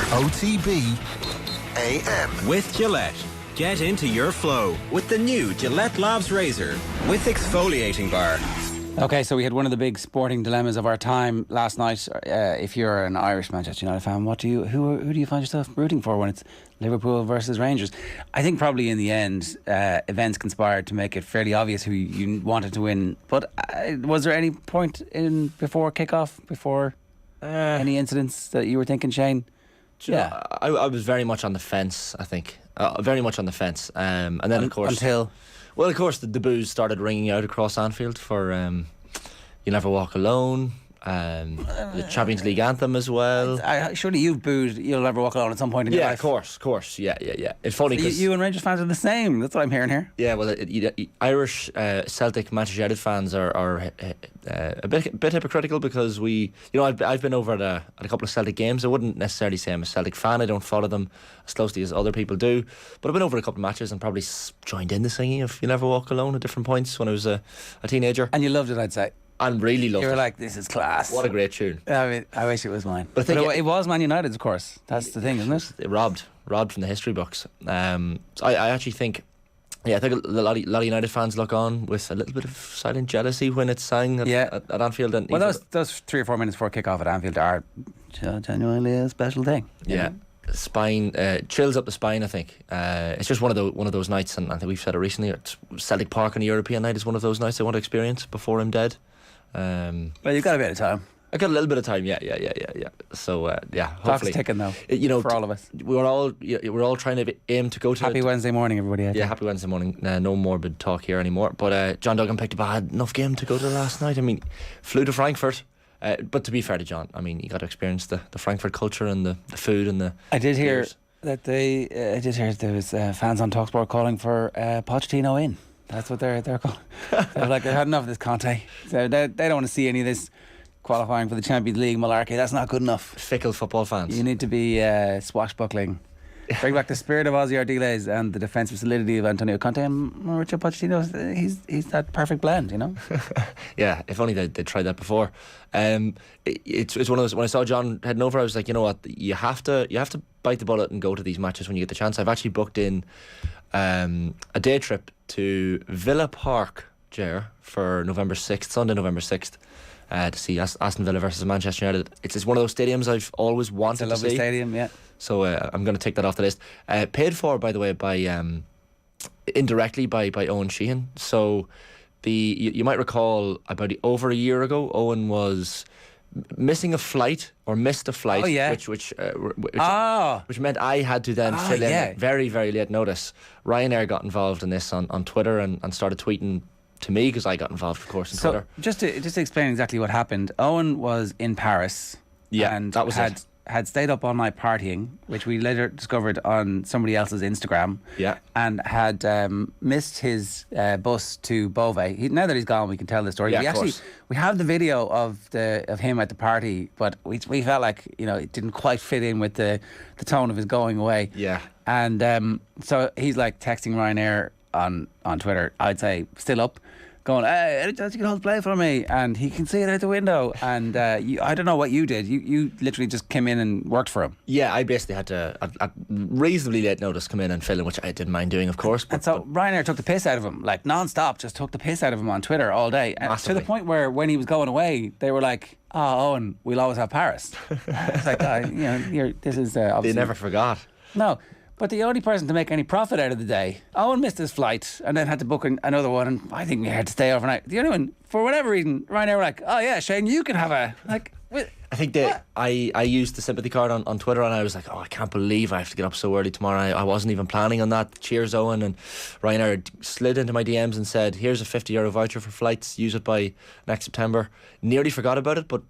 OTB AM. With Gillette. Get into your flow with the new Gillette Labs Razor with exfoliating bar. Okay, so we had one of the big sporting dilemmas of our time last night. If you're an Irish Manchester United fan, who do you find yourself rooting for when it's Liverpool versus Rangers? I think probably in the end, events conspired to make it fairly obvious who you wanted to win. But was there any point in before kickoff, before any incidents that you were thinking, Shane? Yeah, I was very much on the fence. I think very much on the fence, and then of course Well, of course, the boos started ringing out across Anfield for "You Never Walk Alone," the Champions League anthem as well. Surely you've booed "You'll Never Walk Alone" at some point in your life. Yeah, of course. Yeah. It's funny because you and Rangers fans are the same. That's what I'm hearing here. Yeah, well, Irish Celtic Manchester United fans are a bit hypocritical because I've been over at a couple of Celtic games. I wouldn't necessarily say I'm a Celtic fan. I don't follow them as closely as other people do, but I've been over a couple of matches and probably joined in the singing of "You Never Walk Alone" at different points when I was a teenager. And you loved it, I'd say. And really loved it. You were like, this is class. What a great tune. I mean, I wish it was mine. But it was Man United's, of course. That's the thing, isn't it? It robbed from the history books. So I actually think, I think a lot of United fans look on with a little bit of silent jealousy when it's sang at Anfield. And well, those 3 or 4 minutes before kick-off at Anfield are genuinely a special thing. Yeah. Spine chills up the spine. I think it's just one of those nights, and I think we've said it recently. Celtic Park on a European night is one of those nights I want to experience before I'm dead. Well, you've got a bit of time. I got a little bit of time. Yeah. So clock's hopefully ticking though. For all of us, we're all trying to aim to go to happy Wednesday morning, everybody. Happy Wednesday morning. No morbid talk here anymore. But John Duggan picked up a enough game to go to last night. I mean, flew to Frankfurt. But to be fair to John, I mean, you got to experience the Frankfurt culture and the food and the. I did hear beers. that there was fans on TalkSport calling for Pochettino in. That's what they're called. They're like, they've had enough of this Conte. So they don't want to see any of this qualifying for the Champions League malarkey. That's not good enough. Fickle football fans. You need to be swashbuckling. Bring back the spirit of Ozzy Ardiles and the defensive solidity of Antonio Conte and Mauricio Pochettino. He's that perfect blend, you know. Yeah, if only they'd tried that before. It's one of those. When I saw John heading over, I was like, you know what, you have to bite the bullet and go to these matches when you get the chance. I've actually booked in a day trip to Villa Park, Ger, for Sunday, November 6th. To see Aston Villa versus Manchester United. It's one of those stadiums I've always wanted to see. It's a lovely stadium, yeah. So I'm going to take that off the list. Paid for, by the way, by indirectly by Owen Sheehan. So you might recall about over a year ago, Owen was missed a flight. Oh, yeah. which meant I had to then fill in at very, very late notice. Ryanair got involved in this on Twitter and started tweeting to me because I got involved, of course, on Twitter. Just to explain exactly what happened, Owen was in Paris. Yeah, and that was had stayed up all night partying, which we later discovered on somebody else's Instagram. Yeah, and had missed his bus to Beauvais. Now that he's gone, we can tell the story. Yeah, we have the video of him at the party, but we felt like it didn't quite fit in with the tone of his going away. Yeah, and so he's like texting Ryanair on Twitter, I'd say still up, going, hey, any chance you can hold play for me? And he can see it out the window. And I don't know what you did. You literally just came in and worked for him. Yeah, I basically had to, at reasonably late notice, come in and fill in, which I didn't mind doing, of course. And so Ryanair took the piss out of him, like non-stop, just took the piss out of him on Twitter all day. And to the point where when he was going away, they were like, oh, Owen, we'll always have Paris. It's like, this is obviously... They never forgot. No. But the only person to make any profit out of the day, Owen missed his flight and then had to book another one, and I think we had to stay overnight. The only one, for whatever reason, Ryanair were like, oh yeah, Shane, you can have a... I think I used the sympathy card on Twitter, and I was like, oh, I can't believe I have to get up so early tomorrow. I wasn't even planning on that. Cheers, Owen. And Ryanair slid into my DMs and said, here's a €50 voucher for flights, use it by next September. Nearly forgot about it, but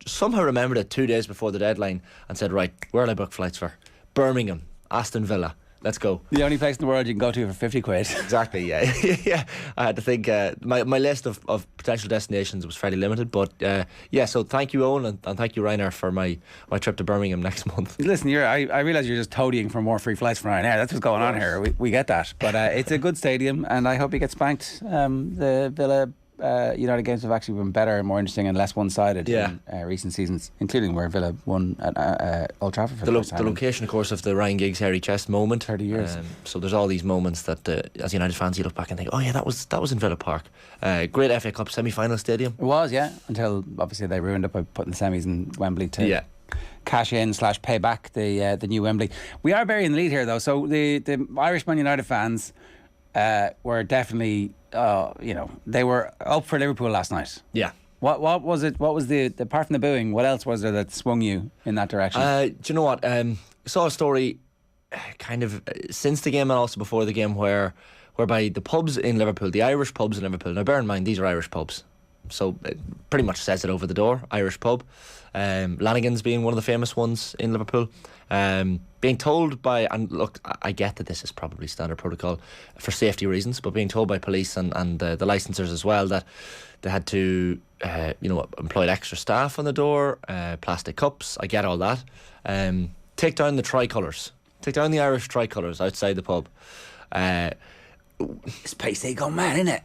somehow remembered it 2 days before the deadline and said, right, where will I book flights for? Birmingham, Aston Villa. Let's go. The only place in the world you can go to for 50 quid. Exactly, yeah. Yeah. I had to think, my list of potential destinations was fairly limited, but so thank you, Owen, and thank you, Ryanair, for my trip to Birmingham next month. Listen, I realise you're just toadying for more free flights from Ryanair. That's what's going on here. We get that. But it's a good stadium, and I hope he gets spanked. The Villa United games have actually been better and more interesting and less one-sided in recent seasons, including where Villa won at Old Trafford for the first time. The location, of course, of the Ryan Giggs Hairy Chest moment. 30 years. So there's all these moments that, as United fans, you look back and think, oh yeah, that was in Villa Park. Great FA Cup semi-final stadium. It was, yeah, until obviously they ruined it by putting the semis in Wembley to cash in / pay back the new Wembley. We are burying the lead here, though. So the Irish Man United fans were definitely, they were up for Liverpool last night. Yeah. What was it? What was the apart from the booing? What else was there that swung you in that direction? Do you know what? Saw a story, kind of since the game and also before the game, whereby the pubs in Liverpool, the Irish pubs in Liverpool. Now, bear in mind, these are Irish pubs, so it pretty much says it over the door. Irish pub. Lanigan's being one of the famous ones in Liverpool. Being told by, and look, I get that this is probably standard protocol for safety reasons, but being told by police and the licensors as well that they had to, employ extra staff on the door, plastic cups. I get all that. Take down the tricolours. Take down the Irish tricolours outside the pub. This place they go mad, innit?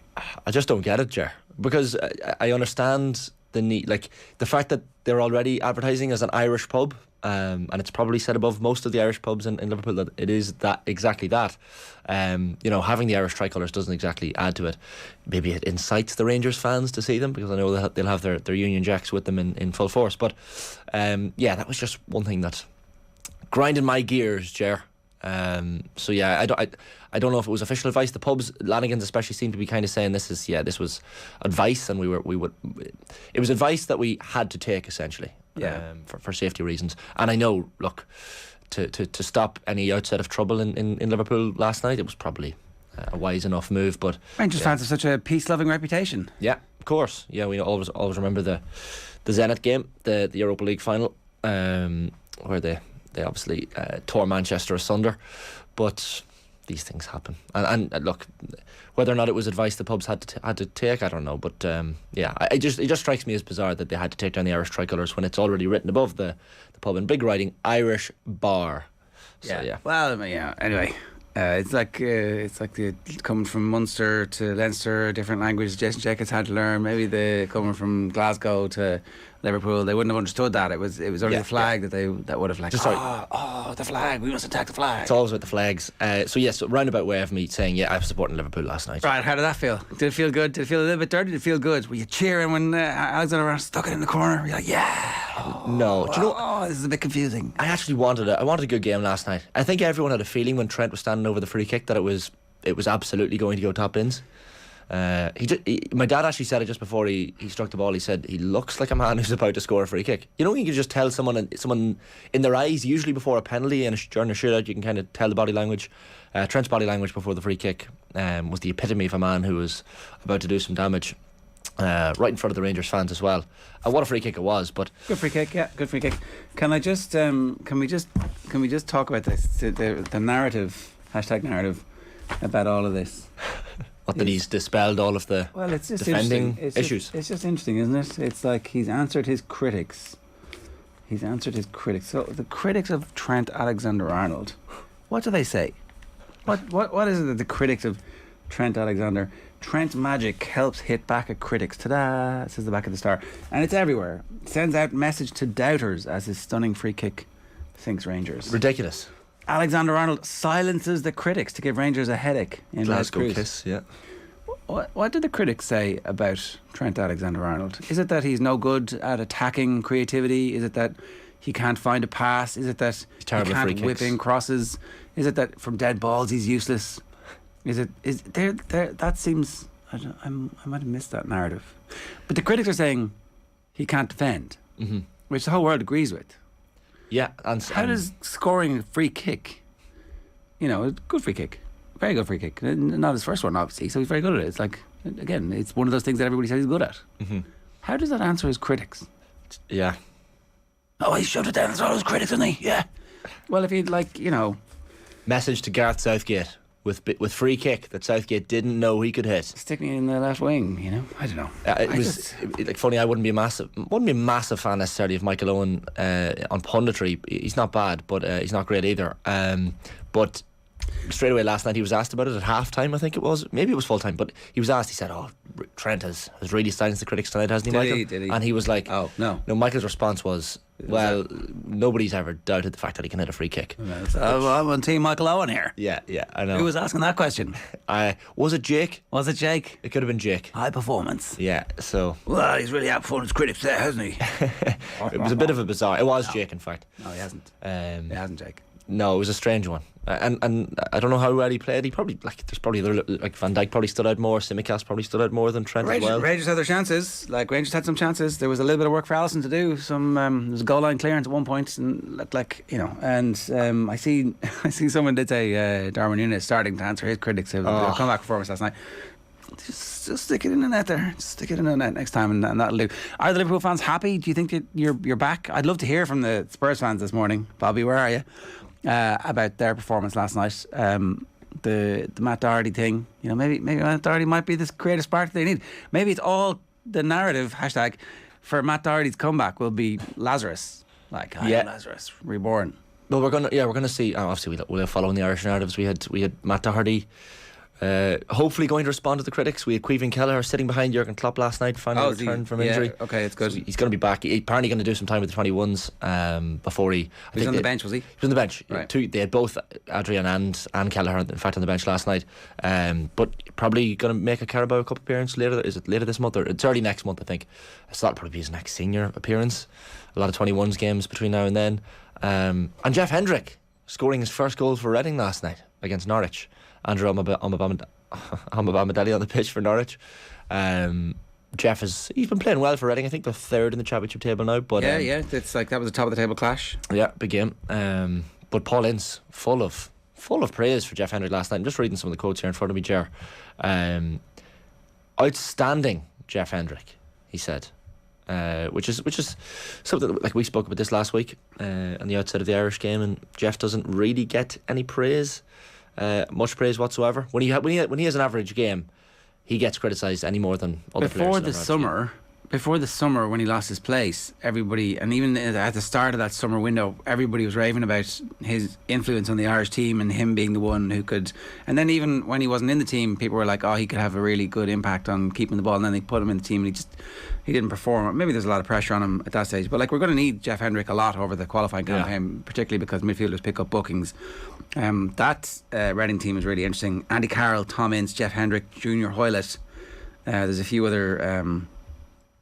I just don't get it, Ger, because I understand the need, like the fact that they're already advertising as an Irish pub, and it's probably set above most of the Irish pubs in Liverpool that it is that exactly that. Having the Irish tricolours doesn't exactly add to it. Maybe it incites the Rangers fans to see them, because I know they'll have their Union Jacks with them in full force. But that was just one thing that grinding my gears, Ger. I don't know if it was official advice. The pubs, Lanigan's especially, seemed to be kind of saying this was advice, and it was advice that we had to take essentially, for safety reasons. And I know, look, to stop any outset of trouble in Liverpool last night, it was probably a wise enough move. But Rangers fans have such a peace-loving reputation. Yeah, of course. Yeah, we always remember the Zenit game, the Europa League final, where they obviously tore Manchester asunder, but these things happen. And look, whether or not it was advice the pubs had to take, I don't know. But it just strikes me as bizarre that they had to take down the Irish tricolours when it's already written above the pub in big writing, Irish bar. So, yeah. Well, anyway. It's like coming from Munster to Leinster, different language. Jason Jacobs had to learn. Maybe the coming from Glasgow to Liverpool, they wouldn't have understood that. It was only the flag that would have like. The flag. We must attack the flag. It's always with the flags. So roundabout way of me saying, I was supporting Liverpool last night. Right, how did that feel? Did it feel good? Did it feel a little bit dirty? Did it feel good? Were you cheering when Alexander stuck it in the corner? Were you like, no. Do you know? This is a bit confusing. I actually wanted a good game last night. I think everyone had a feeling when Trent was standing over the free kick that it was absolutely going to go top bins. My dad actually said it just before he struck the ball. He said he looks like a man who's about to score a free kick. You can just tell someone in their eyes, usually before a penalty and during a shootout, you can kind of tell the body language. Trent's body language before the free kick was the epitome of a man who was about to do some damage, right in front of the Rangers fans as well. And what a free kick it was! But good free kick, yeah, good free kick. Can we just talk about this? The narrative, #narrative, about all of this. What, that he's dispelled all of the defending issues? It's just interesting, isn't it? It's like he's answered his critics. So the critics of Trent Alexander-Arnold, what do they say? What is it that the critics of Trent Alexander? Trent's magic helps hit back at critics. Ta-da! Says the back of the Star, and it's everywhere. Sends out message to doubters as his stunning free kick sinks Rangers. Ridiculous. Alexander-Arnold silences the critics to give Rangers a headache in Glasgow Kiss, yeah. What did the critics say about Trent Alexander-Arnold? Is it that he's no good at attacking creativity? Is it that he can't find a pass? Is it that he can't whip in crosses? Is it that from dead balls he's useless? That seems, I might have missed that narrative. But the critics are saying he can't defend, which the whole world agrees with. Yeah, how does scoring a free kick, a good free kick, very good free kick, not his first one obviously, so he's very good at it. It's like, again, it's one of those things that everybody says he's good at. How does that answer his critics? Yeah. Oh, he shoved it down his all his critics, didn't he? Yeah. Well, if he'd message to Gareth Southgate with free kick that Southgate didn't know he could hit. Stick me in the left wing, I don't know. Funny. I wouldn't be a massive fan necessarily of Michael Owen on punditry. He's not bad, but he's not great either. But straight away last night he was asked about it at half time, I think it was. Maybe it was full time, but he was asked, he said, Trent has really silenced the critics tonight, hasn't he, Michael? Did he? And he was like, oh, no. No, Michael's response was, well, nobody's ever doubted the fact that he can hit a free kick. I'm on team Michael Owen here. Yeah, I know. Who was asking that question? Was it Jake? Was it Jake? It could have been Jake. High performance. Yeah, so... Well, he's really outperformed his critics there, hasn't he? It was a bit of a bizarre... It was Jake, in fact. No, he hasn't. He hasn't, Jake. No, it was a strange one. And I don't know how well he played. He probably, there's probably other, Van Dijk probably stood out more. Simicast probably stood out more than Trent as well. Rangers had their chances. Rangers had some chances. There was a little bit of work for Alisson to do. There was a goal line clearance at one point, and And I see someone did say Darwin Núñez starting to answer his critics of the comeback performance last night. Just stick it in the net there. Just stick it in the net next time, and that'll do. Are the Liverpool fans happy? Do you think that you're back? I'd love to hear from the Spurs fans this morning. Bobby, where are you? About their performance last night. The Matt Doherty thing. Maybe Matt Doherty might be this creative spark that they need. Maybe it's all the narrative # for Matt Doherty's comeback will be Lazarus. Lazarus reborn. Well, we're gonna see. Obviously, we'll follow in the Irish narratives. We had Matt Doherty. Hopefully going to respond to the critics. We had Caoimhín Kelleher sitting behind Jurgen Klopp last night, finally returned from injury. Okay, it's good. So he's going to be back. He's apparently going to do some time with the 21s before he... He was on the bench, was he? He was on the bench. Right. They had both Adrian and Kelleher, in fact, on the bench last night. But probably going to make a Carabao Cup appearance later. Is it later this month? Or it's early next month, I think. So that'll probably be his next senior appearance. A lot of 21s games between now and then. And Jeff Hendrick scoring his first goal for Reading last night against Norwich. Andrew Amabamadeli on the pitch for Norwich. Jeff he's been playing well for Reading. I think they're third in the championship table now. But it's like that was a top of the table clash. Yeah, big game. But Paul Ince full of praise for Jeff Hendrick last night. I'm just reading some of the quotes here in front of me, Ger. Outstanding, Jeff Hendrick, he said. Which is something like we spoke about this last week on the outset of the Irish game, and Jeff doesn't really get any praise. Much praise whatsoever. When he has an average game, he gets criticised any more than other players. Before the summer, when he lost his place, everybody, and even at the start of that summer window, everybody was raving about his influence on the Irish team and him being the one who could. And then even when he wasn't in the team, people were like, "Oh, he could have a really good impact on keeping the ball." And then they put him in the team, and he didn't perform. Maybe there's a lot of pressure on him at that stage. But we're going to need Jeff Hendrick a lot over the qualifying campaign, particularly because midfielders pick up bookings. That Reading team is really interesting. Andy Carroll, Tom Ince, Jeff Hendrick, Junior Hoylett. There's a few other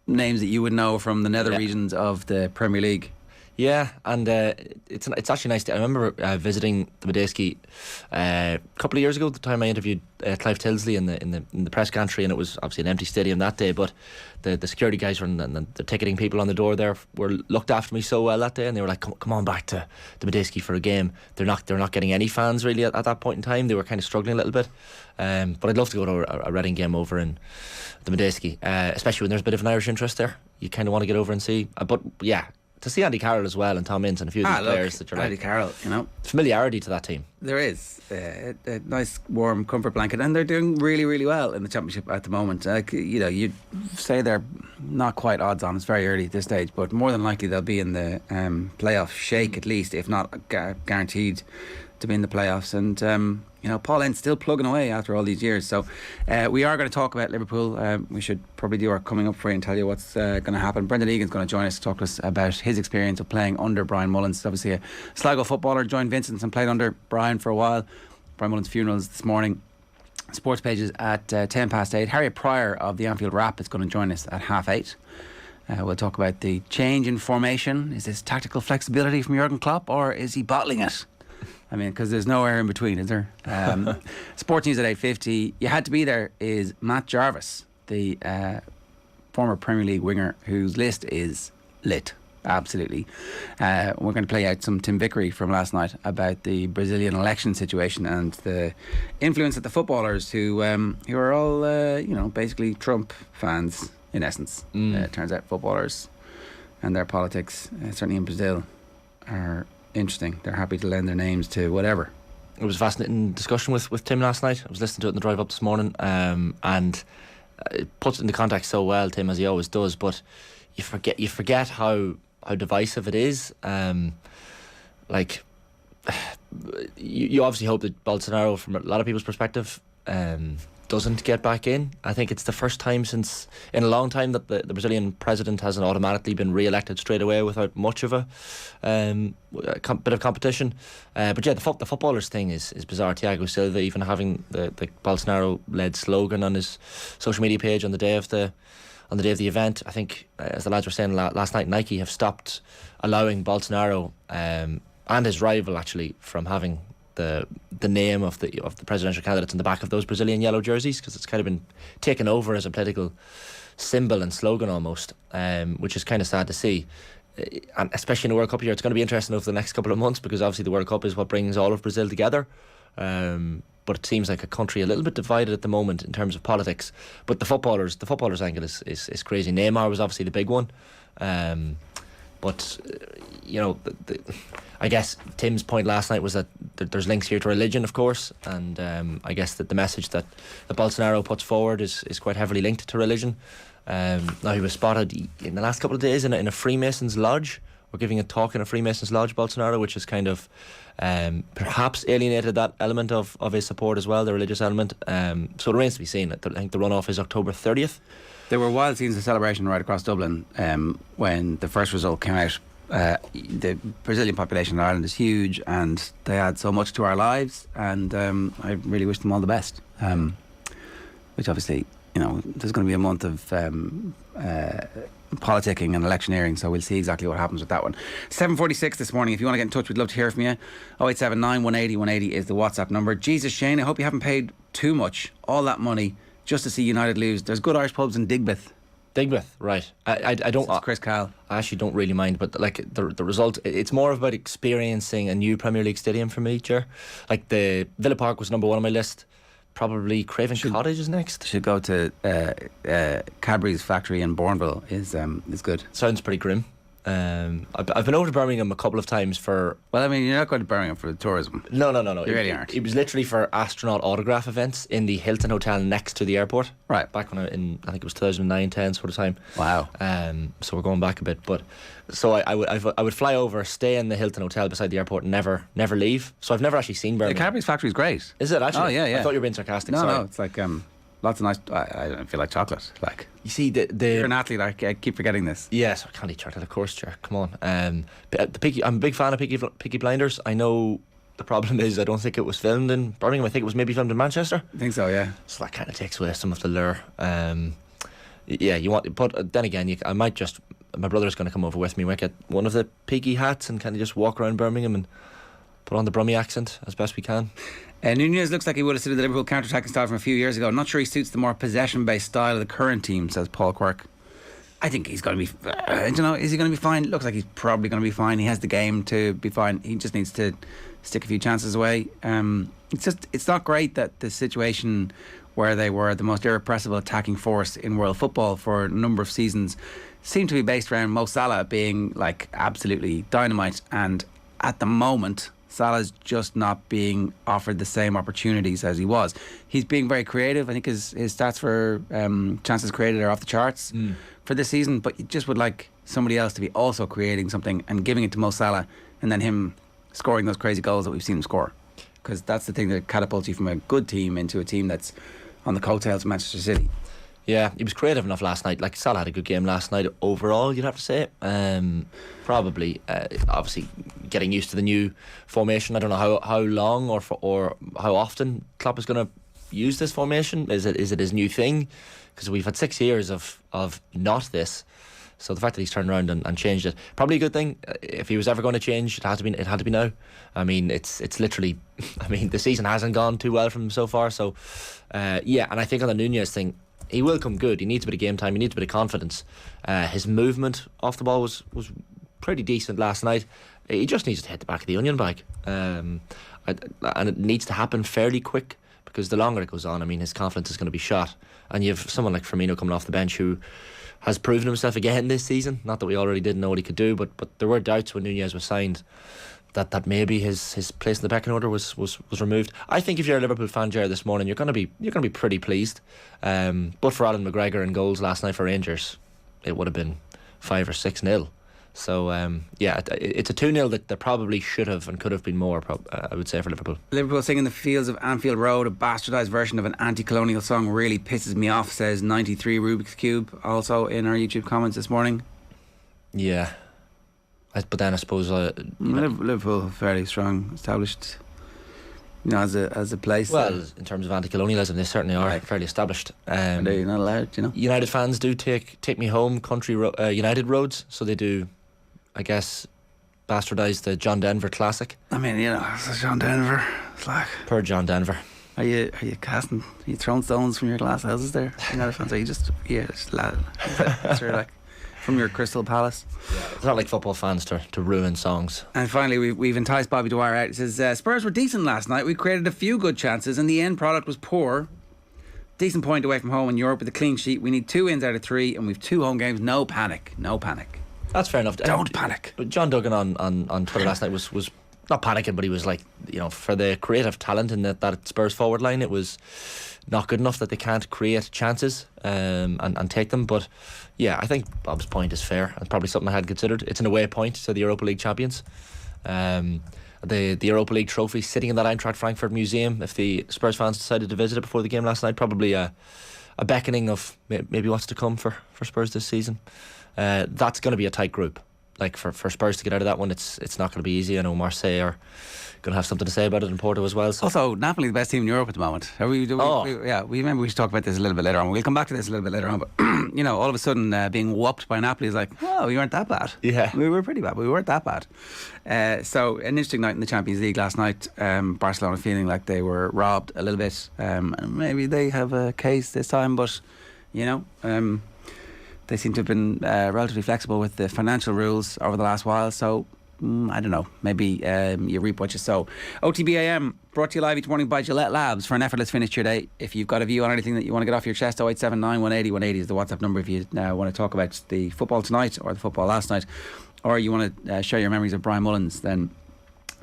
names that you would know from the nether regions of the Premier League. Yeah, and it's actually nice. I remember visiting the Medeski a couple of years ago. At the time I interviewed Clive Tilsley in the press gantry, and it was obviously an empty stadium that day. But the security guys and the ticketing people on the door there were looked after me so well that day, and they were like, "Come on back to the Medeski for a game." They're not getting any fans really at that point in time. They were kind of struggling a little bit. But I'd love to go to a Reading game over in the Medeski, especially when there's a bit of an Irish interest there. You kind of want to get over and see. But yeah. To see Andy Carroll as well and Tom Ince and a few of these players that you're Andy Carroll, familiarity to that team. There is a nice warm comfort blanket, and they're doing really, really well in the championship at the moment. You'd say they're not quite odds on. It's very early at this stage, but more than likely they'll be in the playoff shake at least, if not guaranteed to be in the playoffs. And Paul Ince still plugging away after all these years. So we are going to talk about Liverpool. We should probably do our coming up for you and tell you what's going to happen. Brendan Egan's going to join us to talk to us about his experience of playing under Brian Mullins. Obviously a Sligo footballer, joined Vincent and played under Brian for a while. Brian Mullins' funeral is this morning. Sports pages at 8:10. Harriet Prior of the Anfield Rap is going to join us at 8:30. We'll talk about the change in formation. Is this tactical flexibility from Jurgen Klopp, or is he bottling it? I mean, because there's nowhere in between, is there? Sports News at 8:50. You had to be there. Is Matt Jarvis, the former Premier League winger, whose list is lit. Absolutely. We're going to play out some Tim Vickery from last night about the Brazilian election situation and the influence that the footballers who are all basically Trump fans in essence. It turns out footballers and their politics, certainly in Brazil, are interesting. They're happy to lend their names to whatever. It was a fascinating discussion with Tim last night. I was listening to it in the drive up this morning, and it puts it into context so well, Tim, as he always does. But you forget how divisive it is. you obviously hope that Bolsonaro, from a lot of people's perspective, doesn't get back in. I think it's the first time in a long time that the Brazilian president hasn't automatically been re-elected straight away without much of a bit of competition. But yeah, the footballers thing is bizarre. Thiago Silva even having the Bolsonaro-led slogan on his social media page on the day of the event. I think, as the lads were saying last night, Nike have stopped allowing Bolsonaro and his rival actually from having the name of the presidential candidates in the back of those Brazilian yellow jerseys, because it's kind of been taken over as a political symbol and slogan almost, which is kind of sad to see. And especially in the World Cup year, it's going to be interesting over the next couple of months, because obviously the World Cup is what brings all of Brazil together. But it seems like a country a little bit divided at the moment in terms of politics. But the footballers angle is crazy. Neymar was obviously the big one. But you know, I guess Tim's point last night was that there's links here to religion, of course, and I guess that the message that Bolsonaro puts forward is quite heavily linked to religion. Now, he was spotted in the last couple of days in a Freemasons lodge, or giving a talk in a Freemasons lodge, Bolsonaro, which has kind of perhaps alienated that element of his support as well, the religious element. So it remains to be seen. I think the runoff is October 30th. There were wild scenes of celebration right across Dublin when the first result came out. The Brazilian population in Ireland is huge, and they add so much to our lives, and I really wish them all the best. Which obviously, you know, there's going to be a month of politicking and electioneering, so we'll see exactly what happens with that one. 7:46 this morning. If you want to get in touch, we'd love to hear from you. 0879 180 180 is the WhatsApp number. Jesus, Shane, I hope you haven't paid too much, all that money, just to see United lose. There's good Irish pubs in Digbeth, right. I don't... It's Chris Cahill. I actually don't really mind, but like the result, it's more about experiencing a new Premier League stadium for me, Ger. Like the Villa Park was number one on my list. Probably Craven Cottage is next. Should go to Cadbury's factory in Bourneville. Is good. Sounds pretty grim. I've been over to Birmingham a couple of times for... Well, I mean, you're not going to Birmingham for the tourism. No. You really aren't. It was literally for astronaut autograph events in the Hilton Hotel next to the airport. Right. Back when I think it was 2009-10 sort of time. Wow. So we're going back a bit, but so I would fly over, stay in the Hilton Hotel beside the airport, and never leave. So I've never actually seen Birmingham. The Cadbury's factory is great. Is it actually? Oh yeah. I thought you were being sarcastic. No, it's like lots of nice. I don't feel like chocolate. Like, you see, you're an athlete. I keep forgetting this. Yes, I can't eat chocolate, of course, Jack. Come on. I'm a big fan of Peaky Blinders. I know the problem is I don't think it was filmed in Birmingham. I think it was maybe filmed in Manchester. I think so, yeah. So that kind of takes away some of the lure. Yeah, you want, but then again, I might just. My brother's going to come over with me. We might get one of the Peaky hats and kind of just walk around Birmingham and put on the Brummie accent as best we can. Nunez looks like he would have suited the Liverpool counter-attacking style from a few years ago. I'm not sure he suits the more possession-based style of the current team, says Paul Quirk. I think he's going to be... I don't know, is he going to be fine? Looks like he's probably going to be fine. He has the game to be fine. He just needs to stick a few chances away. It's not great that the situation where they were the most irrepressible attacking force in world football for a number of seasons seemed to be based around Mo Salah being like absolutely dynamite, and at the moment Salah's just not being offered the same opportunities as he was. He's being very creative. I think his stats for chances created are off the charts for this season, but you just would like somebody else to be also creating something and giving it to Mo Salah, and then him scoring those crazy goals that we've seen him score, because that's the thing that catapults you from a good team into a team that's on the coattails of Manchester City. Yeah, he was creative enough last night. Like, Salah had a good game last night overall, you'd have to say. Probably, obviously, getting used to the new formation. I don't know how long or how often Klopp is going to use this formation. Is it his new thing? Because we've had 6 years of not this. So the fact that he's turned around and changed it, probably a good thing. If he was ever going to change, it had to be now. I mean, it's literally. I mean, the season hasn't gone too well for him so far. So, yeah, and I think on the Nunez thing, he will come good. He needs a bit of game time. He needs a bit of confidence. His movement off the ball was pretty decent last night. He just needs to hit the back of the onion bag, and it needs to happen fairly quick, because the longer it goes on, I mean, his confidence is going to be shot. And you have someone like Firmino coming off the bench who has proven himself again this season. Not that we already didn't know what he could do, but there were doubts when Nunez was signed that maybe his place in the pecking order was removed. I think if you're a Liverpool fan, Jared, this morning, you're going to be pretty pleased. But for Alan McGregor and goals last night for Rangers, it would have been 5 or 6-0. So it's a 2-0 that there probably should have and could have been more, I would say, for Liverpool. Liverpool singing the fields of Anfield Road, a bastardised version of an anti-colonial song, really pisses me off, says 93 Rubik's Cube, also in our YouTube comments this morning. Yeah. But then I suppose Liverpool fairly strong, established, as a place. Well, in terms of anti-colonialism, they certainly are fairly established. Are they not allowed? United fans do take me home country United roads, so they do, I guess, bastardise the John Denver classic. I mean, it's John Denver. It's like per John Denver. Are you casting? Are you throwing stones from your glass houses there? United fans? Are you just lad? It's sort of like from your Crystal Palace. Yeah, it's not like football fans to ruin songs. And finally, we've enticed Bobby Dwyer out. He says, Spurs were decent last night. We created a few good chances and the end product was poor. Decent point away from home in Europe with a clean sheet. We need 2 wins out of 3 and we've 2 home games. No panic. That's fair enough. Don't panic. John Duggan on Twitter last night was not panicking, but he was like, for the creative talent in that Spurs forward line, it was not good enough that they can't create chances and take them. But yeah, I think Bob's point is fair and probably something I hadn't considered. It's an away point to the Europa League champions. The Europa League trophy sitting in that Eintracht Frankfurt museum. If the Spurs fans decided to visit it before the game last night, probably a beckoning of maybe what's to come for Spurs this season. That's going to be a tight group. Like for Spurs to get out of that one, it's not going to be easy. I know Marseille are going to have something to say about it in Porto as well. So. Also, Napoli the best team in Europe at the moment. We remember we should talk about this a little bit later on. We'll come back to this a little bit later on. But all of a sudden being whopped by Napoli is like, oh, we weren't that bad. Yeah, we were pretty bad, but we weren't that bad. So an interesting night in the Champions League last night. Barcelona feeling like they were robbed a little bit. And maybe they have a case this time, but they seem to have been relatively flexible with the financial rules over the last while. So I don't know, maybe you reap what you sow. OTB AM brought to you live each morning by Gillette Labs for an effortless finish to your day. If you've got a view on anything that you want to get off your chest, 0879 180 180 is the WhatsApp number if you want to talk about the football tonight or the football last night, or you want to share your memories of Brian Mullins, then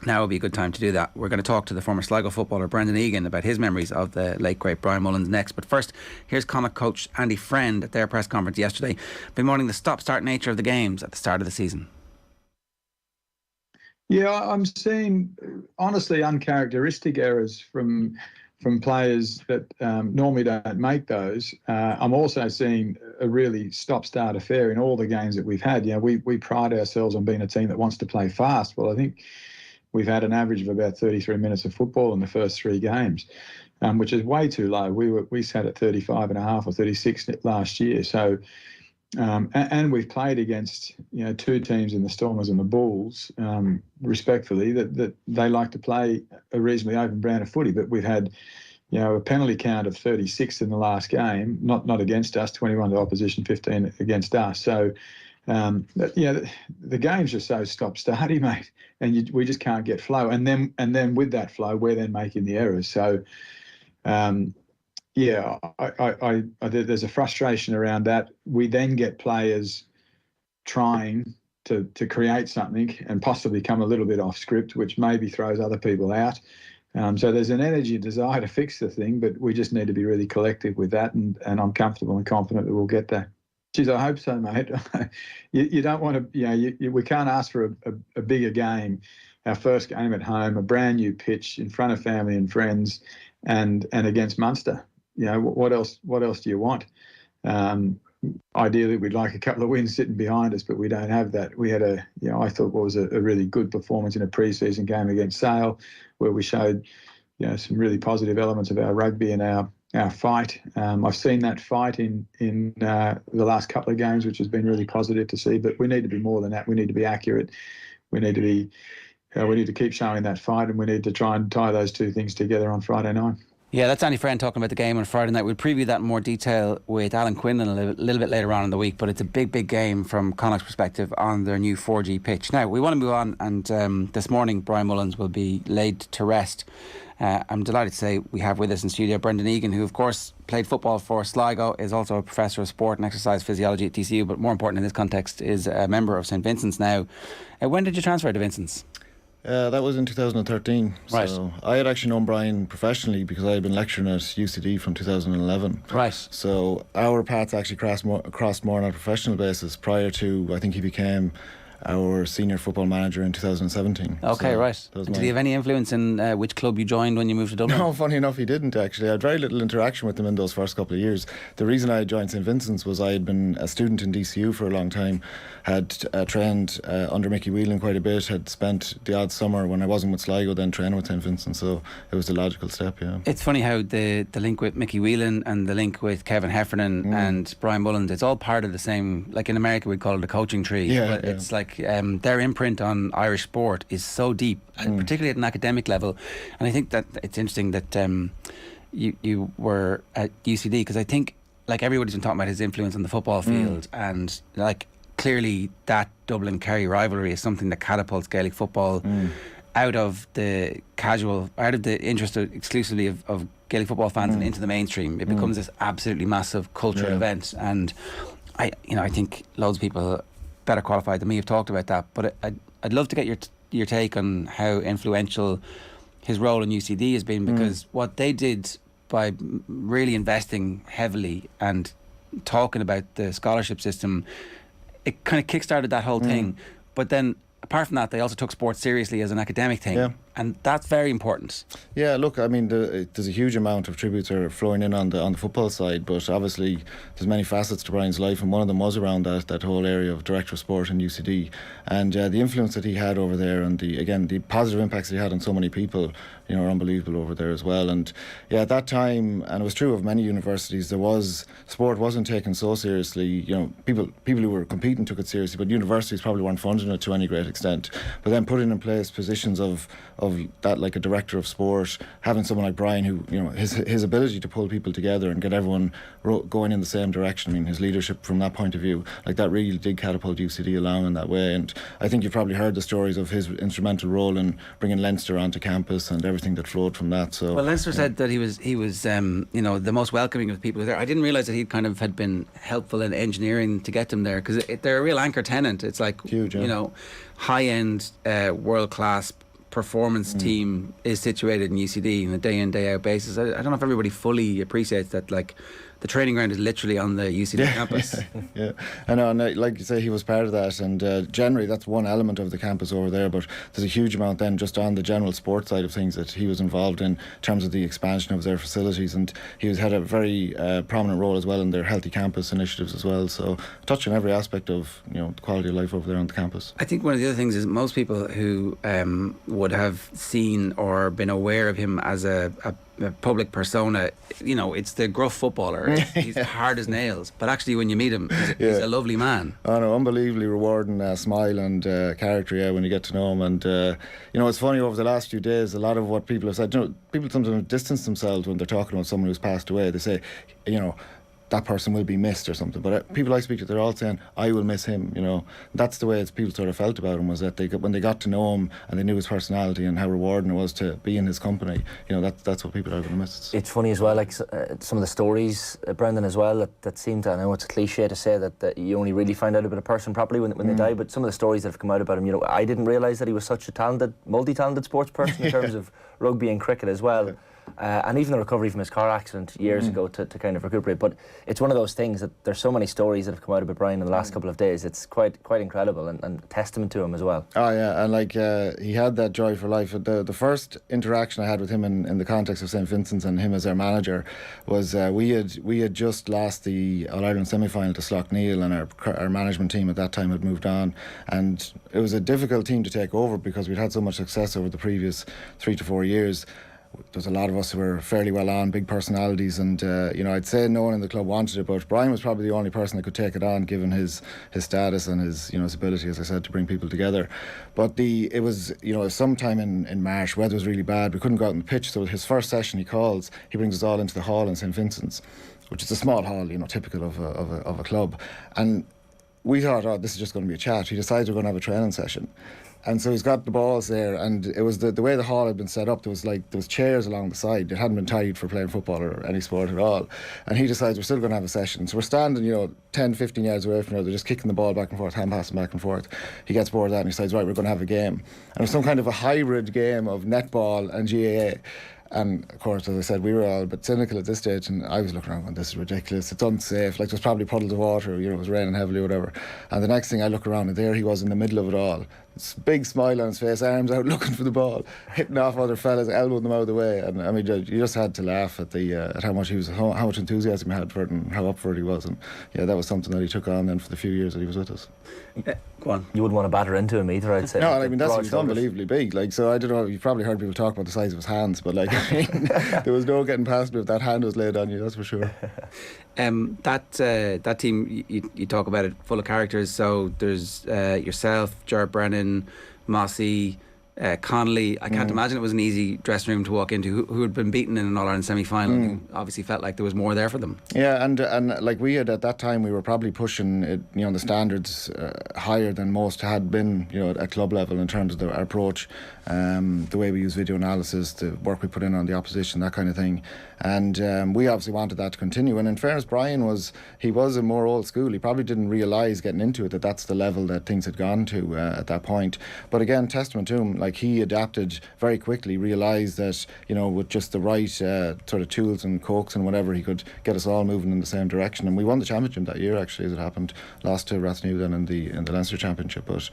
now would be a good time to do that. We're going to talk to the former Sligo footballer Brendan Egan about his memories of the late great Brian Mullins next. But first, here's Connacht coach Andy Friend at their press conference yesterday, bemoaning the stop-start nature of the games at the start of the season. Yeah, I'm seeing honestly uncharacteristic errors from players that normally don't make those. I'm also seeing a really stop-start affair in all the games that we've had. We pride ourselves on being a team that wants to play fast. Well, I think we've had an average of about 33 minutes of football in the first 3 games, which is way too low. We sat at 35 and a half or 36 last year. So, and we've played against 2 teams in the Stormers and the Bulls, respectfully, that they like to play a reasonably open brand of footy. But we've had a penalty count of 36 in the last game, not against us, 21 to opposition, 15 against us. So. The games are so stop-starty, mate, and we just can't get flow. And then with that flow, we're then making the errors. So, there's a frustration around that. We then get players trying to create something and possibly come a little bit off script, which maybe throws other people out. So there's an energy and desire to fix the thing, but we just need to be really collective with that, and I'm comfortable and confident that we'll get there. Geez, I hope so, mate. You don't want to, we can't ask for a bigger game. Our first game at home, a brand new pitch in front of family and friends, and against Munster. What else do you want? Ideally, we'd like a couple of wins sitting behind us, but we don't have that. We had I thought was a really good performance in a pre-season game against Sale, where we showed, some really positive elements of our rugby and our fight. I've seen that fight in the last couple of games, which has been really positive to see. But we need to be more than that. We need to be accurate. We need to keep showing that fight, and we need to try and tie those 2 things together on Friday night. Yeah, that's Andy Friend talking about the game on Friday night. We'll preview that in more detail with Alan Quinlan a little bit later on in the week, but it's a big game from Connacht's perspective on their new 4G pitch. Now, we want to move on, and this morning Brian Mullins will be laid to rest. I'm delighted to say we have with us in studio Brendan Egan, who of course played football for Sligo, is also a professor of sport and exercise physiology at TCU, but more important in this context is a member of St Vincent's now. When did you transfer to Vincent's? That was in 2013. Right. So I had actually known Brian professionally because I had been lecturing at UCD from 2011. Right. So our paths actually crossed more on a professional basis prior to, I think he became our senior football manager in 2017. Okay, right. Did he have any influence in which club you joined when you moved to Dublin? No, funny enough, he didn't actually. I had very little interaction with him in those first couple of years. The reason I joined St Vincent's was I had been a student in DCU for a long time, had trained under Mickey Whelan quite a bit, had spent the odd summer when I wasn't with Sligo then training with St Vincent's, so it was the logical step, yeah. It's funny how the link with Mickey Whelan and the link with Kevin Heffernan and Brian Mullins, it's all part of the same, like in America we'd call it a coaching tree, but it's like their imprint on Irish sport is so deep, and particularly at an academic level. And I think that it's interesting that you were at UCD, because I think like everybody's been talking about his influence on the football field, and like clearly that Dublin-Kerry rivalry is something that catapults Gaelic football out of the interest exclusively of Gaelic football fans and into the mainstream. It becomes this absolutely massive cultural event, and I think loads of people better qualified than me have talked about that, but I'd love to get your take on how influential his role in UCD has been, because what they did by really investing heavily and talking about the scholarship system, it kind of kick-started that whole thing. But then apart from that, they also took sports seriously as an academic thing, and that's very important. Yeah, look, I mean, there's a huge amount of tributes are flowing in on the football side, but obviously there's many facets to Brian's life, and one of them was around that whole area of director of sport in UCD, and the influence that he had over there, and the positive impacts that he had on so many people, are unbelievable over there as well. And at that time, and it was true of many universities, sport wasn't taken so seriously. People who were competing took it seriously, but universities probably weren't funding it to any great extent. But then putting in place positions of that, like a director of sport, having someone like Brian who, his ability to pull people together and get everyone going in the same direction, I mean, his leadership from that point of view, like that really did catapult UCD along in that way. And I think you've probably heard the stories of his instrumental role in bringing Leinster onto campus and everything that flowed from that. So, well, Leinster said that he was the most welcoming of people there. I didn't realise that he kind of had been helpful in engineering to get them there, because they're a real anchor tenant. It's like huge, high-end, world-class performance team is situated in UCD on a day in, day out basis. I don't know if everybody fully appreciates that, like, the training ground is literally on the UCD campus. I know, and like you say, he was part of that, and generally that's one element of the campus over there, but there's a huge amount then just on the general sports side of things that he was involved in terms of the expansion of their facilities, and he had a very prominent role as well in their healthy campus initiatives as well, so touching every aspect of the quality of life over there on the campus. I think one of the other things is most people who would have seen or been aware of him as a public persona, it's the gruff footballer. He's hard as nails, but actually when you meet him, he's a lovely man. Oh no, unbelievably rewarding smile and character, when you get to know him. And it's funny, over the last few days, a lot of what people have said, people sometimes distance themselves when they're talking about someone who's passed away. They say, that person will be missed or something, but people I speak to, they're all saying, I will miss him. That's the way people sort of felt about him, was that when they got to know him and they knew his personality and how rewarding it was to be in his company, that's what people are going to miss. It's funny as well, like some of the stories, Brendan, as well, that seem to, I know it's a cliche to say that you only really find out about a person properly when they die, but some of the stories that have come out about him, I didn't realise that he was such a multi-talented sports person in terms of rugby and cricket as well. And even the recovery from his car accident years ago to kind of recuperate. But it's one of those things that there's so many stories that have come out about Brian in the last couple of days. It's quite incredible and a testament to him as well. Oh yeah, and he had that joy for life. The first interaction I had with him in the context of St Vincent's and him as our manager was we had just lost the All-Ireland semi-final to Slough-Neil, and our management team at that time had moved on, and it was a difficult team to take over because we'd had so much success over the previous 3 to 4 years. There's a lot of us who were fairly well on, big personalities, and I'd say no one in the club wanted it, but Brian was probably the only person that could take it on, given his status and his ability, as I said, to bring people together. But it was sometime in March, weather was really bad, we couldn't go out on the pitch, so his first session he brings us all into the hall in St Vincent's, which is a small hall, typical of a club, and we thought, this is just going to be a chat. He decides we're going to have a training session. And so he's got the balls there, and it was the way the hall had been set up. There was chairs along the side. It hadn't been tied for playing football or any sport at all. And he decides we're still going to have a session. So we're standing, 10, 15 yards away from each other, just kicking the ball back and forth, hand passing back and forth. He gets bored of that and he decides, right, we're going to have a game. And it was some kind of a hybrid game of netball and GAA. And of course, as I said, we were all a bit cynical at this stage, and I was looking around going, this is ridiculous, it's unsafe, like there's probably puddles of water, it was raining heavily or whatever. And the next thing I look around, and there he was in the middle of it all, this big smile on his face, arms out looking for the ball, hitting off other fellas, elbowing them out of the way. And I mean, you just had to laugh at how much enthusiasm he had for it and how up for it he was. And yeah, that was something that he took on then for the few years that he was with us. Go on. You wouldn't want to batter into him either, I'd say. No, I mean, he's unbelievably big. Like, so I don't know, you've probably heard people talk about the size of his hands, but like, I mean, there was no getting past me if that hand was laid on you, that's for sure. That team, you talk about it, full of characters. So there's yourself, Jarrett Brennan, Mossy, Connolly. I can't imagine it was an easy dressing room to walk into. Who had been beaten in an All-Ireland semi-final. Obviously felt like there was more there for them. Yeah, and like we had at that time, we were probably pushing it, the standards higher than most had been, at club level in terms of our approach, the way we use video analysis, the work we put in on the opposition, that kind of thing. And we obviously wanted that to continue. And in fairness, Brian was a more old school. He probably didn't realise getting into it that that's the level that things had gone to at that point. But again, testament to him, like he adapted very quickly, realised that, with just the right sort of tools and coax and whatever, he could get us all moving in the same direction. And we won the championship that year, actually, as it happened. Lost to Rathnew then in the Leinster Championship. But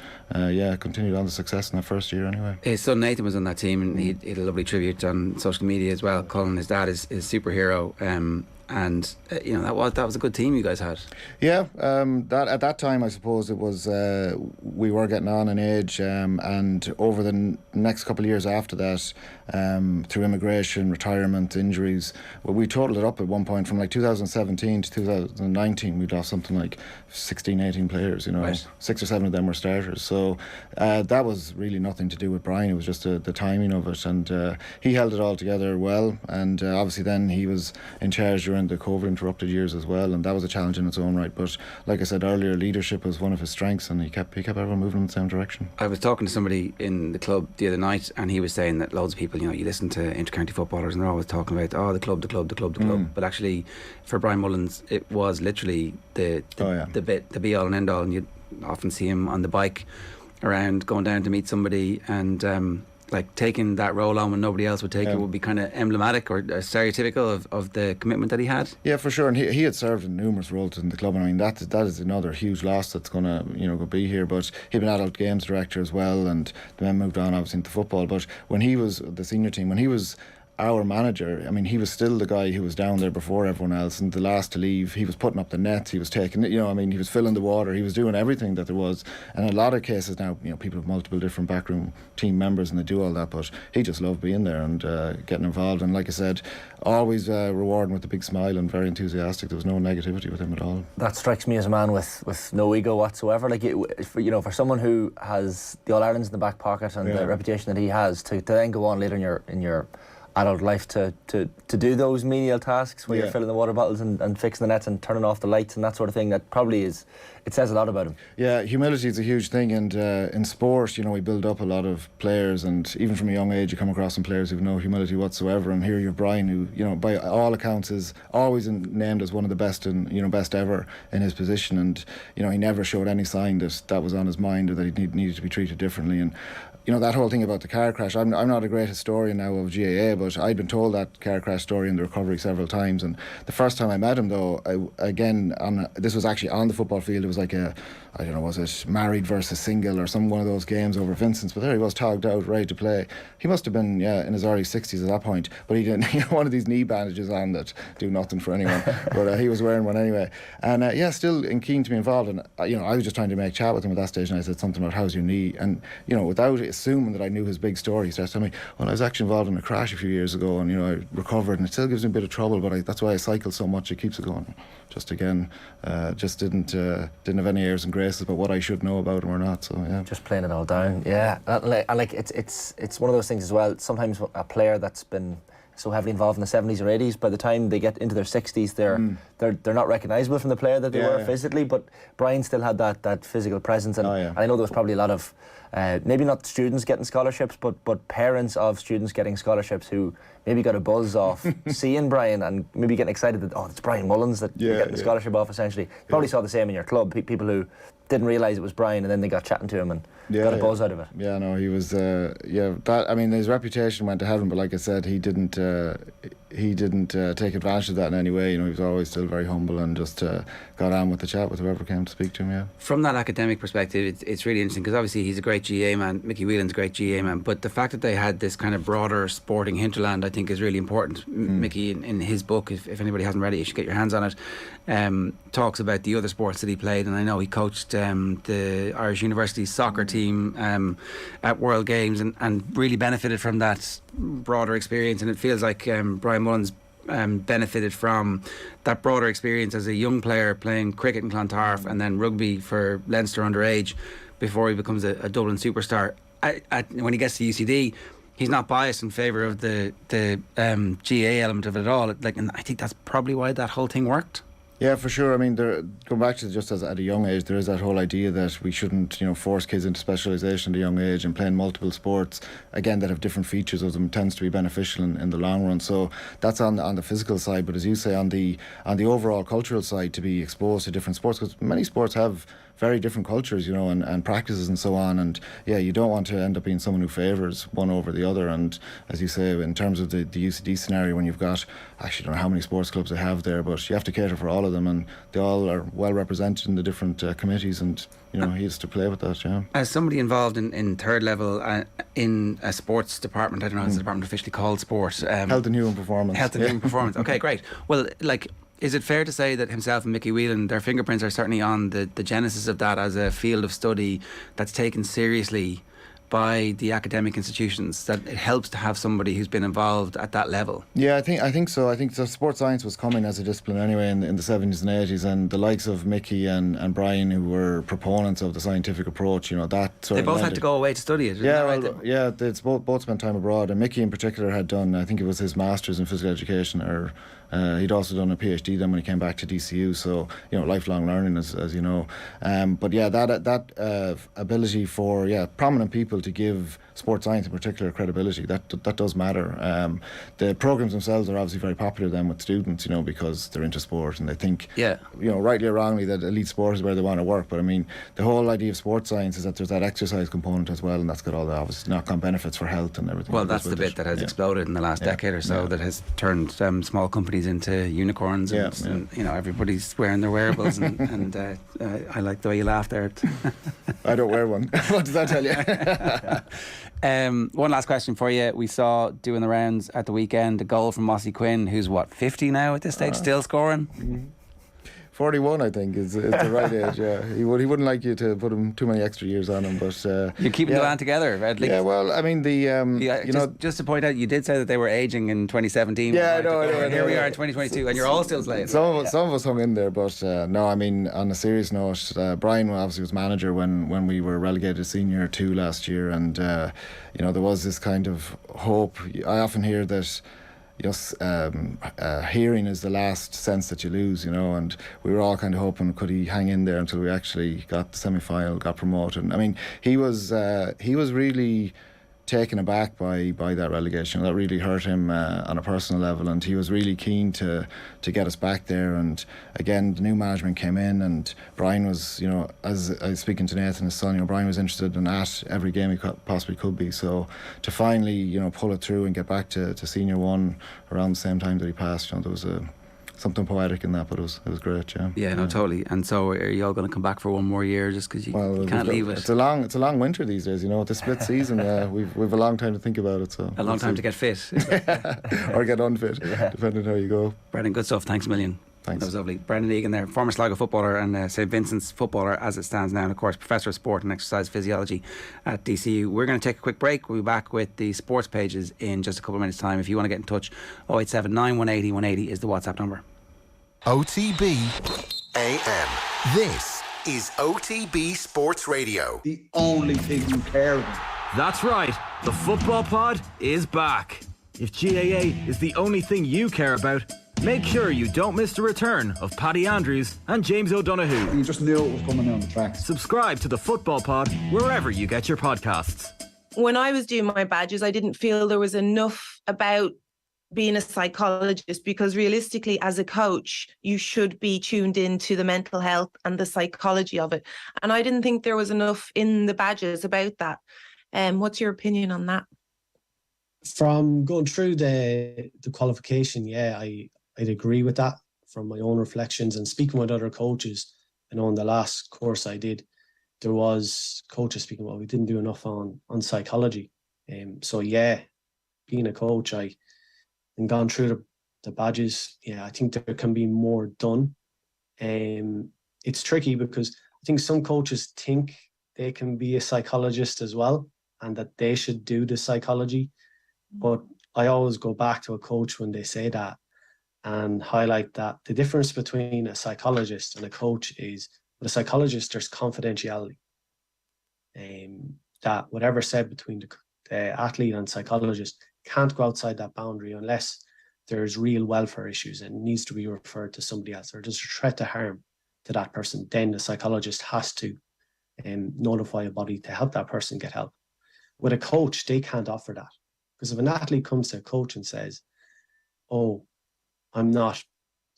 continued on the success in that first year anyway. His son Nathan was on that team, and he had a lovely tribute on social media as well, calling his dad his superhero. And that was a good team you guys had. Yeah, that at that time I suppose it was we were getting on in age, and over the next couple of years after that, through immigration, retirement, injuries, we totaled it up at one point from like 2017 to 2019. We'd lost something like 16-18 players. Right. 6 or 7 of them were starters. So that was really nothing to do with Brian. It was just the timing of it, and he held it all together well. And obviously then he was in charge during the COVID interrupted years as well, and that was a challenge in its own right. But like I said earlier, leadership was one of his strengths, and he kept everyone moving in the same direction. I was talking to somebody in the club the other night, and he was saying that loads of people, you listen to inter-county footballers and they're always talking about the club. But actually for Brian Mullins it was literally the be all and end all, and you'd often see him on the bike around going down to meet somebody, and like taking that role on when nobody else would take it would be kind of emblematic or stereotypical of the commitment that he had. Yeah, for sure. And he had served in numerous roles in the club, and I mean that is another huge loss that's going to go be here. But he'd been adult games director as well, and then moved on obviously into football. But when he was the senior team, when he was our manager, I mean, he was still the guy who was down there before everyone else, and the last to leave. He was putting up the nets, he was taking it, he was filling the water, he was doing everything that there was. And in a lot of cases now, people have multiple different backroom team members and they do all that, but he just loved being there and getting involved. And like I said, always rewarding with a big smile and very enthusiastic. There was no negativity with him at all. That strikes me as a man with no ego whatsoever. Like, for someone who has the All-Irelands in the back pocket and the reputation that he has, to then go on later in your adult life to do those menial tasks where you're filling the water bottles and fixing the nets and turning off the lights and that sort of thing, that probably it says a lot about him. Yeah, humility is a huge thing, and in sport, we build up a lot of players, and even from a young age you come across some players who have no humility whatsoever. And here you have Brian, who by all accounts is always named as one of the best and best ever in his position, and he never showed any sign that was on his mind or that he needed to be treated differently. And that whole thing about the car crash, I'm not a great historian now of GAA, but I'd been told that car crash story in the recovery several times. And the first time I met him, though, this was actually on the football field. It was like was it married versus single or one of those games over Vincent's? But there he was, togged out, ready to play. He must have been, in his early 60s at that point. But he didn't, one of these knee bandages on that do nothing for anyone. But he was wearing one anyway. And still keen to be involved. And I was just trying to make chat with him at that stage, and I said something about how's your knee, and without assuming that I knew his big story, he started telling me, well, I was actually involved in a crash a few years ago, and I recovered, and it still gives me a bit of trouble, but that's why I cycle so much. It keeps it going. Just again, didn't have any airs and graces about what I should know about him or not. So yeah, just playing it all down. Yeah, it's one of those things as well. Sometimes a player that's been so heavily involved in the 70s or 80s, by the time they get into their 60s, they're not recognisable from the player that they were physically. But Brian still had that physical presence, and I know there was probably a lot of maybe not students getting scholarships, but parents of students getting scholarships who maybe got a buzz off seeing Brian and maybe getting excited that, it's Brian Mullins that you're getting the scholarship off, essentially. You probably saw the same in your club, people who didn't realise it was Brian, and then they got chatting to him and got a buzz out of it. Yeah, no, he was. His reputation went to heaven, but like I said, he didn't take advantage of that in any way. He was always still very humble and just got on with the chat with whoever came to speak to him. Yeah. From that academic perspective, it's really interesting because obviously he's a great GAA man. Mickey Whelan's a great GAA man, but the fact that they had this kind of broader sporting hinterland, I think, is really important. Mickey, in his book, if anybody hasn't read it, you should get your hands on it. Talks about the other sports that he played, and I know he coached the Irish University soccer team at World Games, and really benefited from that broader experience. And it feels like Brian Mullins benefited from that broader experience as a young player playing cricket in Clontarf and then rugby for Leinster underage before he becomes a Dublin superstar. When he gets to UCD, he's not biased in favour of the GAA element of it at all. And I think that's probably why that whole thing worked. Yeah, for sure. I mean, going back to just as at a young age, there is that whole idea that we shouldn't, force kids into specialisation at a young age, and playing multiple sports, again, that have different features of them tends to be beneficial in the long run. So that's on the physical side, but as you say, on the overall cultural side, to be exposed to different sports, because many sports have very different cultures, and practices and so on. And yeah, you don't want to end up being someone who favours one over the other. And as you say, in terms of the UCD scenario, when you've got, actually, I don't know how many sports clubs they have there, but you have to cater for all of them, and they all are well represented in the different committees, and he has to play with that. Yeah. As somebody involved in third level in a sports department, I don't know how the department officially called sport. Health and Human Performance. Health and Human Performance. Okay, great. Well, is it fair to say that himself and Mickey Whelan, their fingerprints are certainly on the genesis of that as a field of study that's taken seriously by the academic institutions, that it helps to have somebody who's been involved at that level? Yeah, I think so. I think sports science was coming as a discipline anyway in the 70s and 80s, and the likes of Mickey and Brian, who were proponents of the scientific approach, that sort of... They both had to go away to study it. They both spent time abroad, and Mickey in particular had done, I think it was his master's in physical education, or he'd also done a PhD then when he came back to DCU, so lifelong learning, as you know. But yeah, that ability for prominent people to give sports science in particular credibility, that does matter. The programs themselves are obviously very popular then with students, because they're into sport and they think, rightly or wrongly, that elite sport is where they want to work. But I mean, the whole idea of sports science is that there's that exercise component as well, and that's got all the obviously knock-on benefits for health and everything. Well, that's the bit that has exploded in the last decade or so, that has turned small companies into unicorns, and everybody's wearing their wearables, and I like the way you laughed there. I don't wear one. What does that tell you? One last question for you. We saw doing the rounds at the weekend a goal from Mossy Quinn, who's 50 now at this stage, still scoring. 41, I think, is the right age. Yeah, he wouldn't like you to put him too many extra years on him, but you're keeping the band together, at least. Yeah, well, I mean, just to point out, you did say that they were aging in 2017. Yeah, I know. Here we are in 2022, and you're all still playing. Some of us hung in there, but no, I mean, on a serious note, Brian obviously was manager when we were relegated to Senior 2 last year, and there was this kind of hope. I often hear that hearing is the last sense that you lose, and we were all kind of hoping, could he hang in there until we actually got the semi-final, got promoted. I mean, he was really taken aback by that relegation. That really hurt him on a personal level, and he was really keen to get us back there. And again, the new management came in, and Brian was, as I was speaking to Nathan, his son, Brian was interested in at every game he possibly could be. So to finally, pull it through and get back to Senior 1 around the same time that he passed, there was something poetic in that, but it was great. Yeah, no, totally. And so are you all going to come back for one more year just because you can't leave it? It's a long winter these days, it's a split season. We've a long time to think about it. So a long time to get fit. Or get unfit, depending on how you go. Brendan, good stuff. Thanks a million. Thanks. That was lovely. Brendan Egan there, former Sligo footballer and St Vincent's footballer as it stands now, and of course Professor of Sport and Exercise Physiology at DCU. We're going to take a quick break. We'll be back with the sports pages in just a couple of minutes' time. If you want to get in touch, 087 9180 180 is the WhatsApp number. OTB AM. This is OTB Sports Radio. The only thing you care about. That's right. The Football Pod is back. If GAA is the only thing you care about, Make sure you don't miss the return of Paddy Andrews and James O'Donoghue. You just knew it was coming down the tracks. Subscribe to the Football Pod wherever you get your podcasts. When I was doing my badges, I didn't feel there was enough about being a psychologist, because realistically, as a coach, you should be tuned into the mental health and the psychology of it. And I didn't think there was enough in the badges about that. What's your opinion on that? From going through the qualification, I'd agree with that from my own reflections and speaking with other coaches. I know in the last course I did, there was coaches speaking, well, we didn't do enough on psychology. So being a coach, and gone through the badges, I think there can be more done. It's tricky because I think some coaches think they can be a psychologist as well and that they should do the psychology. But I always go back to a coach when they say that and highlight that the difference between a psychologist and a coach is, with a psychologist, there's confidentiality. That whatever said between the athlete and psychologist can't go outside that boundary unless there's real welfare issues and needs to be referred to somebody else, or there's a threat to harm to that person. Then the psychologist has to notify a body to help that person get help. With a coach, they can't offer that. Because if an athlete comes to a coach and says, oh, I'm not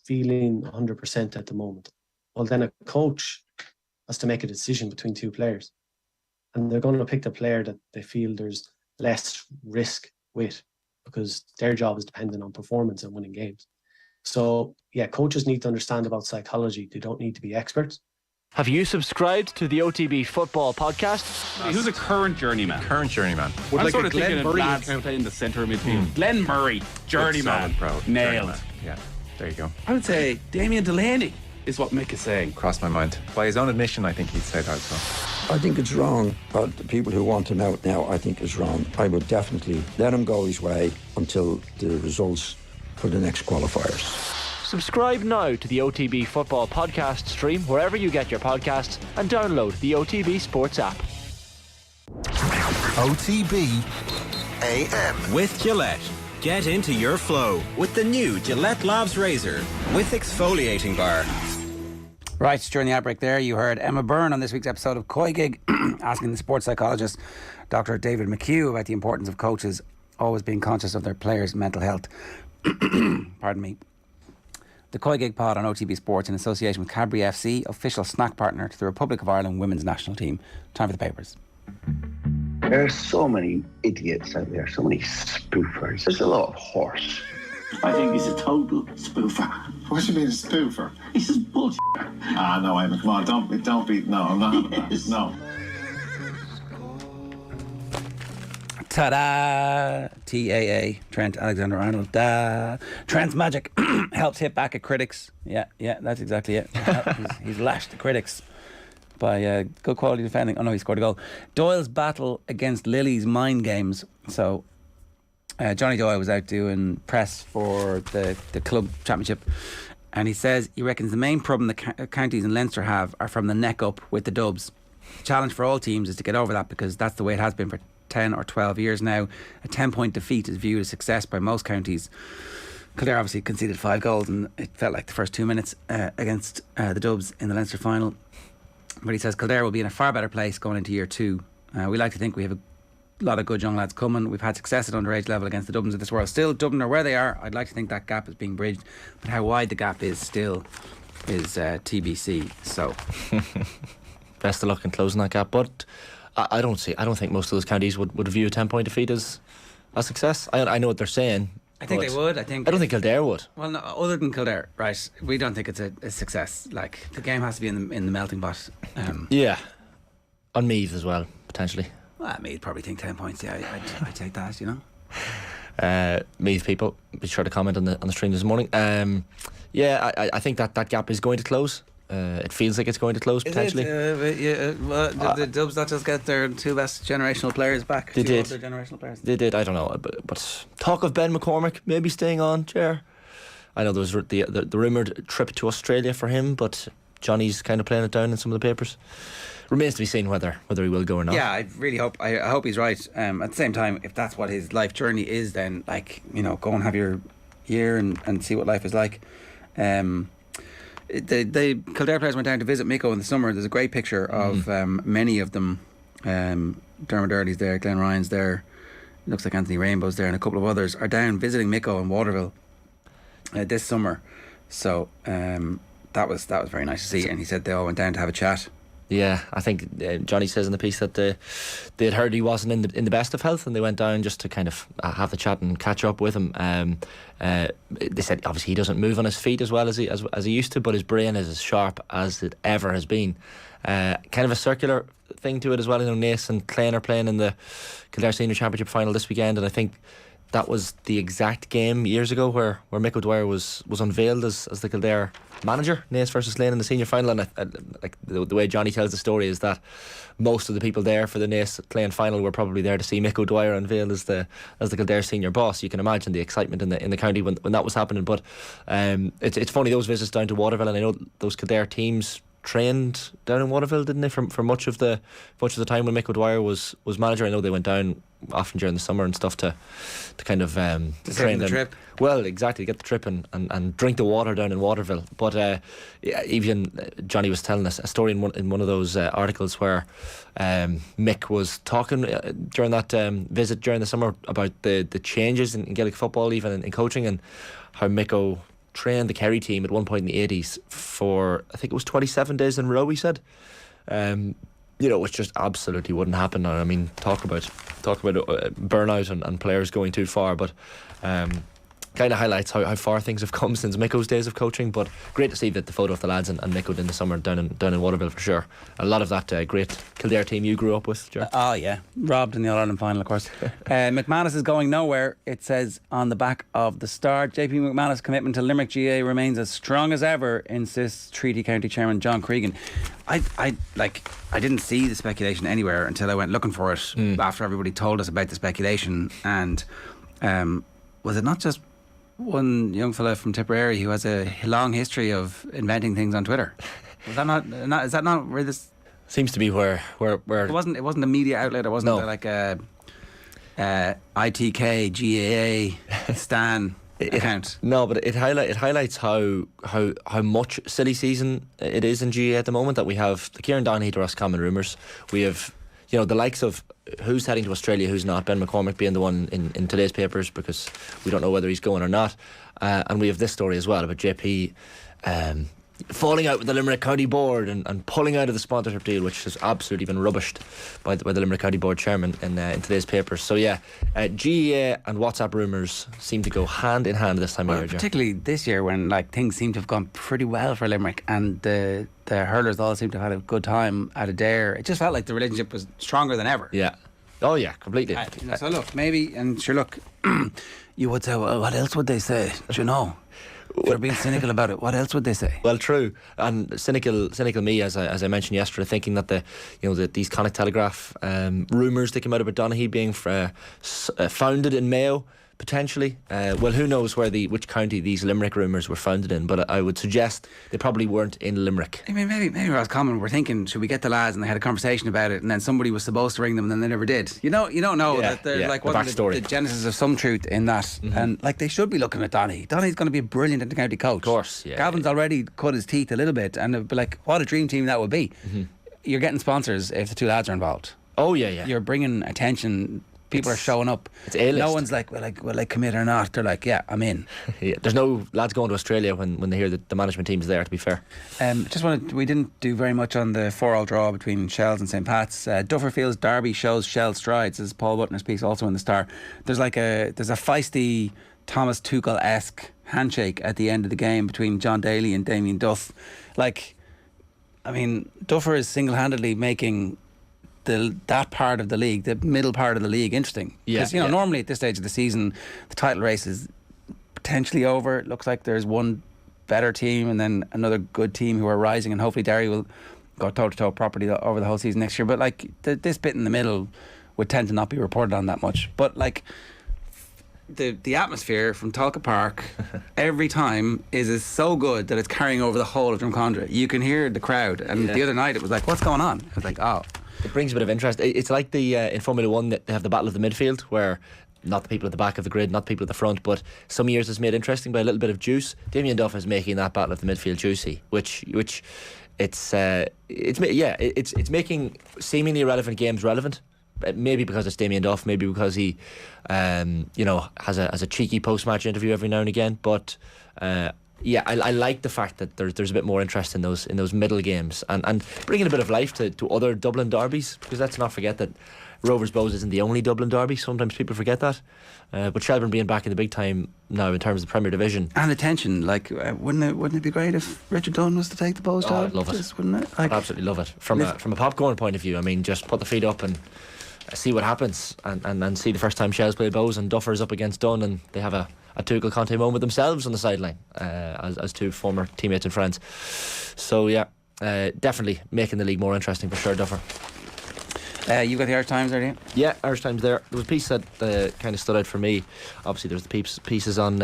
feeling 100% at the moment, well, then a coach has to make a decision between two players. And they're going to pick the player that they feel there's less risk with, because their job is dependent on performance and winning games. So, coaches need to understand about psychology. They don't need to be experts. Have you subscribed to the OTB Football Podcast? Who's a current journeyman? Current journeyman. I'm like sort of thinking of lads in the centre of midfield. Glenn Murray, journeyman. Nailed. Journeyman. Yeah, there you go. I would say Damien Delaney is what Mick is saying. Crossed my mind. By his own admission, I think he'd say that as well. I think it's wrong, but the people who want him out now, I think is wrong. I would definitely let him go his way until the results for the next qualifiers. Subscribe now to the OTB Football Podcast stream wherever you get your podcasts and download the OTB Sports app. OTB AM. With Gillette. Get into your flow with the new Gillette Labs Razor with exfoliating bar. Right, during the outbreak there, you heard Emma Byrne on this week's episode of Koi Gig asking the sports psychologist, Dr. David McHugh, about the importance of coaches always being conscious of their players' mental health. Pardon me. The Koi Gig pod on OTB Sports in association with Cadbury FC, official snack partner to the Republic of Ireland women's national team. Time for the papers. There are so many idiots out there, so many spoofers. There's a lot of horse. I think he's a total spoofer. What do you mean a spoofer? He's just bullshit. No, Eamon, come on, don't be, no, I'm not, yes. No. Ta-da! TAA, Trent Alexander-Arnold. Trent's magic helps hit back at critics. Yeah, that's exactly it. He's lashed the critics by good quality defending. Oh no, he scored a goal. Doyle's battle against Lily's mind games. So Johnny Doyle was out doing press for the club championship, and he says he reckons the main problem the counties in Leinster have are from the neck up with the Dubs. The challenge for all teams is to get over that, because that's the way it has been for 10 or 12 years now. A 10-point defeat is viewed as success by most counties. Kildare obviously conceded 5 goals, and it felt like the first 2 minutes against the Dubs in the Leinster final. But he says Kildare will be in a far better place going into year 2. We like to think we have a lot of good young lads coming. We've had success at underage level against the Dublins of this world. Still, Dublin are where they are. I'd like to think that gap is being bridged, but how wide the gap is still is TBC. So best of luck in closing that gap. But I don't think most of those counties would view a 10-point defeat as a success. I know what they're saying. I think they would. I don't think Kildare would. Well, no, other than Kildare, right? We don't think it's a success. Like, the game has to be in the melting pot. On Meath as well, potentially. Well, Meath probably think 10 points. Yeah, I'd take that. You know. Meath people, be sure to comment on the stream this morning. I think that gap is going to close. It feels like it's going to close potentially. The Dubs not just get their 2 best generational players back. They did. Their generational players. They did. I don't know, but talk of Ben McCormick maybe staying on chair. I know there was the rumoured trip to Australia for him, but Johnny's kind of playing it down in some of the papers. Remains to be seen whether he will go or not. Yeah, I really hope. I hope he's right. At the same time, if that's what his life journey is, then go and have your year and see what life is like. The Kildare players went down to visit Micko in the summer. There's a great picture of many of them. Dermot Early's there, Glenn Ryan's there, it looks like Anthony Rainbow's there, and a couple of others are down visiting Micko in Waterville this summer. So that was very nice to see, and he said they all went down to have a chat. Yeah, I think Johnny says in the piece that they had heard he wasn't in the best of health, and they went down just to kind of have the chat and catch up with him. They said obviously he doesn't move on his feet as well as he used to, but his brain is as sharp as it ever has been. Kind of a circular thing to it as well. You know, Naas and Clane are playing in the Kildare Senior Championship final this weekend, and I think that was the exact game years ago where Mick O'Dwyer was unveiled as the Kildare manager, Naas versus Lane in the senior final. And like the way Johnny tells the story is that most of the people there for the Naas Clane final were probably there to see Mick O'Dwyer unveiled as the Kildare senior boss. You can imagine the excitement in the county when that was happening. But it's funny, those visits down to Waterville, and I know those Kildare teams trained down in Waterville, didn't they, for much of the time when Mick O'Dwyer was manager. I know they went down often during the summer and stuff to kind of train them. Trip. Well, exactly, get the trip and drink the water down in Waterville. But even Johnny was telling us a story in one of those articles where Mick was talking during that visit during the summer about the changes in Gaelic football, even in coaching, and how Mick trained the Kerry team at one point in the 80s for, I think it was 27 days in a row, he said. Which just absolutely wouldn't happen. I mean, talk about burnout and players going too far, but kind of highlights how far things have come since Micko's days of coaching. But great to see that the photo of the lads and Micko in the summer down in Waterville for sure. A lot of that great Kildare team you grew up with, Ger. Oh yeah, robbed in the All-Ireland final, of course. McManus is going nowhere, it says on the back of the Star. JP McManus' commitment to Limerick GAA remains as strong as ever, insists Treaty County Chairman John Cregan. I didn't see the speculation anywhere until I went looking for it after everybody told us about the speculation. And was it not just one young fella from Tipperary who has a long history of inventing things on Twitter? Was that not is that not where this seems to be where it wasn't a media outlet? It wasn't like a ITK GAA Stan account. No, but it highlights how much silly season it is in GAA at the moment, that we have the Kieran Donaghy to Roscommon rumours. We have the likes of who's heading to Australia, who's not. Ben McCormick being the one in today's papers because we don't know whether he's going or not. And we have this story as well about JP falling out with the Limerick County Board and pulling out of the sponsorship deal, which has absolutely been rubbished by the Limerick County Board chairman in today's papers. So yeah, GAA and WhatsApp rumours seem to go hand in hand this time of year. Particularly this year when things seem to have gone pretty well for Limerick, and the hurlers all seem to have had a good time at Adair. It just felt like the relationship was stronger than ever. Yeah. Oh yeah, completely. So look, maybe, and sure, look, you would say, well, what else would they say? Do you know? If they're being cynical about it, what else would they say? Well, true. And cynical me, as I mentioned yesterday, thinking that these Connacht Telegraph rumours that came out about Donaghy being founded in Mayo, potentially. Well, who knows which county these Limerick rumours were founded in, but I would suggest they probably weren't in Limerick. I mean, maybe Roscommon were thinking, should we get the lads? And they had a conversation about it, and then somebody was supposed to ring them, and then they never did. You don't know that there's the genesis of some truth in that. Mm-hmm. And they should be looking at Donaghy. Donaghy's going to be a brilliant inter-county coach. Of course, yeah. Gavin's already cut his teeth a little bit, and it'd be like, what a dream team that would be. Mm-hmm. You're getting sponsors if the two lads are involved. Oh yeah. You're bringing attention. People are showing up. It's A-list. No one's like, will I commit or not? They're like, yeah, I'm in. Yeah, there's no lads going to Australia when they hear that the management team's there, to be fair. We didn't do very much on the 4-4 draw between Shells and St. Pat's. Dufferfield's derby shows Shell strides, as Paul Butner's piece also in the Star. There's a feisty Thomas Tuchel-esque handshake at the end of the game between John Daly and Damien Duff. Duffer is single-handedly making that part of the league, the middle part of the league, interesting. Because normally at this stage of the season, the title race is potentially over. It looks like there's one better team and then another good team who are rising, and hopefully Derry will go toe-to-toe properly over the whole season next year. But this bit in the middle would tend to not be reported on that much. But the atmosphere from Talca Park every time is so good that it's carrying over the whole of Drumcondra. You can hear the crowd, and the other night it was like, what's going on? It was like, oh. It brings a bit of interest. It's like in Formula 1 that they have the Battle of the Midfield, where not the people at the back of the grid, not the people at the front, but some years it's made interesting by a little bit of juice. Damien Duff is making that battle of the midfield juicy, which it's making seemingly irrelevant games relevant. Maybe because it's Damien Duff, maybe because he, has a cheeky post-match interview every now and again. But I like the fact that there's a bit more interest in those middle games and bringing a bit of life to other Dublin derbies, because let's not forget that Rovers Bows isn't the only Dublin derby. Sometimes people forget that. But Shelbourne being back in the big time now in terms of the Premier Division, and the tension, wouldn't it be great if Richard Dunn was to take the Bows job? I'd love it. Wouldn't it? I'd absolutely love it. From a popcorn point of view, I mean, just put the feet up and see what happens, and see the first time Shells play Bows and Duffers up against Dunn, and they have a Tuchel Conte moment themselves on the sideline, as two former teammates and friends. So definitely making the league more interesting for sure, Duffer. You got the Irish Times there, do you? Yeah, Irish Times there. There was a piece that kind of stood out for me. Obviously there's the pieces on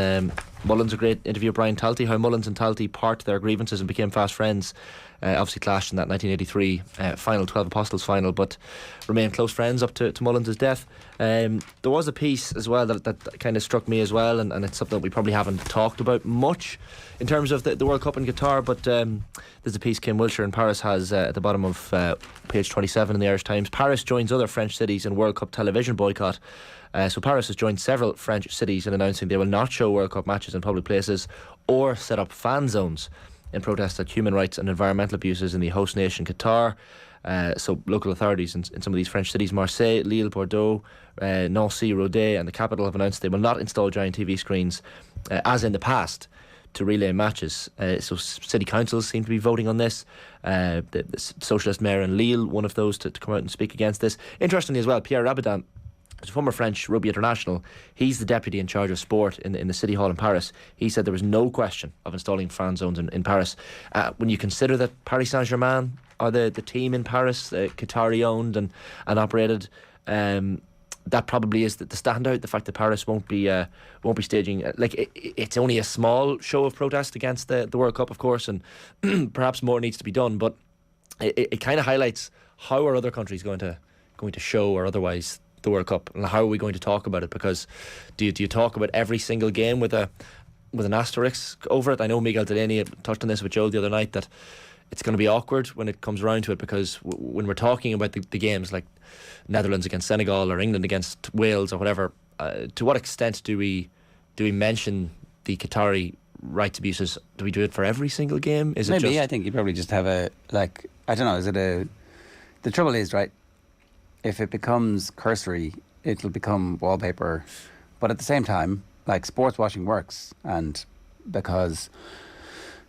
Mullins, a great interview with Brian Talty, how Mullins and Talty parked their grievances and became fast friends. Obviously clashed in that 1983 final, 12 Apostles final, but remained close friends up to Mullins' death. There was a piece as well that kind of struck me as well, and it's something that we probably haven't talked about much in terms of the World Cup in Qatar, but there's a piece Kim Wiltshire in Paris has at the bottom of page 27 in the Irish Times. Paris joins other French cities in World Cup television boycott. So Paris has joined several French cities in announcing they will not show World Cup matches in public places or set up fan zones in protest at human rights and environmental abuses in the host nation Qatar. So local authorities in some of these French cities, Marseille, Lille, Bordeaux, Nancy, Rodez and the capital have announced they will not install giant TV screens as in the past to relay matches. So city councils seem to be voting on this. The socialist mayor in Lille, one of those to come out and speak against this. Interestingly as well, Pierre Rabadin, as a former French rugby international, he's the deputy in charge of sport in the City Hall in Paris. He said there was no question of installing fan zones in Paris. When you consider that Paris Saint-Germain are the team in Paris, Qatari owned and operated, that probably is the standout. The fact that Paris won't be staging, it's only a small show of protest against the World Cup, of course, and perhaps more needs to be done. But it kind of highlights how are other countries going to show or otherwise the World Cup, and how are we going to talk about it? Because do you talk about every single game with an asterisk over it? I know Miguel Delaney touched on this with Joe the other night, that it's going to be awkward when it comes around to it, because when we're talking about the games like Netherlands against Senegal or England against Wales or whatever, to what extent do we mention the Qatari rights abuses? Do we do it for every single game? Is Maybe, it just... I think you probably just have I don't know, the trouble is, right, if it becomes cursory, it'll become wallpaper. But at the same time, sports washing works, and because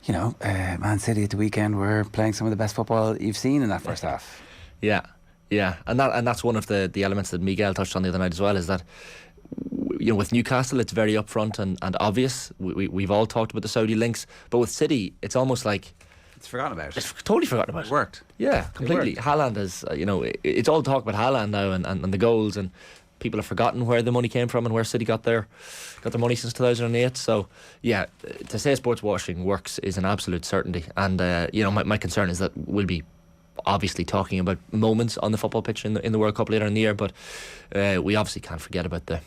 Man City at the weekend were playing some of the best football you've seen in that first half. Yeah, and that's one of the elements that Miguel touched on the other night as well, is that with Newcastle it's very upfront and obvious. We've all talked about the Saudi links, but with City it's almost like it's forgotten about. It's totally forgotten about. It worked. Yeah, completely. Haaland has, it's all talk about Haaland now and the goals, and people have forgotten where the money came from and where City got their money since 2008. So yeah, to say sports washing works is an absolute certainty. And my concern is that we'll be obviously talking about moments on the football pitch in the World Cup later in the year, but we obviously can't forget about the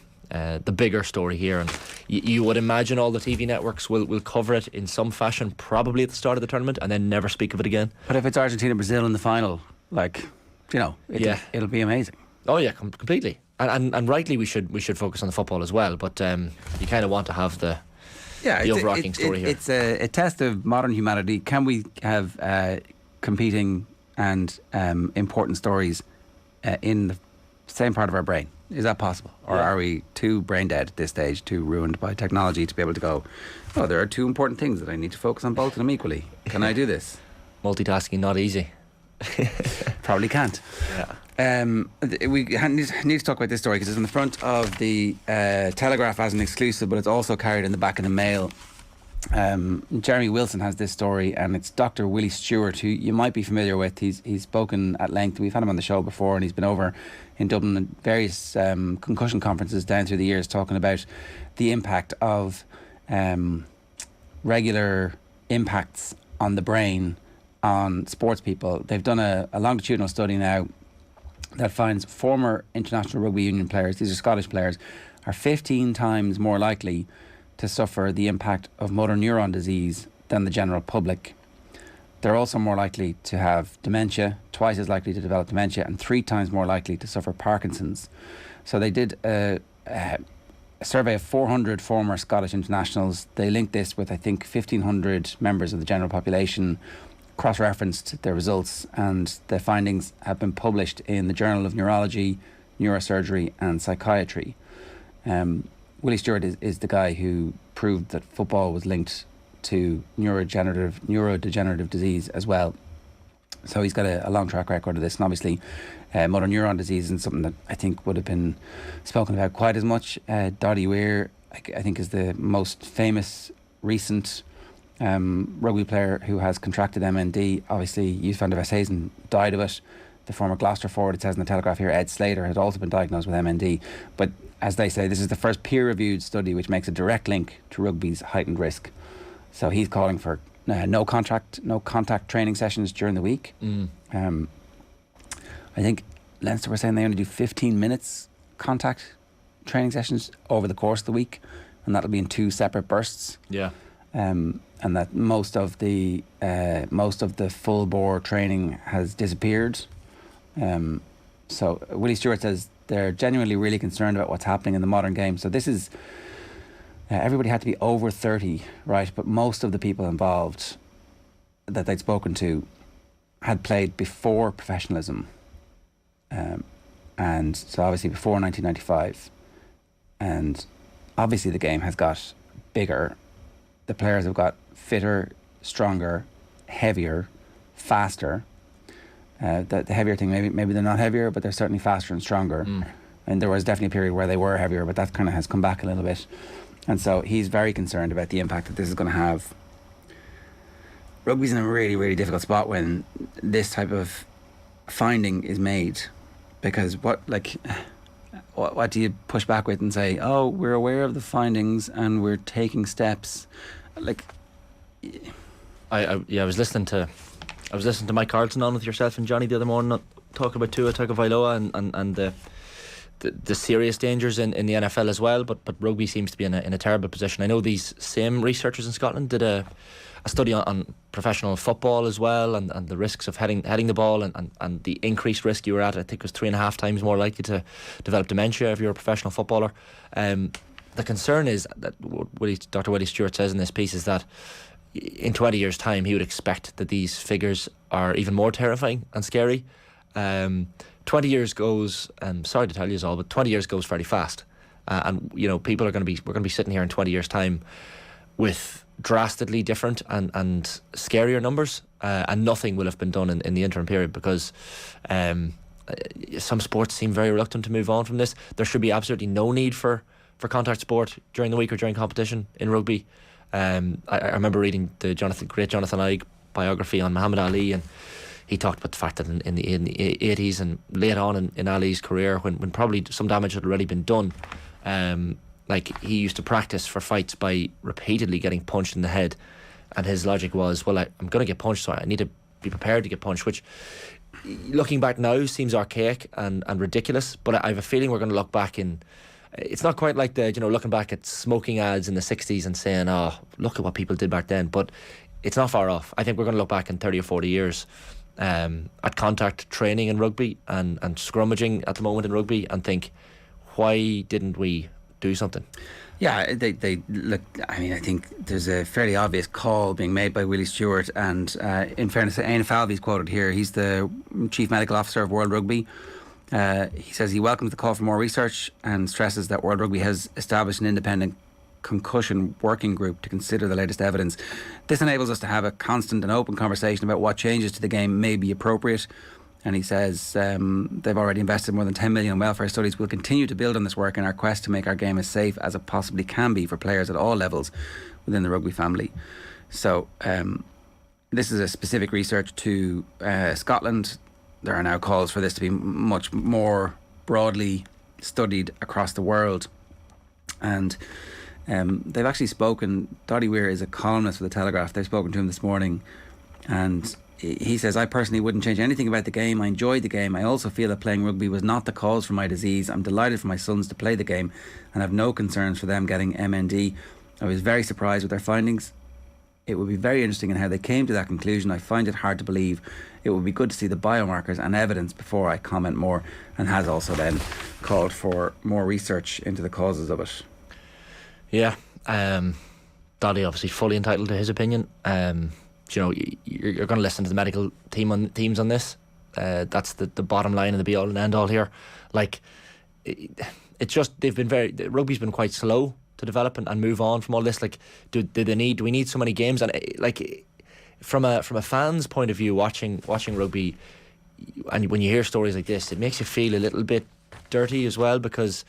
bigger story here, and you would imagine all the TV networks will cover it in some fashion, probably at the start of the tournament, and then never speak of it again. But if it's Argentina-Brazil in the final, it'll be amazing. Oh yeah, completely. And rightly we should focus on the football as well, but you kind of want to have the overarching story here. It's a test of modern humanity. Can we have competing and important stories in the same part of our brain? Is that possible? Or are we too brain dead at this stage, too ruined by technology to be able to go, there are two important things that I need to focus on both of them equally. Can I do this? Multitasking, not easy. Probably can't. Yeah. We need to talk about this story because it's on the front of the Telegraph as an exclusive, but it's also carried in the back of the Mail. Jeremy Wilson has this story, and it's Dr. Willie Stewart, who you might be familiar with. He's spoken at length. We've had him on the show before, and he's been over in Dublin at various concussion conferences down through the years, talking about the impact of regular impacts on the brain on sports people. They've done a longitudinal study now that finds former International Rugby Union players, these are Scottish players, are 15 times more likely to suffer the impact of motor neuron disease than the general public. They're also more likely to have dementia, twice as likely to develop dementia, and 3 times more likely to suffer Parkinson's. So they did a survey of 400 former Scottish internationals. They linked this with, I think, 1,500 members of the general population, cross-referenced their results, and the findings have been published in the Journal of Neurology, Neurosurgery and Psychiatry. Willie Stewart is the guy who proved that football was linked to neurodegenerative disease as well. So he's got a long track record of this, and obviously motor neuron disease isn't something that I think would have been spoken about quite as much. Doddy Weir, I think, is the most famous recent rugby player who has contracted MND. Obviously, Youth Van der Westhuizen died of it. The former Gloucester forward, it says in the Telegraph here, Ed Slater, has also been diagnosed with MND. But as they say, this is the first peer-reviewed study which makes a direct link to rugby's heightened risk. So he's calling for no contact training sessions during the week. I think Leinster were saying they only do 15 minutes contact training sessions over the course of the week, and that'll be in 2 separate bursts. Yeah. And that most of the full bore training has disappeared. So Willie Stewart says they're genuinely really concerned about what's happening in the modern game. So this is everybody had to be over 30, right? But most of the people involved that they'd spoken to had played before professionalism, and so obviously before 1995. And obviously the game has got bigger. The players have got fitter, stronger, heavier, faster. The heavier thing, maybe they're not heavier, but they're certainly faster and stronger. And there was definitely a period where they were heavier, but that kind of has come back a little bit. And so he's very concerned about the impact that this is going to have. Rugby's in a really, really difficult spot when this type of finding is made, because what do you push back with and say, oh, we're aware of the findings and we're taking steps? I was listening to Mike Carlton on with yourself and Johnny the other morning, talking about Tua Tagovailoa and the serious dangers in the NFL as well, but rugby seems to be in a terrible position. I know these same researchers in Scotland did a study on professional football as well, and the risks of heading the ball, and the increased risk you were at, I think, was 3.5 times more likely to develop dementia if you're a professional footballer. The concern is that Dr. Willie Stewart says in this piece is that in 20 years' time he would expect that these figures are even more terrifying and scary. 20 years goes, sorry to tell you all, but 20 years goes fairly fast, and people we're going to be sitting here in 20 years' time with drastically different and scarier numbers, and nothing will have been done in the interim period, because some sports seem very reluctant to move on from this. There should be absolutely no need for contact sport during the week or during competition in rugby. I remember reading the great Jonathan Igue biography on Muhammad Ali, and he talked about the fact that in the 80s and late on in Ali's career, when probably some damage had already been done, he used to practice for fights by repeatedly getting punched in the head, and his logic was, well, I'm going to get punched, so I need to be prepared to get punched, which, looking back now, seems archaic and ridiculous. But I have a feeling we're going to look back it's not quite like looking back at smoking ads in the 60s and saying, oh, look at what people did back then, but it's not far off. I think we're going to look back in 30 or 40 years at contact training in rugby and scrummaging at the moment in rugby and think, why didn't we do something? Yeah, they look. I mean, I think there's a fairly obvious call being made by Willie Stewart, and in fairness, Aina Falvey's quoted here. He's the Chief Medical Officer of World Rugby. He says he welcomes the call for more research and stresses that World Rugby has established an independent concussion working group to consider the latest evidence. This enables us to have a constant and open conversation about what changes to the game may be appropriate. And he says they've already invested more than 10 million in welfare studies. We'll continue to build on this work in our quest to make our game as safe as it possibly can be for players at all levels within the rugby family. So this is a specific research to Scotland. There are now calls for this to be much more broadly studied across the world. And they've actually spoken. Doddy Weir is a columnist for the Telegraph. They've spoken to him this morning, and he says, I personally wouldn't change anything about the game. I enjoyed the game. I also feel that playing rugby was not the cause for my disease. I'm delighted for my sons to play the game and have no concerns for them getting MND. I was very surprised with their findings. It would be very interesting in how they came to that conclusion. I find it hard to believe. It would be good to see the biomarkers and evidence before I comment more, and has also then called for more research into the causes of it. Yeah, Doddy obviously fully entitled to his opinion. You know, you're going to listen to the medical teams on this. That's the bottom line and the be all and end all here. Like, it's just rugby's been quite slow to develop and move on from all this. Like, do we need so many games? And like, from a fan's point of view, watching rugby, and when you hear stories like this, it makes you feel a little bit dirty as well, because,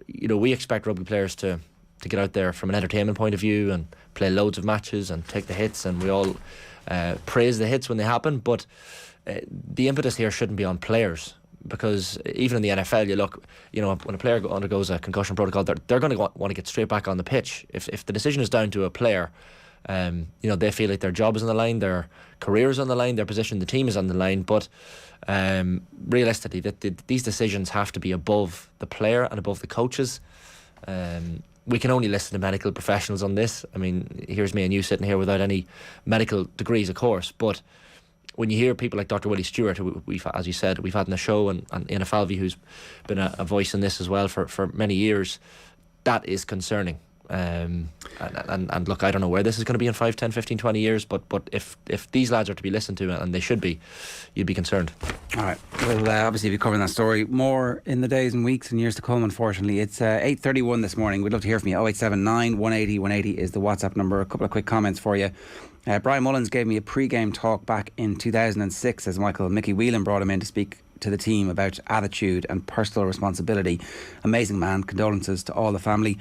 you know, we expect rugby players to get out there from an entertainment point of view and play loads of matches and take the hits, and we all praise the hits when they happen, but the impetus here shouldn't be on players, because even in the NFL, you know, when a player undergoes a concussion protocol, they're going to want to get straight back on the pitch. If the decision is down to a player, you know, they feel like their job is on the line, their career is on the line, their position in the team is on the line, but realistically, these decisions have to be above the player and above the coaches. We can only listen to medical professionals on this. I mean, here's me and you sitting here without any medical degrees, of course, but when you hear people like Dr. Willie Stewart, who we've, as you said, we've had in the show, and Ian Falvey, who's been a voice in this as well for many years, that is concerning. And look, I don't know where this is going to be in 5, 10, 15, 20 years, but if these lads are to be listened to, and they should be, you'd be concerned. All right, we'll obviously be covering that story more in the days and weeks and years to come, unfortunately. It's 8:31 this morning. We'd love to hear from you. 0879 180 180 is the WhatsApp number. A couple of quick comments for you. Brian Mullins gave me a pre-game talk back in 2006 as Mickey Whelan brought him in to speak to the team about attitude and personal responsibility. Amazing man. Condolences to all the family.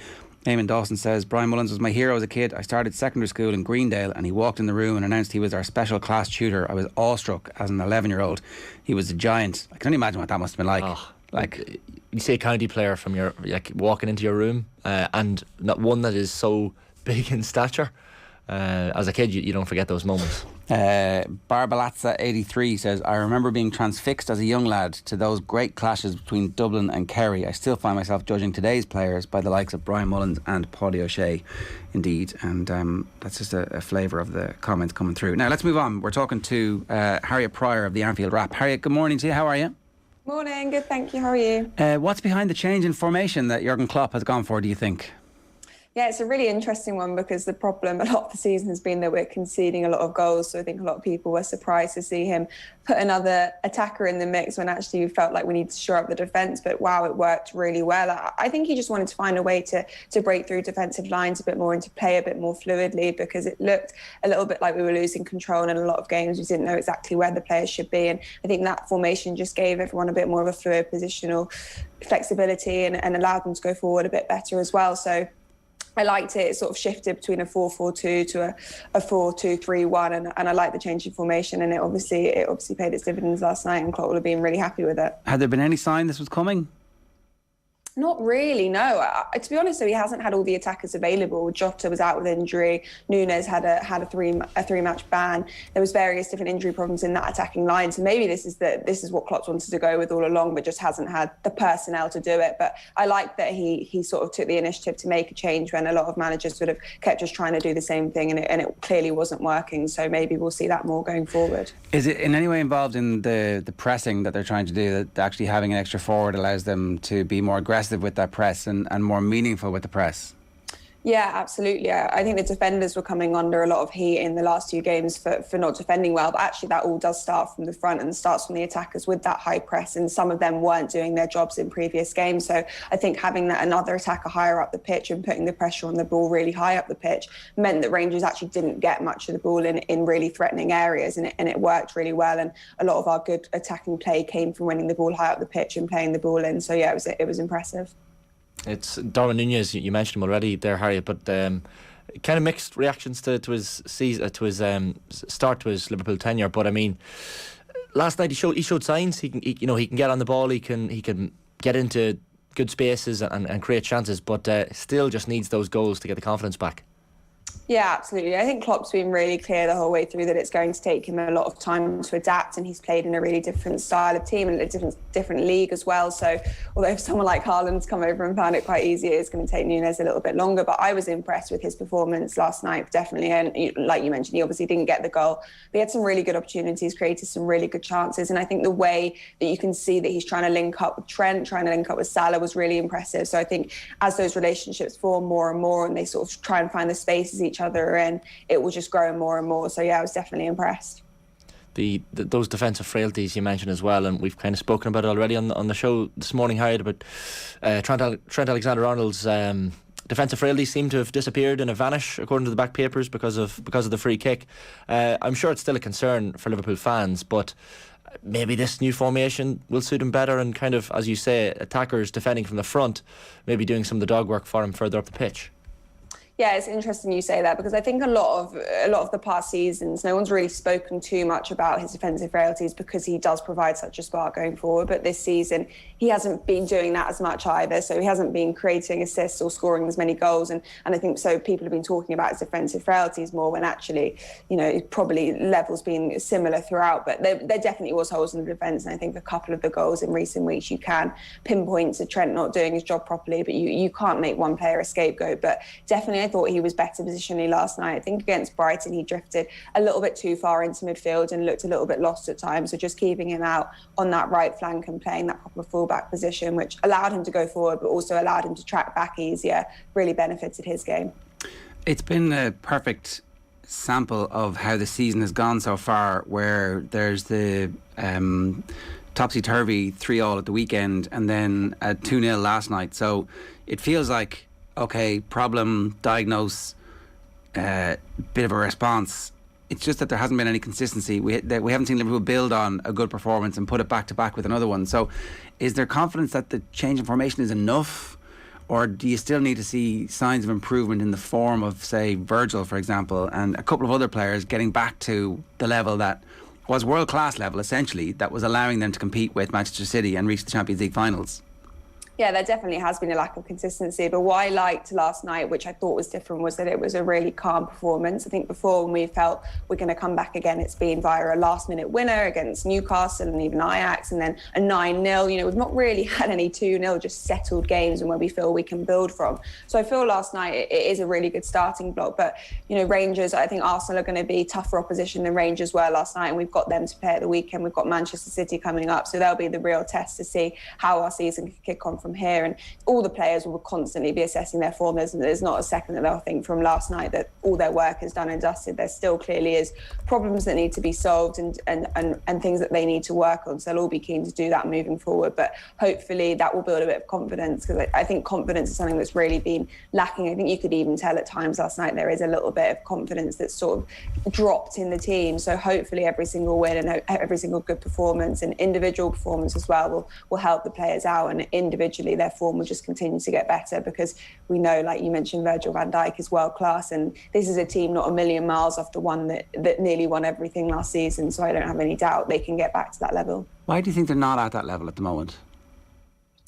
Eamon Dawson says, Brian Mullins was my hero as a kid. I started secondary school in Greendale, and he walked in the room and announced he was our special class tutor. I was awestruck as an 11-year-old. He was a giant. I can only imagine what that must have been like. Like, you see a county player from your, like, walking into your room, and not one that is so big in stature. As a kid, you don't forget those moments. Barbalazza 83 says, I remember being transfixed as a young lad to those great clashes between Dublin and Kerry. I still find myself judging today's players by the likes of Brian Mullins and Paddy O'Shea. Indeed, and that's just a flavour of the comments coming through. Now let's move on. We're talking to Harriet Prior of the Anfield Wrap. Harriet, good morning to you. How are you? Morning, good, thank you. How are you? What's behind the change in formation that Jurgen Klopp has gone for, do you think? Yeah, it's a really interesting one, because the problem a lot of the season has been that we're conceding a lot of goals. So I think a lot of people were surprised to see him put another attacker in the mix when actually we felt like we needed to shore up the defence. But wow, it worked really well. I think he just wanted to find a way to break through defensive lines a bit more and to play a bit more fluidly, because it looked a little bit like we were losing control in a lot of games. We didn't know exactly where the players should be. And I think that formation just gave everyone a bit more of a fluid positional flexibility and allowed them to go forward a bit better as well. So I liked it. It sort of shifted between a 4-4-2 to a 4-2-3-1, and I like the change in formation, and it obviously paid its dividends last night, and Klopp would have been really happy with it. Had there been any sign this was coming? Not really, no. To be honest, though, he hasn't had all the attackers available. Jota was out with injury. Nunes had a three-match ban. There was various different injury problems in that attacking line. So maybe this is what Klopp wanted to go with all along, but just hasn't had the personnel to do it. But I like that he sort of took the initiative to make a change when a lot of managers sort of kept just trying to do the same thing, and it clearly wasn't working. So maybe we'll see that more going forward. Is it in any way involved in the pressing that they're trying to do, that actually having an extra forward allows them to be more aggressive with that press and more meaningful with the press? Yeah, absolutely. I think the defenders were coming under a lot of heat in the last few games for not defending well, but actually that all does start from the front and starts from the attackers with that high press, and some of them weren't doing their jobs in previous games. So I think having that another attacker higher up the pitch and putting the pressure on the ball really high up the pitch meant that Rangers actually didn't get much of the ball in really threatening areas, and it worked really well. And a lot of our good attacking play came from winning the ball high up the pitch and playing the ball in. So yeah, it was impressive. It's Darwin Núñez, you mentioned him already there, Harriet, but kind of mixed reactions to his start to his Liverpool tenure. But I mean, last night he showed signs. He can get on the ball. He can get into good spaces and create chances, but still just needs those goals to get the confidence back. Yeah, absolutely. I think Klopp's been really clear the whole way through that it's going to take him a lot of time to adapt, and he's played in a really different style of team and a different league as well. So although if someone like Haaland's come over and found it quite easy, it's going to take Núñez a little bit longer. But I was impressed with his performance last night, definitely. And like you mentioned, he obviously didn't get the goal. But he had some really good opportunities, created some really good chances. And I think the way that you can see that he's trying to link up with Trent, trying to link up with Salah was really impressive. So I think as those relationships form more and more and they sort of try and find the spaces each other in, it will just grow more and more. So yeah, I was definitely impressed. Those defensive frailties you mentioned as well, and we've kind of spoken about it already on the show this morning, Harriet, about Trent Alexander-Arnold's defensive frailties seem to have disappeared and have vanished according to the back papers because of the free kick. I'm sure it's still a concern for Liverpool fans, but maybe this new formation will suit him better, and kind of, as you say, attackers defending from the front, maybe doing some of the dog work for him further up the pitch. Yeah, it's interesting you say that, because I think a lot of the past seasons, no one's really spoken too much about his defensive frailties because he does provide such a spark going forward. But this season, he hasn't been doing that as much either. So he hasn't been creating assists or scoring as many goals. And I think so people have been talking about his defensive frailties more when actually, probably levels been similar throughout. But there definitely was holes in the defence. And I think a couple of the goals in recent weeks, you can pinpoint to Trent not doing his job properly, but you can't make one player a scapegoat. But definitely, I thought he was better positionally last night. I think against Brighton, he drifted a little bit too far into midfield and looked a little bit lost at times. So just keeping him out on that right flank and playing that proper fullback position, which allowed him to go forward, but also allowed him to track back easier, really benefited his game. It's been a perfect sample of how the season has gone so far, where there's the topsy-turvy 3-3 at the weekend and then a 2-0 last night. So it feels like, okay, problem, diagnose, bit of a response. It's just that there hasn't been any consistency. We haven't seen Liverpool build on a good performance and put it back to back with another one. So is there confidence that the change in formation is enough, or do you still need to see signs of improvement in the form of, say, Virgil, for example, and a couple of other players getting back to the level that was world-class level, essentially, that was allowing them to compete with Manchester City and reach the Champions League finals? Yeah, there definitely has been a lack of consistency. But what I liked last night, which I thought was different, was that it was a really calm performance. I think before, when we felt we're going to come back again, it's been via a last-minute winner against Newcastle and even Ajax, and then a 9-0. We've not really had any 2-0, just settled games and where we feel we can build from. So I feel last night it is a really good starting block. But, Rangers, I think Arsenal are going to be tougher opposition than Rangers were last night, and we've got them to play at the weekend. We've got Manchester City coming up, so they'll be the real test to see how our season can kick on from here. And all the players will constantly be assessing their form. There's not a second that they'll think from last night that all their work is done and dusted. There still clearly is problems that need to be solved and things that they need to work on. So they'll all be keen to do that moving forward. But hopefully that will build a bit of confidence, because I think confidence is something that's really been lacking. I think you could even tell at times last night there is a little bit of confidence that's sort of dropped in the team. So hopefully every single win and every single good performance and individual performance as well will help the players out, and individually their form will just continue to get better, because we know, like you mentioned, Virgil van Dijk is world class, and this is a team not a million miles off the one that nearly won everything last season. So I don't have any doubt they can get back to that level. Why do you think they're not at that level at the moment?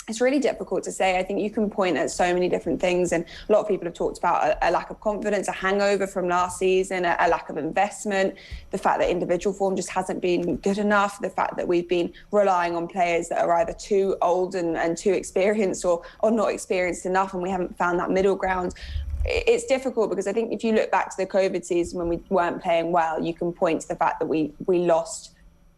It's really difficult to say. I think you can point at so many different things, and a lot of people have talked about a lack of confidence, a hangover from last season, a lack of investment, the fact that individual form just hasn't been good enough, the fact that we've been relying on players that are either too old and too experienced or not experienced enough, and we haven't found that middle ground. It's difficult because I think if you look back to the COVID season when we weren't playing well, you can point to the fact that we lost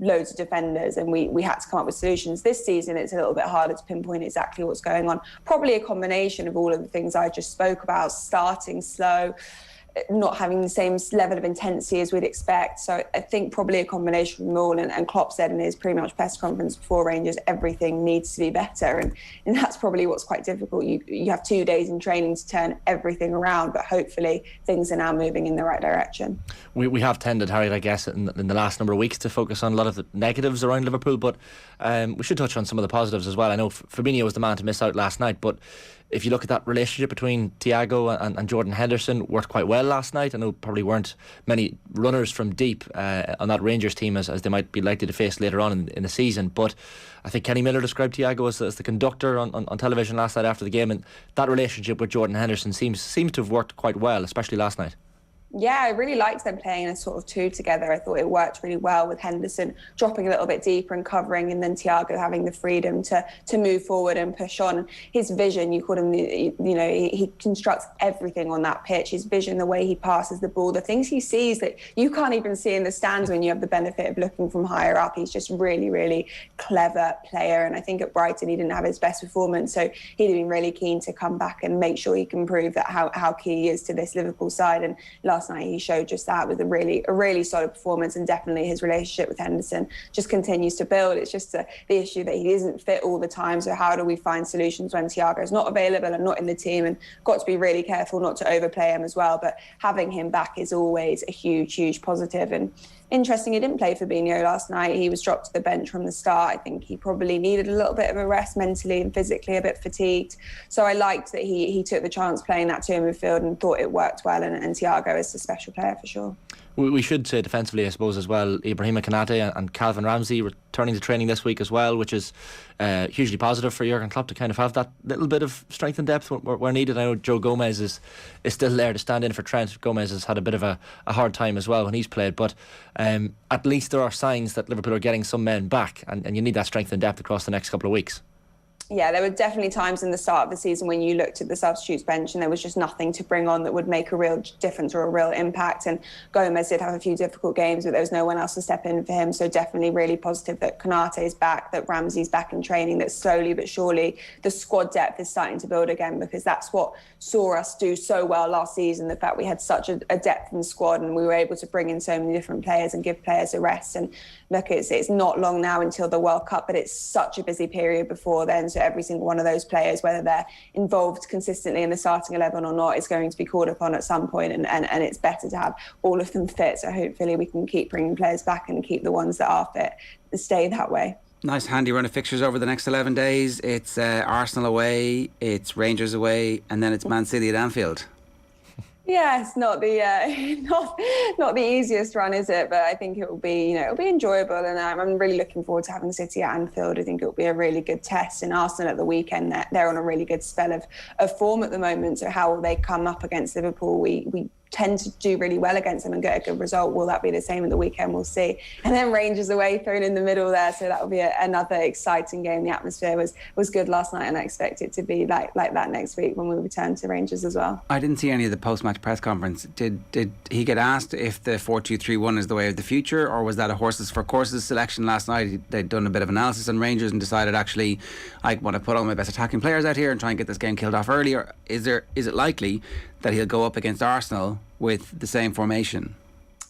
loads of defenders and we had to come up with solutions. This season it's a little bit harder to pinpoint exactly what's going on. Probably a combination of all of the things I just spoke about: starting slow, not having the same level of intensity as we'd expect. So I think probably a combination of them all, and Klopp said in his pre-match press conference before Rangers, everything needs to be better, and that's probably what's quite difficult. You have 2 days in training to turn everything around, but hopefully things are now moving in the right direction. We have tended, Harriet, I guess, in the last number of weeks to focus on a lot of the negatives around Liverpool, but we should touch on some of the positives as well. I know Fabinho was the man to miss out last night, but if you look at that relationship between Thiago and Jordan Henderson, worked quite well last night. I know probably weren't many runners from deep on that Rangers team as they might be likely to face later on in the season, but I think Kenny Miller described Thiago as the conductor on television last night after the game, and that relationship with Jordan Henderson seems to have worked quite well, especially last night. Yeah, I really liked them playing a sort of two together. I thought it worked really well with Henderson dropping a little bit deeper and covering, and then Thiago having the freedom to move forward and push on. His vision, you call him, he constructs everything on that pitch. His vision, the way he passes the ball, the things he sees that you can't even see in the stands when you have the benefit of looking from higher up. He's just really, really clever player. And I think at Brighton, he didn't have his best performance. So he'd have been really keen to come back and make sure he can prove that how key he is to this Liverpool side. And last night he showed just that with a really solid performance, and definitely his relationship with Henderson just continues to build. It's just the issue that he isn't fit all the time, so how do we find solutions when Thiago's not available and not in the team, and got to be really careful not to overplay him as well. But having him back is always a huge positive. And interesting, he didn't play Fabinho last night. He was dropped to the bench from the start. I think he probably needed a little bit of a rest, mentally and physically a bit fatigued. So I liked that he took the chance playing that two in midfield and thought it worked well. And Thiago is a special player for sure. We should say defensively, I suppose, as well, Ibrahima Konate and Calvin Ramsey returning to training this week as well, which is hugely positive for Jurgen Klopp to kind of have that little bit of strength and depth where needed. I know Joe Gomez is still there to stand in for Trent. Gomez has had a bit of a hard time as well when he's played, but at least there are signs that Liverpool are getting some men back, and you need that strength and depth across the next couple of weeks. Yeah, there were definitely times in the start of the season when you looked at the substitutes bench and there was just nothing to bring on that would make a real difference or a real impact. And Gomez did have a few difficult games, but there was no one else to step in for him. So definitely really positive that Konate is back, that Ramsey's back in training, that slowly but surely the squad depth is starting to build again, because that's what saw us do so well last season, the fact we had such a depth in the squad and we were able to bring in so many different players and give players a rest. And look, it's not long now until the World Cup, but it's such a busy period before then. So every single one of those players, whether they're involved consistently in the starting 11 or not, is going to be called upon at some point, and it's better to have all of them fit. So hopefully we can keep bringing players back and keep the ones that are fit and stay that way. Nice handy run of fixtures over the next 11 days. It's Arsenal away, it's Rangers away, and then it's Man City at Anfield. Yeah, it's not the not the easiest run, is it? But I think it will be, it'll be enjoyable, and I'm really looking forward to having City at Anfield. I think it will be a really good test. And Arsenal at the weekend, they're on a really good spell of form at the moment. So how will they come up against Liverpool? We tend to do really well against them and get a good result. Will that be the same at the weekend? We'll see. And then Rangers away, thrown in the middle there, so that will be another exciting game. The atmosphere was good last night, and I expect it to be like that next week when we return to Rangers as well. I didn't see any of the post-match press conference. Did he get asked if the 4-2-3-1 is the way of the future, or was that a horses for courses selection last night? They'd done a bit of analysis on Rangers and decided, actually, I want to put all my best attacking players out here and try and get this game killed off early? Or is it likely that he'll go up against Arsenal with the same formation?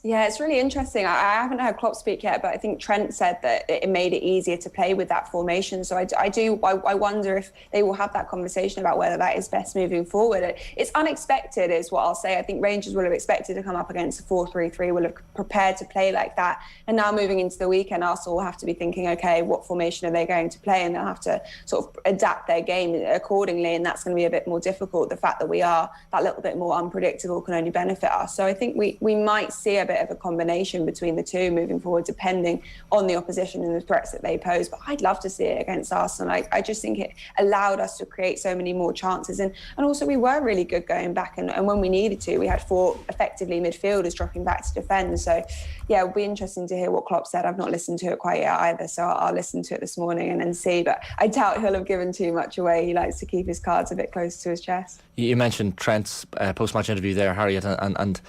Yeah, it's really interesting. I haven't heard Klopp speak yet, but I think Trent said that it made it easier to play with that formation. So I wonder if they will have that conversation about whether that is best moving forward. It's unexpected is what I'll say. I think Rangers will have expected to come up against a 4-3-3, will have prepared to play like that. And now moving into the weekend, Arsenal will have to be thinking, okay, what formation are they going to play? And they'll have to sort of adapt their game accordingly. And that's going to be a bit more difficult. The fact that we are that little bit more unpredictable can only benefit us. So I think we might see a bit of a combination between the two moving forward, depending on the opposition and the threats that they pose. But I'd love to see it against Arsenal. I just think it allowed us to create so many more chances, and also we were really good going back, and when we needed to, we had 4 effectively midfielders dropping back to defend. So yeah, it'll be interesting to hear what Klopp said. I've not listened to it quite yet either, so I'll listen to it this morning and then see, but I doubt he'll have given too much away. He likes to keep his cards a bit close to his chest. You mentioned Trent's post-match interview there, Harriet, and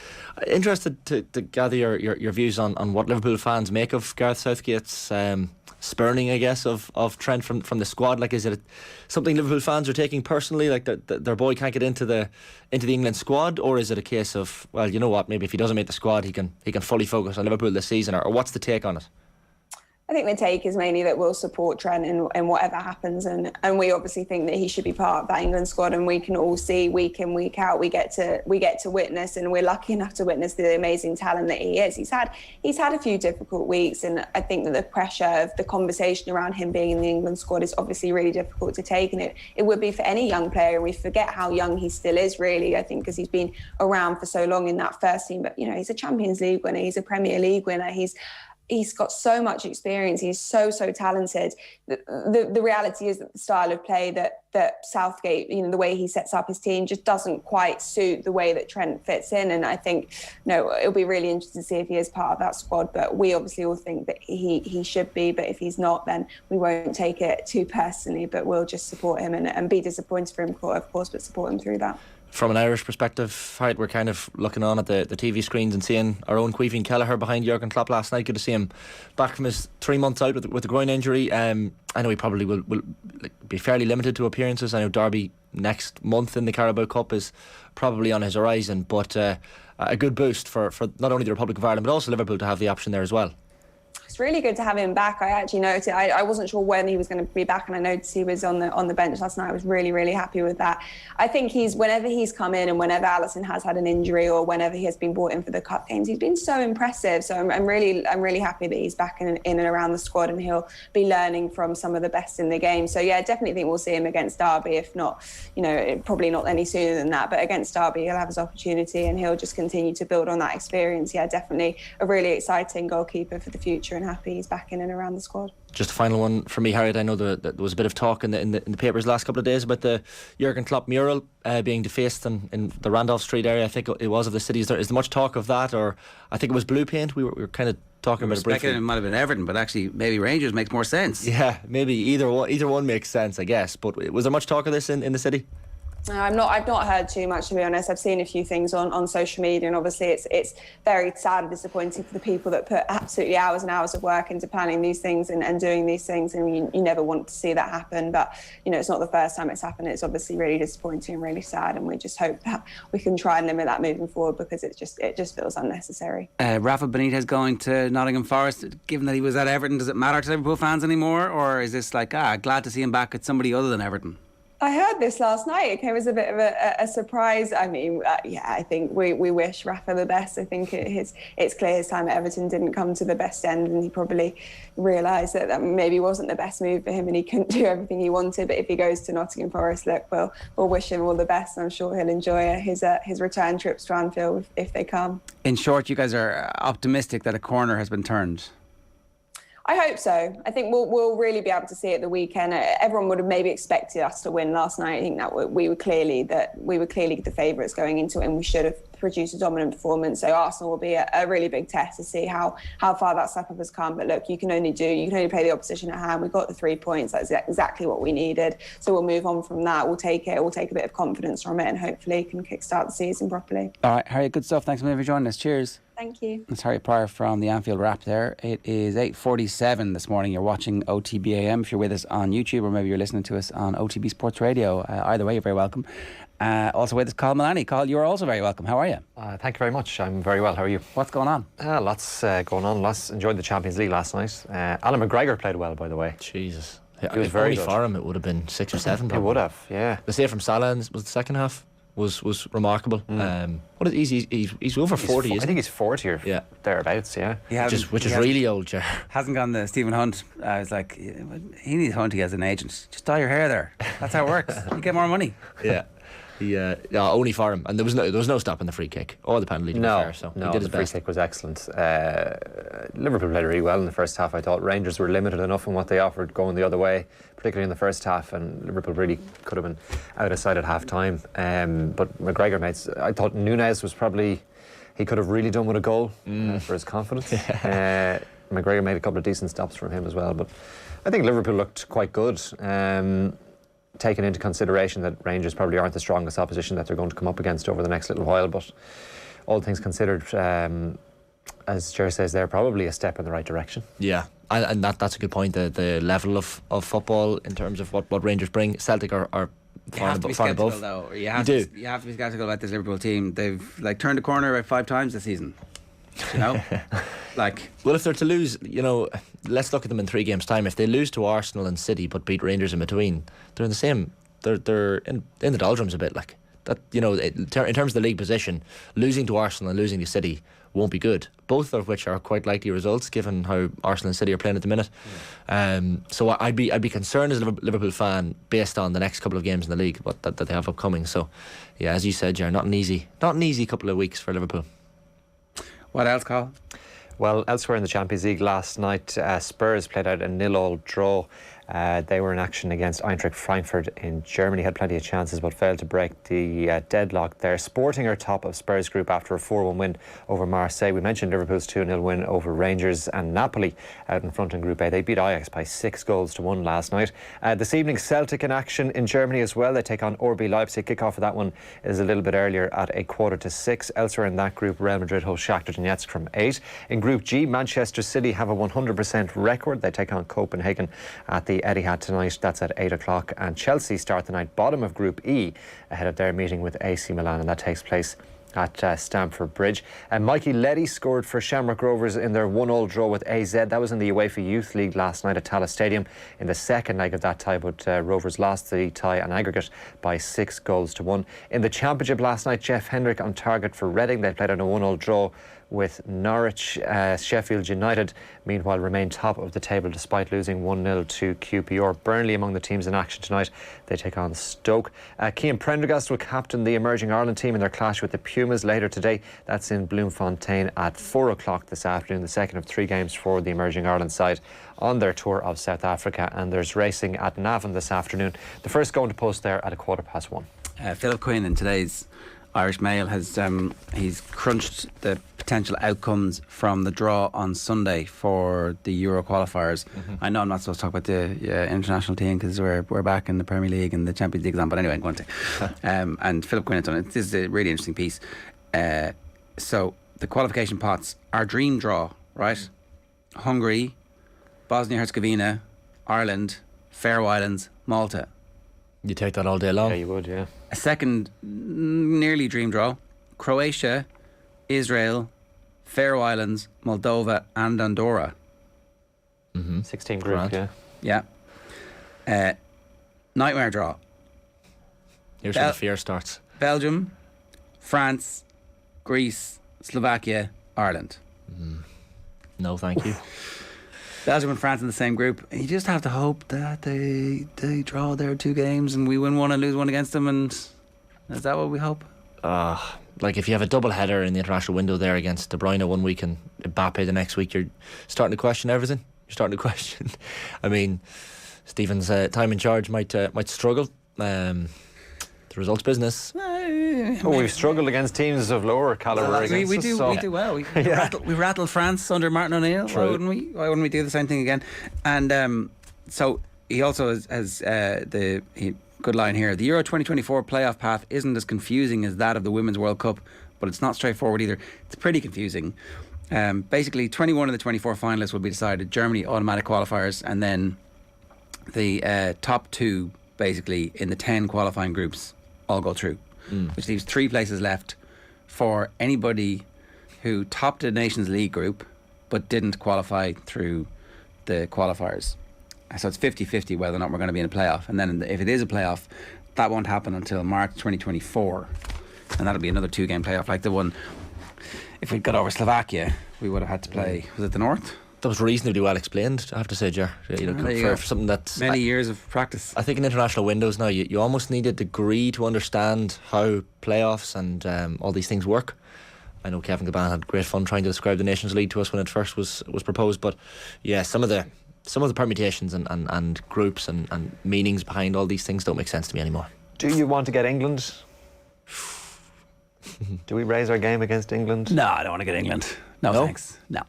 interested to gather your views on what Liverpool fans make of Gareth Southgate's spurning, I guess, of Trent from the squad. Like, is it something Liverpool fans are taking personally, like that their boy can't get into the England squad, or is it a case of, well, you know what, maybe if he doesn't make the squad, he can fully focus on Liverpool this season, or what's the take on it? I think the take is mainly that we'll support Trent in whatever happens, and we obviously think that he should be part of that England squad, and we can all see week in, week out, we get to witness, and we're lucky enough to witness the amazing talent that he is. He's had a few difficult weeks, and I think that the pressure of the conversation around him being in the England squad is obviously really difficult to take, and it would be for any young player, and we forget how young he still is, really, I think, because he's been around for so long in that first team. But he's a Champions League winner, he's a Premier League winner, He's got so much experience. He's so talented. The reality is that the style of play that that Southgate, the way he sets up his team just doesn't quite suit the way that Trent fits in. And I think, it'll be really interesting to see if he is part of that squad. But we obviously all think that he should be. But if he's not, then we won't take it too personally. But we'll just support him and be disappointed for him, of course, but support him through that. From an Irish perspective, Harriet, we're kind of looking on at the TV screens and seeing our own Caoimhín Kelleher behind Jurgen Klopp last night. Good to see him back from his 3 months out with a groin injury. I know he probably will be fairly limited to appearances. I know Derby next month in the Carabao Cup is probably on his horizon, but a good boost for not only the Republic of Ireland but also Liverpool to have the option there as well. It's really good to have him back. I actually noticed, I wasn't sure when he was going to be back, and I noticed he was on the bench last night. I was really, really happy with that. I think whenever he's come in and whenever Alisson has had an injury or whenever he has been brought in for the cup games, he's been so impressive. So I'm really happy that he's back in and around the squad, and he'll be learning from some of the best in the game. So yeah, definitely think we'll see him against Derby, if not, probably not any sooner than that. But against Derby, he'll have his opportunity and he'll just continue to build on that experience. Yeah, definitely a really exciting goalkeeper for the future, and happy he's back in and around the squad. Just a final one for me, Harriet. I know that there was a bit of talk in the papers last couple of days about the Jurgen Klopp mural being defaced in the Randolph Street area. I think it was of the city. Is there much talk of that, or I think it was blue paint? We were kind of talking about it briefly. It might have been Everton, but actually maybe Rangers makes more sense. Yeah, maybe either one makes sense, I guess. But was there much talk of this in the city? I've not heard too much, to be honest. I've seen a few things on social media, and obviously it's very sad and disappointing for the people that put absolutely hours and hours of work into planning these things and doing these things, and you never want to see that happen. But it's not the first time it's happened. It's obviously really disappointing and really sad, and we just hope that we can try and limit that moving forward, because it just feels unnecessary. Rafa Benitez going to Nottingham Forest, given that he was at Everton, does it matter to Liverpool fans anymore, or is this like glad to see him back at somebody other than Everton? I heard this last night. It came as a bit of a surprise. I mean, I think we wish Rafa the best. I think it's clear his time at Everton didn't come to the best end, and he probably realised that maybe wasn't the best move for him, and he couldn't do everything he wanted. But if he goes to Nottingham Forest, look, we'll wish him all the best, and I'm sure he'll enjoy his return trips to Anfield if they come. In short, you guys are optimistic that a corner has been turned? I hope so. I think we'll really be able to see it the weekend. Everyone would have maybe expected us to win last night. I think that we were clearly the favourites going into it, and we should have produced a dominant performance. So Arsenal will be a really big test to see how far that step up has come. But look, you can only play the opposition at hand. We got the 3 points. That's exactly what we needed. So we'll move on from that. We'll take it. We'll take a bit of confidence from it, and hopefully can kickstart the season properly. All right, Harriet, good stuff. Thanks a million for joining us. Cheers. Thank you. It's Harriet Prior from the Anfield Wrap there. It is 8:47 this morning. You're watching OTB AM. If you're with us on YouTube, or maybe you're listening to us on OTB Sports Radio, either way, you're very welcome. Also with us, Cathal Mullaney. Cathal, you're also very welcome. How are you? Thank you very much. I'm very well. How are you? What's going on? Lots going on. Enjoyed the Champions League last night. Alan McGregor played well, by the way. Jesus. He was very good. For him, it would have been 6 or 7. It would have, yeah. The save from Salah was the second half. Was remarkable. What is he's over 40, isn't he? I think he's 40 or thereabouts, yeah. Which is really old, Ger. Hasn't gone the Stephen Hunt. I was like, he needs Hunty as an agent. Just dye your hair there. That's how it works. You get more money. Yeah. Only for him, and there was no stopping the free kick or the penalty. No, he did his the best. free kick was excellent. Liverpool played really well in the first half. I thought Rangers were limited enough in what they offered going the other way, particularly in the first half, and Liverpool really could have been out of sight at half time. But McGregor I thought Núñez was he could have really done with a goal for his confidence. McGregor made a couple of decent stops from him as well, but I think Liverpool looked quite good. Taking into consideration that Rangers probably aren't the strongest opposition that they're going to come up against over the next little while, but all things considered, as Jerry says, they're probably a step in the right direction. Yeah, and that's a good point. The level of football in terms of what Rangers bring, Celtic are far above. Though. You have to be sceptical about this Liverpool team. They've turned a corner about 5 times this season. Well, if they're to lose, let's look at them in 3 games' time. If they lose to Arsenal and City but beat Rangers in between, they're in the same. They're in the doldrums a bit. Like that, in terms of the league position, losing to Arsenal and losing to City won't be good. Both of which are quite likely results given how Arsenal and City are playing at the minute. So I'd be concerned as a Liverpool fan based on the next couple of games in the league that they have upcoming. So yeah, as you said, Ger, not an easy couple of weeks for Liverpool. What else, Carl? Well, elsewhere in the Champions League last night, Spurs played out a 0-0 draw They were in action against Eintracht Frankfurt in Germany, had plenty of chances but failed to break the deadlock there. Sporting are top of Spurs group after a 4-1 win over Marseille. We mentioned Liverpool's 2-0 win over Rangers, and Napoli out in front in Group A. They beat Ajax by 6-1 last night. This evening, Celtic in action in Germany as well. They take on RB Leipzig. Kick-off for that one is a little bit earlier at 5:45. Elsewhere in that group, Real Madrid host Shakhtar Donetsk from 8. In Group G, Manchester City have a 100% record. They take on Copenhagen at the Etihad tonight. That's at 8 o'clock. And Chelsea start the night bottom of Group E ahead of their meeting with AC Milan, and that takes place at Stamford Bridge. And Mikey Leddy scored for Shamrock Rovers in their 1-1 draw with AZ. That was in the UEFA Youth League last night at Tallaght Stadium in the second leg of that tie, but Rovers lost the tie on aggregate by 6-1. In the Championship last night, Jeff Hendrick on target for Reading. They played on a 1-1 draw with Norwich. Sheffield United, meanwhile, remain top of the table despite losing 1-0 to QPR. Burnley among the teams in action tonight. They take on Stoke. Cian Prendergast will captain the emerging Ireland team in their clash with the Pumas later today. That's in Bloemfontein at 4 o'clock this afternoon, the second of 3 games for the emerging Ireland side on their tour of South Africa. And there's racing at Navan this afternoon. The first going to post there at 1:15. Philip Quinn in today's Irish Mail has he's crunched the potential outcomes from the draw on Sunday for the Euro qualifiers. I know I'm not supposed to talk about the international team because we're back in the Premier League and the Champions League on, but anyway, I'm going to. And Philip Quinn has done it. This is a really interesting piece. So the qualification pots, our dream draw, right? Hungary, Bosnia-Herzegovina, Ireland, Faroe Islands, Malta. You take that all day long. Yeah, you would, yeah. A second nearly dream draw, Croatia, Israel, Faroe Islands, Moldova and Andorra. 16 group, yeah. Nightmare draw. Here's where the fear starts. Belgium, France, Greece, Slovakia, Ireland. No, thank you. Belgium and France in the same group. You just have to hope that they draw their 2 games and we win one and lose one against them. And is that what we hope? Like if you have a double header in the international window there against De Bruyne one week and Mbappe the next week, you're starting to question everything. You're starting to question. I mean, Stephen's time in charge might struggle. The results business. We've struggled against teams of lower calibre. We do well. We rattled France under Martin O'Neill. Why wouldn't we? Why wouldn't we do the same thing again? And so he also has good line here. The Euro 2024 playoff path isn't as confusing as that of the Women's World Cup, but it's not straightforward either. It's pretty confusing. Basically, 21 of the 24 finalists will be decided. Germany automatic qualifiers, and then the top 2 basically in the 10 qualifying groups all go through, which leaves 3 places left for anybody who topped a Nations League group but didn't qualify through the qualifiers. So it's 50-50 whether or not we're going to be in a playoff. And then if it is a playoff, that won't happen until March 2024. And that'll be another 2-game playoff like the one. If we'd got over Slovakia, we would have had to play, was it the North? That was reasonably well explained, I have to say, Ger. For something that's many years of practice. I think in international windows now, you almost need a degree to understand how playoffs and all these things work. I know Kevin Gaban had great fun trying to describe the Nations League to us when it first was proposed, but yeah, some of the permutations and groups and meanings behind all these things don't make sense to me anymore. Do you want to get England? Do we raise our game against England? No, I don't want to get England. No? Thanks. No.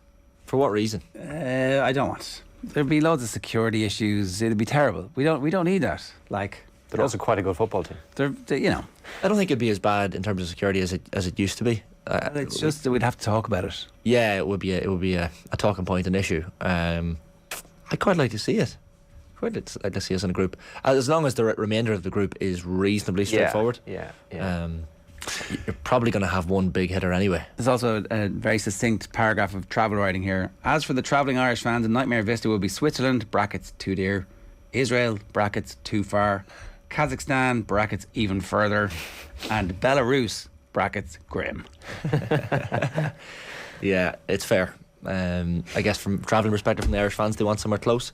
For what reason? I don't want. There'd be loads of security issues. It'd be terrible. We don't need that. Like, they're also quite a good football team. They're you know. I don't think it'd be as bad in terms of security as it used to be. It's just that we'd have to talk about it. Yeah, it would be a talking point, an issue. I'd quite like to see it. I'd like to see us in a group, as long as the remainder of the group is reasonably straightforward. Yeah. You're probably going to have one big hitter anyway. There's also a very succinct paragraph of travel writing here. As for the travelling Irish fans, a nightmare vista will be Switzerland, brackets too dear, Israel, brackets too far, Kazakhstan, brackets even further, and Belarus, brackets grim. Yeah, it's fair. I guess from travelling perspective from the Irish fans, they want somewhere close.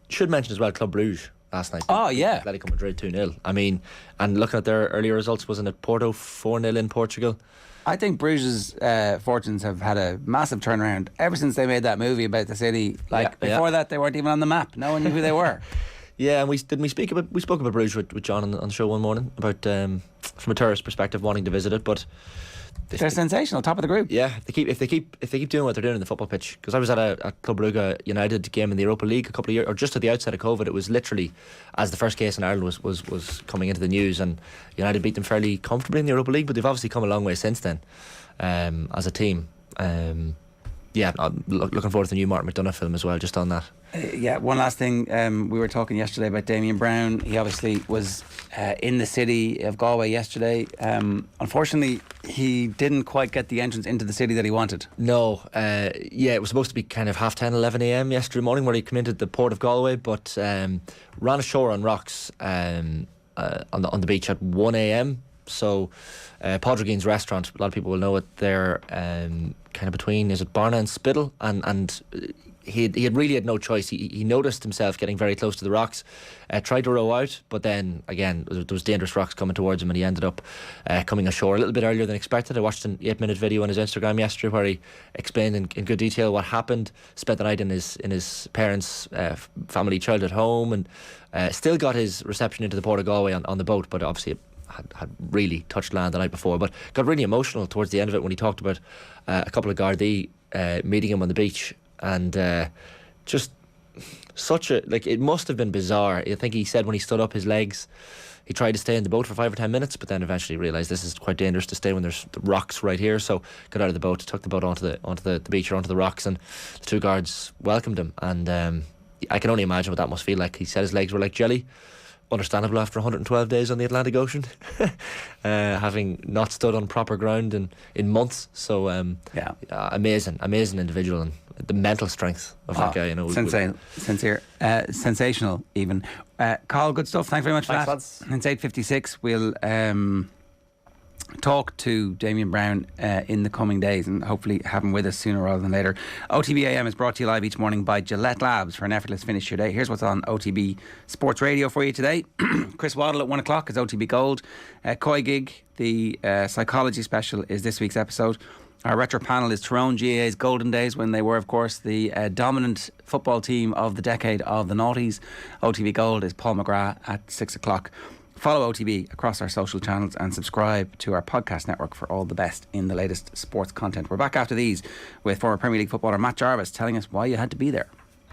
Should mention as well Club Brugge last night. Oh, yeah. Atletico Madrid 2-0. I mean, and looking at their earlier results, wasn't it Porto 4-0 in Portugal? I think Bruges' fortunes have had a massive turnaround ever since they made that movie about the city. Before that, they weren't even on the map. No one knew who they were. Yeah, and we spoke about Bruges with John on the show one morning about from a tourist perspective wanting to visit it, but they're sensational, top of the group. Yeah, if they keep doing what they're doing in the football pitch. Because I was at a Club Brugge United game in the Europa League a couple of years, or just at the outset of COVID. It was literally as the first case in Ireland was coming into the news, and United beat them fairly comfortably in the Europa League. But they've obviously come a long way since then as a team. Yeah, I'm looking forward to the new Martin McDonagh film as well, just on that. One last thing. We were talking yesterday about Damien Browne. He obviously was in the city of Galway yesterday. Unfortunately, he didn't quite get the entrance into the city that he wanted. No. It was supposed to be kind of 10:30, 11 a.m. yesterday morning where he came into the port of Galway, but ran ashore on rocks on the beach at 1 a.m. So Podrigine's restaurant, a lot of people will know it, they're kind of between, is it Barna and Spittle, and he had really had no choice. He noticed himself getting very close to the rocks, tried to row out, but then again there was dangerous rocks coming towards him, and he ended up coming ashore a little bit earlier than expected. I watched an 8-minute video on his Instagram yesterday where he explained in good detail what happened. Spent the night in his parents' family childhood home, and still got his reception into the Port of Galway on the boat, but obviously had really touched land the night before, but got really emotional towards the end of it when he talked about a couple of Gardaí meeting him on the beach, and just such a, it must have been bizarre. I think he said when he stood up, his legs, he tried to stay in the boat for 5 or 10 minutes, but then eventually realised this is quite dangerous to stay when there's the rocks right here, so got out of the boat, took the boat onto the beach or onto the rocks, and the two guards welcomed him, and I can only imagine what that must feel like. He said his legs were like jelly. Understandable after 112 days on the Atlantic Ocean, having not stood on proper ground in months. So amazing individual, and the mental strength of that guy. Sensational even. Carl, good stuff. Thanks very much for that. Lads. It's 8:56. We'll talk to Damien Browne in the coming days, and hopefully have him with us sooner rather than later. OTB AM is brought to you live each morning by Gillette Labs for an effortless finish to your day. Here's what's on OTB Sports Radio for you today. Chris Waddle at 1 o'clock is OTB Gold. Koi Gig, the psychology special, is this week's episode. Our retro panel is Tyrone GAA's golden days, when they were, of course, the dominant football team of the decade of the noughties. OTB Gold is Paul McGrath at 6 o'clock. Follow OTB across our social channels and subscribe to our podcast network for all the best in the latest sports content. We're back after these with former Premier League footballer Matt Jarvis telling us why you had to be there.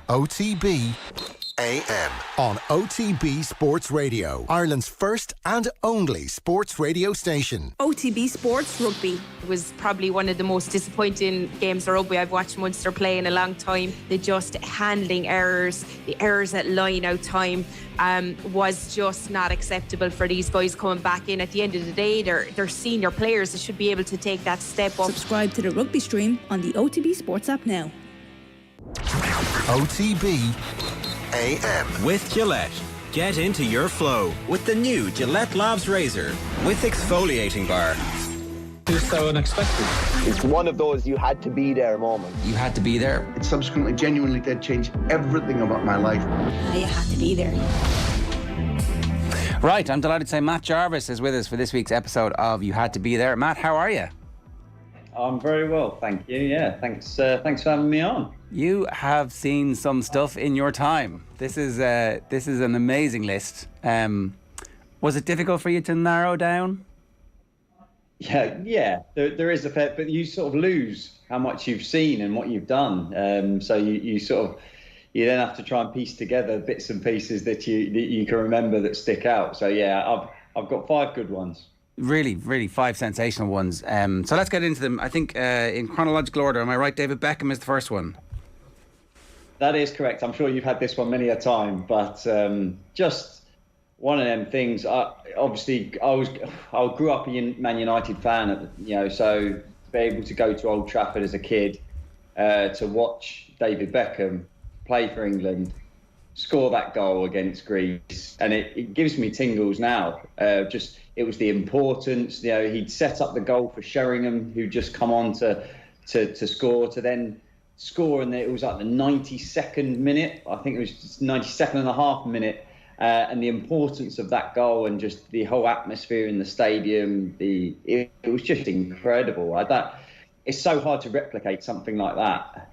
OTB AM on OTB Sports Radio, Ireland's first and only sports radio station. OTB Sports Rugby. It was probably one of the most disappointing games of rugby I've watched Munster play in a long time. The just handling errors, the errors at line out time was just not acceptable for these guys coming back in. At the end of the day, they're senior players. They should be able to take that step up. Subscribe to the rugby stream on the OTB Sports app now. OTB AM with Gillette. Get into your flow with the new Gillette Labs Razor with exfoliating bar. It's so unexpected. It's one of those you had to be there moments. You had to be there. It subsequently genuinely did change everything about my life. You had to be there. Right, I'm delighted to say Matt Jarvis is with us for this week's episode of You Had to Be There. Matt, how are you? I'm very well, thank you. Yeah, thanks for having me on. You have seen some stuff in your time. This is an amazing list. Was it difficult for you to narrow down? Yeah. There is a fair, but you sort of lose how much you've seen and what you've done. So you then have to try and piece together bits and pieces that you can remember that stick out. So yeah, I've got 5 good ones. Really, really 5 sensational ones. So let's get into them. I think in chronological order, am I right? David Beckham is the first one. That is correct. I'm sure you've had this one many a time, but just one of them things. I grew up a Man United fan, so to be able to go to Old Trafford as a kid, to watch David Beckham play for England, score that goal against Greece, and it gives me tingles now. It was the importance. He'd set up the goal for Sheringham, who'd just come on to score, to then score, and it was like the 92nd minute. I think it was 92nd and a half minute, and the importance of that goal and just the whole atmosphere in the stadium. It was just incredible. It's so hard to replicate something like that.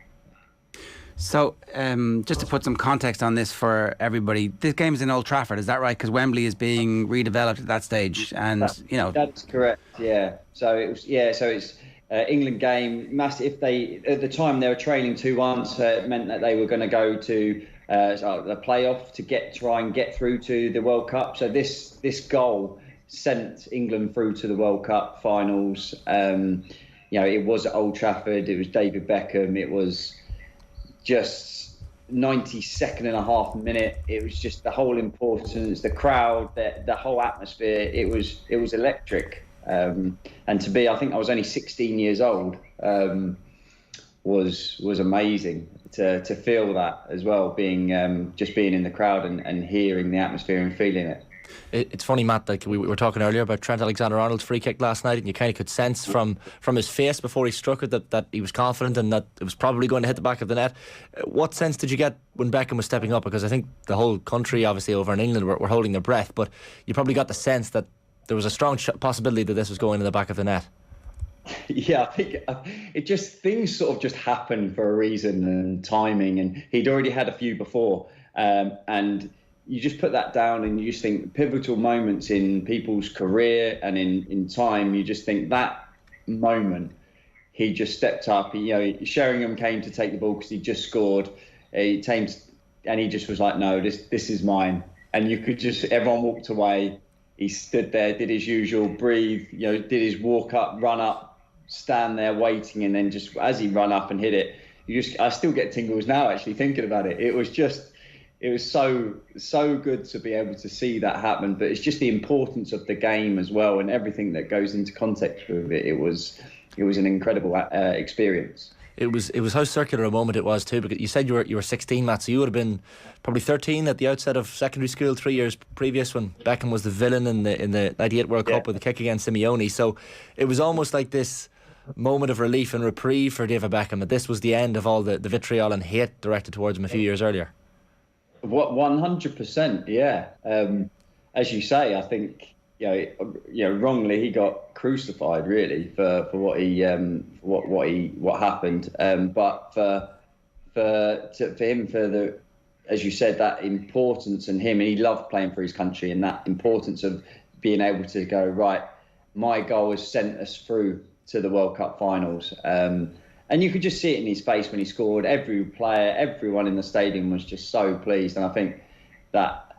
So, just to put some context on this for everybody, this game's in Old Trafford, is that right? Because Wembley is being redeveloped at that stage, and that's correct. Yeah. So it was. Yeah. So it's England game. Massive. If they at the time they were trailing 2-1, so it meant that they were going to go to the playoff to try and get through to the World Cup. So this goal sent England through to the World Cup finals. It was at Old Trafford. It was David Beckham. It was just 92nd and a half minute. It was just the whole importance, the crowd, the whole atmosphere. It was electric. And to be, I think I was only 16 years old, was amazing to feel that as well, being just being in the crowd and hearing the atmosphere and feeling it. It's funny, Matt, like we were talking earlier about Trent Alexander-Arnold's free kick last night, and you kind of could sense from his face before he struck it that he was confident and that it was probably going to hit the back of the net. What sense did you get when Beckham was stepping up? Because I think the whole country, obviously over in England, were holding their breath, but you probably got the sense that there was a strong possibility that this was going in the back of the net. Yeah, I think things sort of just happened for a reason and timing, and he'd already had a few before, and you just put that down and you just think pivotal moments in people's career and in time, you just think that moment, he just stepped up. Sheringham came to take the ball because he just scored. And he just was like, no, this is mine. And you could just, everyone walked away. He stood there, did his usual, breathe, did his walk up, run up, stand there waiting. And then just as he run up and hit it, I still get tingles now actually thinking about it. It was so good to be able to see that happen, but it's just the importance of the game as well and everything that goes into context with it. It was an incredible experience. It was how circular a moment it was too, because you said you were 16, Matt, so you would have been probably 13 at the outset of secondary school 3 years previous when Beckham was the villain in the 98 World Cup with the kick against Simeone. So it was almost like this moment of relief and reprieve for David Beckham, that this was the end of all the vitriol and hate directed towards him a few years earlier. 100%, yeah. As you say, I think wrongly he got crucified really for what happened. But for him, as you said, that importance and him, and he loved playing for his country, and that importance of being able to go, right, my goal has sent us through to the World Cup finals. And you could just see it in his face when he scored. Every player, everyone in the stadium was just so pleased. And I think that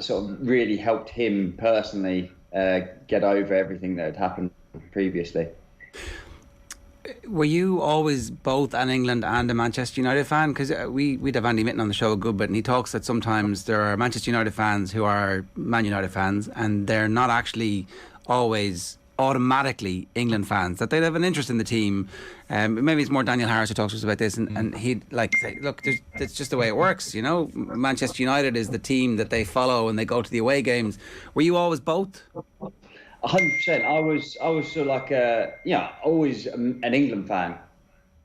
sort of really helped him personally get over everything that had happened previously. Were you always both an England and a Manchester United fan? Because we'd have Andy Mitten on the show a good bit, and he talks that sometimes there are Manchester United fans who are Man United fans, and they're not actually always automatically England fans, that they'd have an interest in the team. Maybe it's more Daniel Harris who talks to us about this, and he'd like say, look, it's just the way it works, Manchester United is the team that they follow and they go to the away games. Were you always both? 100%. I was sort of like always an England fan,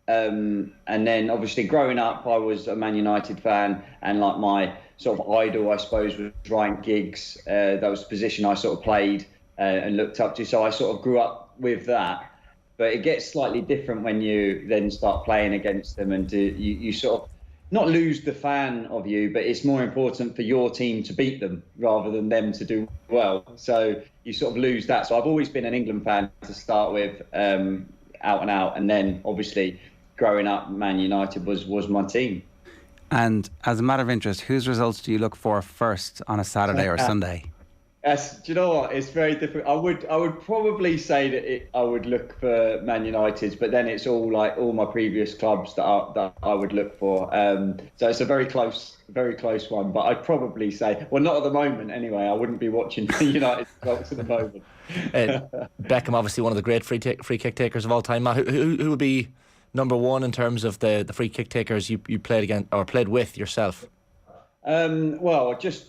and then obviously growing up I was a Man United fan, and like my sort of idol I suppose was Ryan Giggs. That was the position I sort of played and looked up to, so I sort of grew up with that. But it gets slightly different when you then start playing against them, and you sort of not lose the fan of you, but it's more important for your team to beat them rather than them to do well. So you sort of lose that. So I've always been an England fan to start with, out and out, and then obviously growing up, Man United was my team. And as a matter of interest, whose results do you look for first on a Saturday or Sunday? Do you know what? It's very different. I would probably say that I would look for Man United's, but then it's all my previous clubs that I would look for. So it's a very close one. But I'd probably say, well, not at the moment anyway. I wouldn't be watching United results at the moment. Beckham, obviously one of the great free kick takers of all time. Matt, who would be number one in terms of the free kick takers you played against or played with yourself? Well, just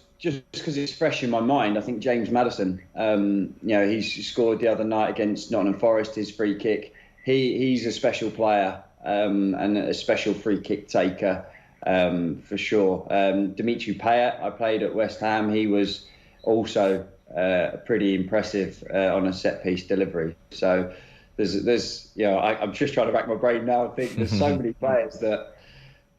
because it's fresh in my mind, I think James Maddison. He scored the other night against Nottingham Forest, his free kick. He's a special player and a special free kick taker. for sure. Dimitri Payet, I played at West Ham. He was also pretty impressive on a set piece delivery. So there's I'm just trying to rack my brain now and think there's so many players that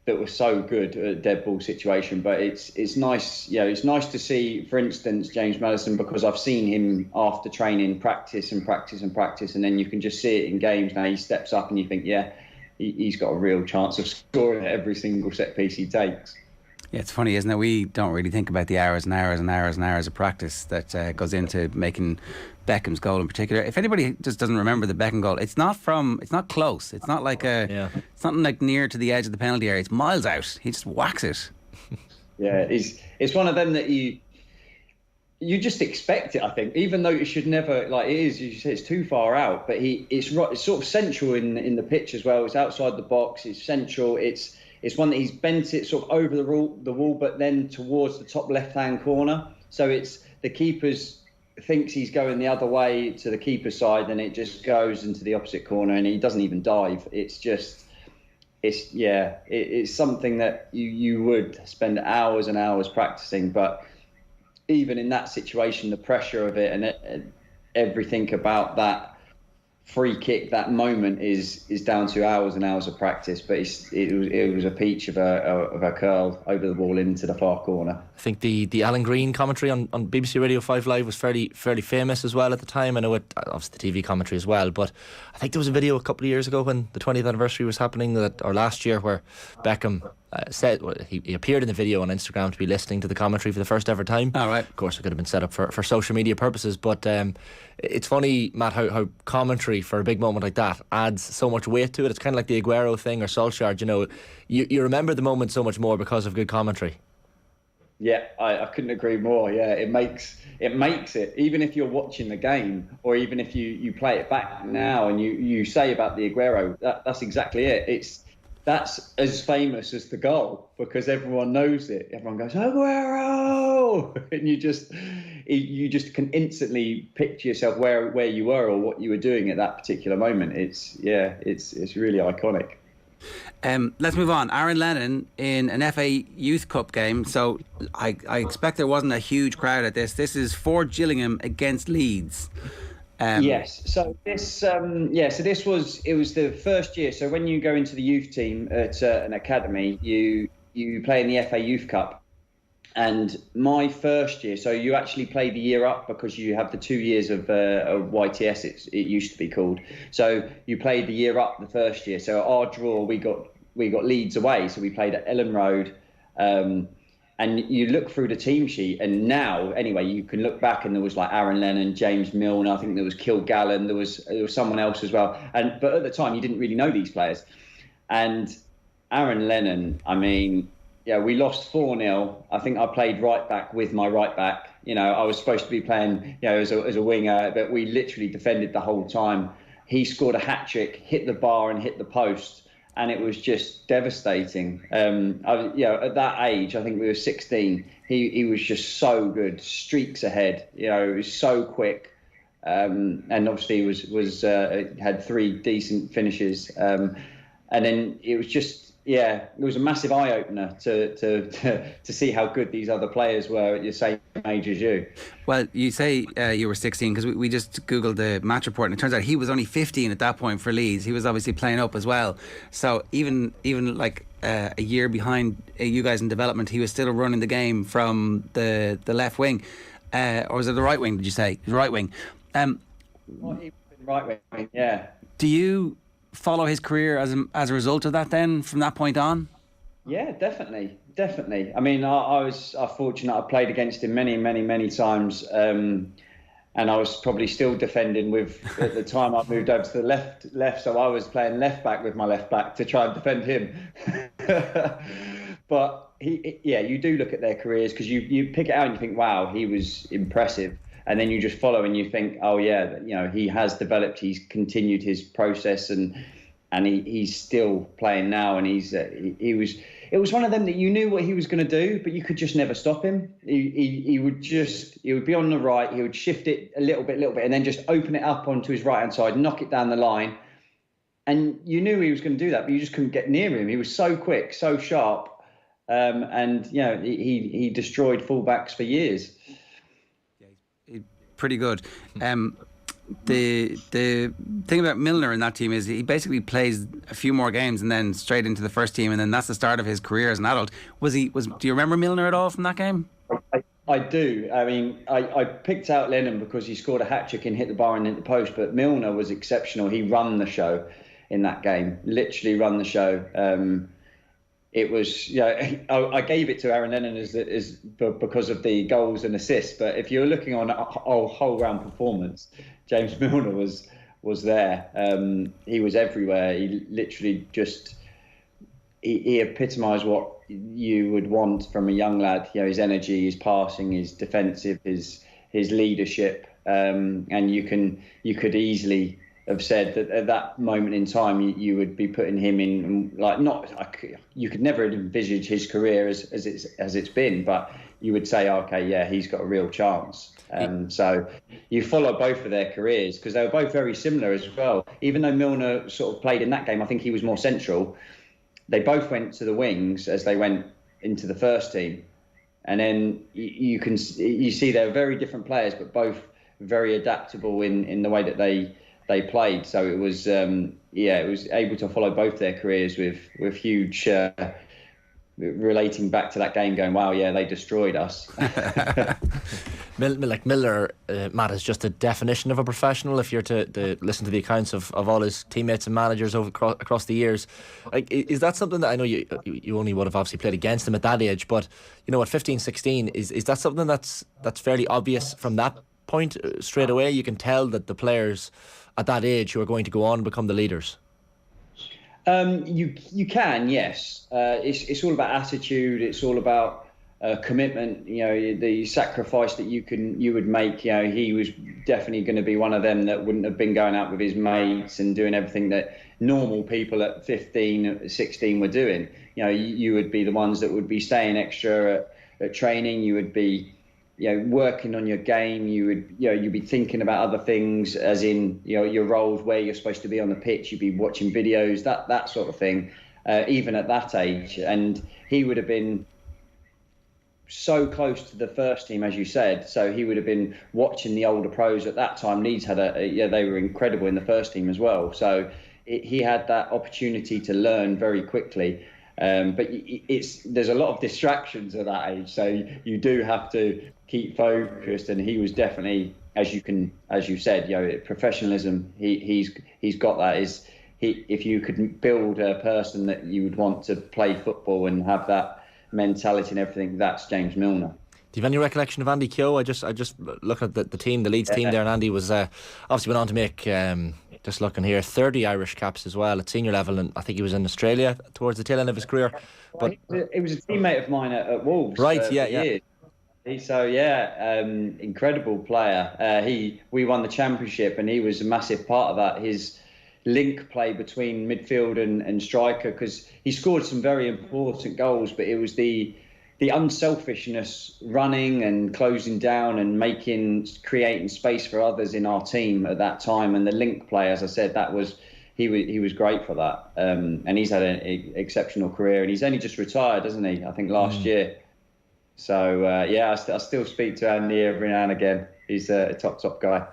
were so good at a dead ball situation. But it's nice, it's nice to see, for instance, James Maddison, because I've seen him after training practice, and then you can just see it in games. Now he steps up and you think, he's got a real chance of scoring at every single set piece he takes. Yeah, it's funny, isn't it? We don't really think about the hours and hours and hours and hours of practice that goes into making Beckham's goal in particular. If anybody just doesn't remember the Beckham goal, it's not close. It's not like it's not like near to the edge of the penalty area. It's miles out. He just whacks it. Yeah, it's one of them that you just expect it, I think, even though it should never, it is, you say it's too far out, but it's sort of central in the pitch as well. It's outside the box, it's central, it's one that he's bent it sort of over the wall, but then towards the top left-hand corner. So it's the keeper's thinks he's going the other way to the keeper's side, and it just goes into the opposite corner, and he doesn't even dive. It's something that you would spend hours and hours practicing, but even in that situation, the pressure of it and everything about that free kick, that moment is down to hours and hours of practice. But it was a peach of a curl over the ball into the far corner. I think the Alan Green commentary on BBC Radio 5 Live was fairly famous as well at the time. I know it, obviously the TV commentary as well, but I think there was a video a couple of years ago when the 20th anniversary was happening, or last year, where Beckham said he appeared in the video on Instagram to be listening to the commentary for the first ever time. All right. Of course, it could have been set up for social media purposes, but it's funny, Matt, how commentary for a big moment like that adds so much weight to it. It's kind of like the Aguero thing or Solskjaer. You remember the moment so much more because of good commentary. Yeah, I couldn't agree more. Yeah, it makes it, even if you're watching the game, or even if you play it back now and you say about the Aguero, that's exactly it. That's as famous as the goal, because everyone knows it. Everyone goes, Aguero! And you just can instantly picture yourself where you were or what you were doing at that particular moment. It's really iconic. Let's move on. Aaron Lennon in an FA Youth Cup game. So I expect there wasn't a huge crowd at this. This is for Gillingham against Leeds. Yes. So this, it was the first year. So when you go into the youth team at an academy, you play in the FA Youth Cup. And my first year, so you actually play the year up, because you have the 2 years of YTS, it used to be called. So you played the year up the first year. So our draw, we got Leeds away. So we played at Ellen Road. And you look through the team sheet, and now, anyway, you can look back, and there was like Aaron Lennon, James Milne, I think there was Kilgallen, there was someone else as well. But at the time, you didn't really know these players. And Aaron Lennon, I mean, we lost 4-0. I think I played right back with my right back. I was supposed to be playing, as a winger, but we literally defended the whole time. He scored a hat-trick, hit the bar and hit the post. And it was just devastating. At that age, I think we were 16. He was just so good, streaks ahead. He was so quick, and obviously was had 3 decent finishes. And then it was just, it was a massive eye opener to see how good these other players were at the same age as you. Well, you say you were 16 because we just googled the match report, and it turns out he was only 15 at that point for Leeds. He was obviously playing up as well. So even like a year behind you guys in development, he was still running the game from the left wing, or was it the right wing? Did you say the right wing? He was right wing. Yeah. Do you follow his career as a result of that then, from that point on? Yeah, definitely. I mean, I was fortunate. I played against him many times, and I was probably still defending with, at the time I moved over to the left, so I was playing left back with my left back to try and defend him. But you do look at their careers, because you pick it out and you think, wow, he was impressive. And then you just follow and you think, oh yeah, he has developed, he's continued his process, and he's still playing now. And it was one of them that you knew what he was going to do, but you could just never stop him. He would be on the right, he would shift it a little bit, and then just open it up onto his right hand side, knock it down the line. And you knew he was going to do that, but you just couldn't get near him. He was so quick, so sharp. and he destroyed fullbacks for years. Pretty good. The thing about Milner in that team is he basically plays a few more games and then straight into the first team, and then that's the start of his career as an adult. Do you remember Milner at all from that game? I do. I mean, I picked out Lennon because he scored a hat-trick and hit the bar and hit the post, but Milner was exceptional. He run the show in that game, literally run the show. It was, I gave it to Aaron Lennon because of the goals and assists. But if you're looking on a whole round performance, James Milner was there. He was everywhere. He literally he epitomised what you would want from a young lad. His energy, his passing, his defensive, his leadership, and you could easily have said that at that moment in time you would be putting him in, you could never envisage his career as it's been, but you would say, okay, yeah, he's got a real chance. So you follow both of their careers because they were both very similar as well. Even though Milner sort of played in that game, I think he was more central. They both went to the wings as they went into the first team, and then you see they're very different players, but both very adaptable in the way that they played. So it was it was able to follow both their careers with huge relating back to that game, going, wow, yeah, they destroyed us. Milner, Matt, is just a definition of a professional. If you're to listen to the accounts of all his teammates and managers across the years, is that something that I know you only would have obviously played against him at that age, but at 15, 16, is that something that's fairly obvious from that point straight away? You can tell that the players at that age who are going to go on and become the leaders. You can, yes. It's all about attitude. It's all about commitment. The sacrifice that you would make. He was definitely going to be one of them that wouldn't have been going out with his mates and doing everything that normal people at 15, 16 were doing. You would be the ones that would be staying extra at training. You would be working on your game. You'd be thinking about other things, as in your roles, where you're supposed to be on the pitch. You'd be watching videos, that sort of thing, even at that age. And he would have been so close to the first team, as you said. So he would have been watching the older pros at that time. Leeds had they were incredible in the first team as well. So he had that opportunity to learn very quickly. But there's a lot of distractions at that age, so you do have to keep focused. And he was definitely, as you said, professionalism. He's got that. If you could build a person that you would want to play football and have that mentality and everything, that's James Milner. Do you have any recollection of Andy Keogh? I just looking at the team, the Leeds team there, and Andy was obviously went on to make. Just looking here, 30 Irish caps as well at senior level, and I think he was in Australia towards the tail end of his career. But he was a teammate of mine at Wolves. Right, for years. Incredible player. We won the championship, and he was a massive part of that. His link play between midfield and striker, because he scored some very important goals, but it was the unselfishness, running and closing down and creating space for others in our team at that time, and the link play, as I said, he was great for that. And he's had an exceptional career, and he's only just retired, hasn't he? I think last year. So I still speak to Andy every now and again. He's a top guy.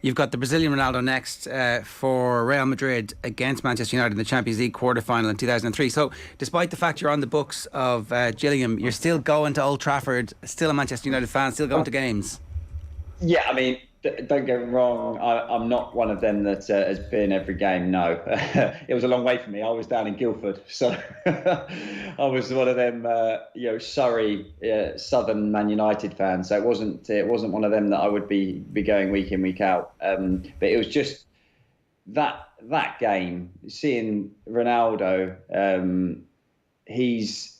You've got the Brazilian Ronaldo next for Real Madrid against Manchester United in the Champions League quarter-final in 2003. So despite the fact you're on the books of Gillingham, you're still going to Old Trafford, still a Manchester United fan, still going to games. Yeah, I mean, don't get me wrong, I'm not one of them that has been every game, no. It was a long way from me. I was down in Guildford, so I was one of them, Surrey, Southern Man United fans. So it wasn't one of them that I would be going week in, week out. But it was just that game, seeing Ronaldo, he's...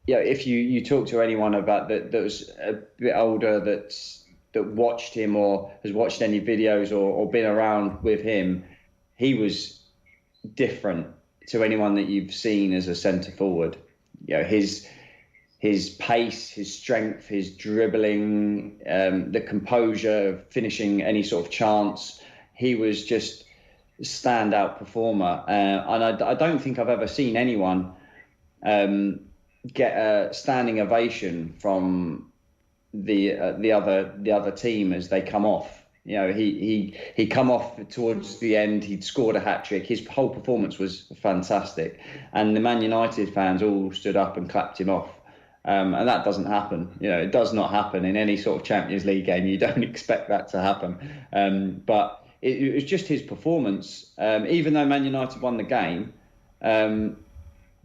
if you talk to anyone about that was a bit older that watched him or has watched any videos or been around with him, he was different to anyone that you've seen as a centre forward. His pace, his strength, his dribbling, the composure of finishing any sort of chance. He was just a standout performer, and I don't think I've ever seen anyone get a standing ovation from the other team as they come off. You know, he come off towards the end. He'd scored a hat-trick. His whole performance was fantastic, and the Man United fans all stood up and clapped him off. And that doesn't happen. You know, it does not happen in any sort of Champions League game. You don't expect that to happen. But it was just his performance. Even though Man United won the game,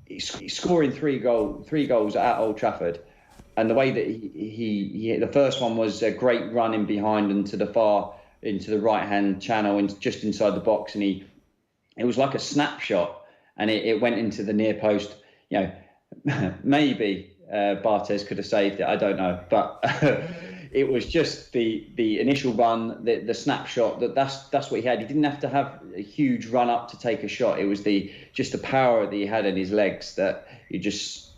he's scoring three goals at Old Trafford. And the way that he the first one was a great run in behind into the right-hand channel and just inside the box. And it was like a snapshot, and it went into the near post. You know, maybe Barthez could have saved it. I don't know. But it was just the initial run, the snapshot, that's what he had. He didn't have to have a huge run up to take a shot. It was just the power that he had in his legs that you just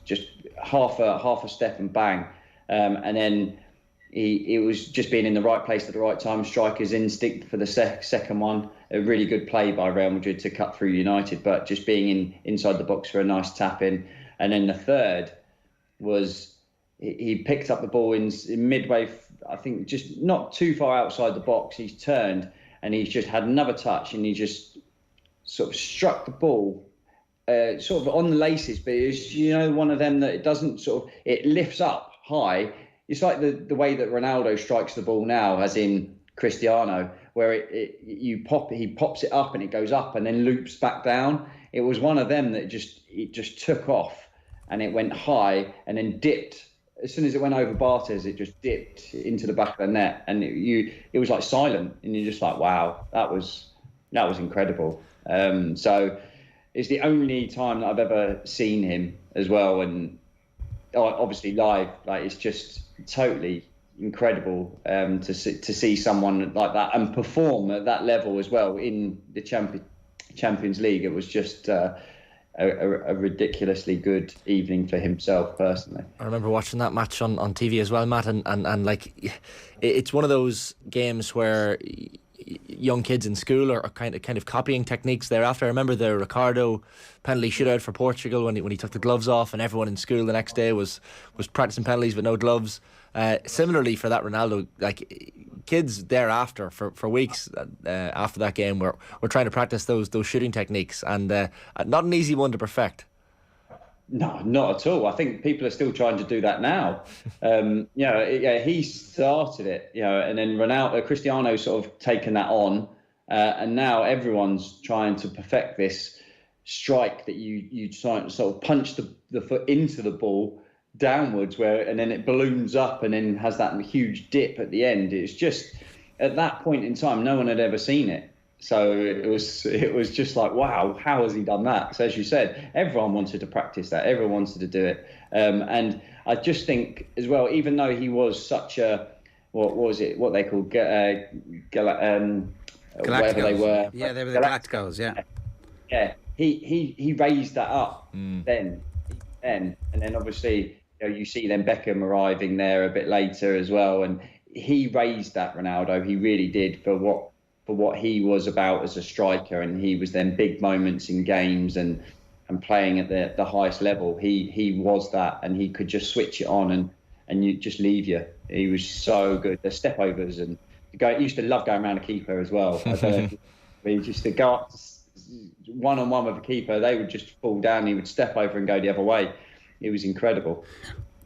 half a step and bang. And then it was just being in the right place at the right time. Striker's instinct for the second one. A really good play by Real Madrid to cut through United, but just being inside the box for a nice tap in. And then the third was he picked up the ball in midway, I think just not too far outside the box. He's turned and he's just had another touch, and he just sort of struck the ball sort of on the laces, but it's, you know, one of them that it doesn't sort of, it lifts up high. It's like the way that Ronaldo strikes the ball now, as in Cristiano, where he pops it up and it goes up and then loops back down. It was one of them that it just took off and it went high and then dipped. As soon as it went over Barthez, it just dipped into the back of the net, and it was like silent, and you're just like, wow, that was incredible. So it's the only time that I've ever seen him as well, and obviously live. Like, it's just totally incredible to see someone like that and perform at that level as well in the Champions League. It was just a ridiculously good evening for himself personally. I remember watching that match on TV as well, Matt, and like, it's one of those games where young kids in school are kind of copying techniques thereafter. I remember the Ricardo penalty shootout for Portugal when he took the gloves off, and everyone in school the next day was practicing penalties with no gloves. Similarly for that Ronaldo, like, kids thereafter for weeks after that game were trying to practice those shooting techniques, and not an easy one to perfect. No, not at all. I think people are still trying to do that now. He started it, and then Cristiano sort of taken that on, and now everyone's trying to perfect this strike that you sort of punch the foot into the ball downwards, and then it balloons up and then has that huge dip at the end. It's just, at that point in time, no one had ever seen it. So it was just like, wow, how has he done that? So as you said, everyone wanted to practice that. Everyone wanted to do it. And I just think as well, even though he was such a, what was it? What they called whatever they were. Yeah, they were the Galacticos. Yeah. Yeah. He raised that up then, and then obviously you see then Beckham arriving there a bit later as well, and he raised that Ronaldo. He really did for what he was about as a striker, and he was then big moments in games and playing at the highest level. He was that, and he could just switch it on and you just leave you. He was so good. The step overs, and the guy used to love going around a keeper as well. I don't know he used to go up one-on-one with a keeper. They would just fall down. He would step over and go the other way. It was incredible.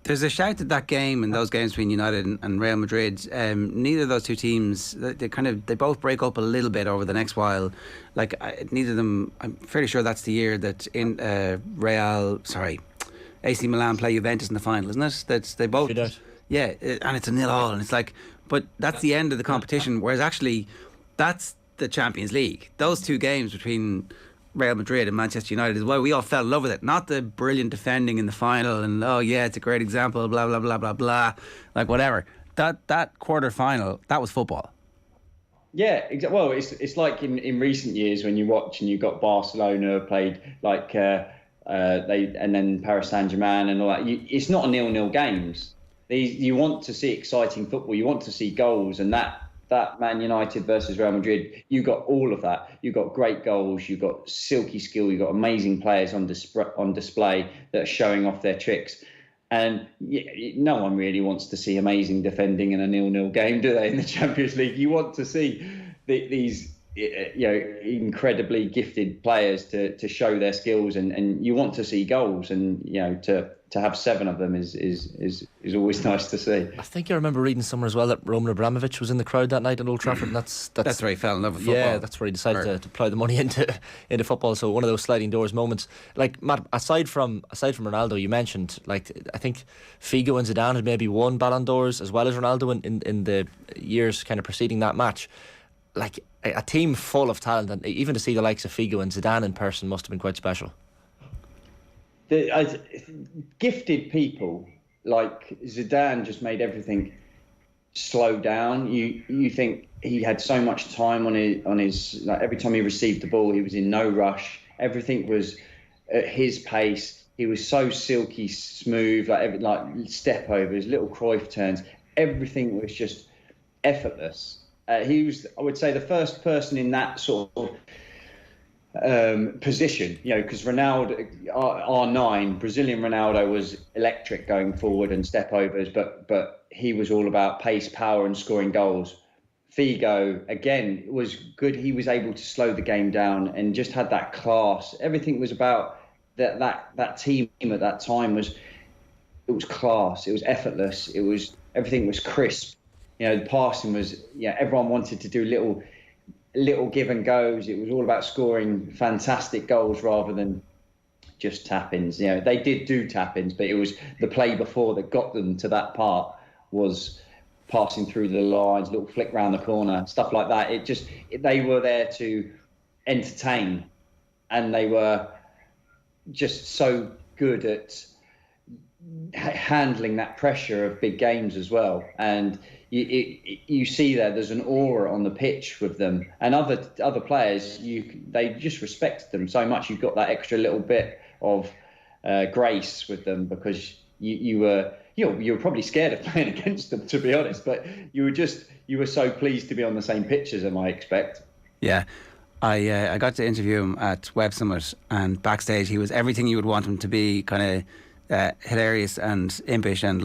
There's a shout at that game and those games between United and Real Madrid. Neither of those two teams, they both break up a little bit over the next while. Like, neither of them, I'm fairly sure that's the year that AC Milan play Juventus in the final, isn't it? That's they both. Yeah, and it's a 0-0, and it's like, but that's the end of the competition. Whereas actually, that's the Champions League. Those two games between Real Madrid and Manchester United is why we all fell in love with it. Not the brilliant defending in the final and it's a great example, blah blah blah blah blah, like whatever. That quarter final, that was football. Yeah, exactly. Well, it's like in recent years when you watch and you got Barcelona played like and then Paris Saint-Germain and all that. It's not a 0-0 games. You want to see exciting football. You want to see goals, and that that Man United versus Real Madrid, you got all of that. You got great goals, you got silky skill, you got amazing players on display that are showing off their tricks. And no one really wants to see amazing defending in a 0-0 game, do they? In the Champions League, you want to see these incredibly gifted players to show their skills, and you want to see goals, and to have 7 of them is always nice to see. I think I remember reading somewhere as well that Roman Abramovich was in the crowd that night at Old Trafford, and that's where he fell in love with football. Yeah, that's where he decided to plough the money into football. So one of those sliding doors moments. Like, Matt, aside from Ronaldo, you mentioned, like, I think Figo and Zidane had maybe won Ballon d'Ors as well as Ronaldo in the years kind of preceding that match. Like, a team full of talent, and even to see the likes of Figo and Zidane in person must have been quite special. Gifted people like Zidane just made everything slow down. You think he had so much time on his like, every time he received the ball, he was in no rush. Everything was at his pace. He was so silky smooth, like step overs, little Cruyff turns. Everything was just effortless. He was, I would say, the first person in that sort of position, because Ronaldo, R9, Brazilian Ronaldo was electric going forward and step overs, but he was all about pace, power and scoring goals. Figo, again, was good. He was able to slow the game down and just had that class. Everything was about that team at that time was class. It was effortless. Everything was crisp. The passing was, everyone wanted to do little give and goes. It was all about scoring fantastic goals rather than just tap-ins. They did do tap-ins, but it was the play before that got them to that part was passing through the lines, little flick round the corner, stuff like that. They were there to entertain, and they were just so good at handling that pressure of big games as well. And you see there's an aura on the pitch with them, and other players, they just respected them so much. You've got that extra little bit of grace with them because you were probably scared of playing against them, to be honest, but you were so pleased to be on the same pitch as them, I expect. Yeah. I got to interview him at Web Summit, and backstage he was everything you would want him to be, kind of hilarious and impish and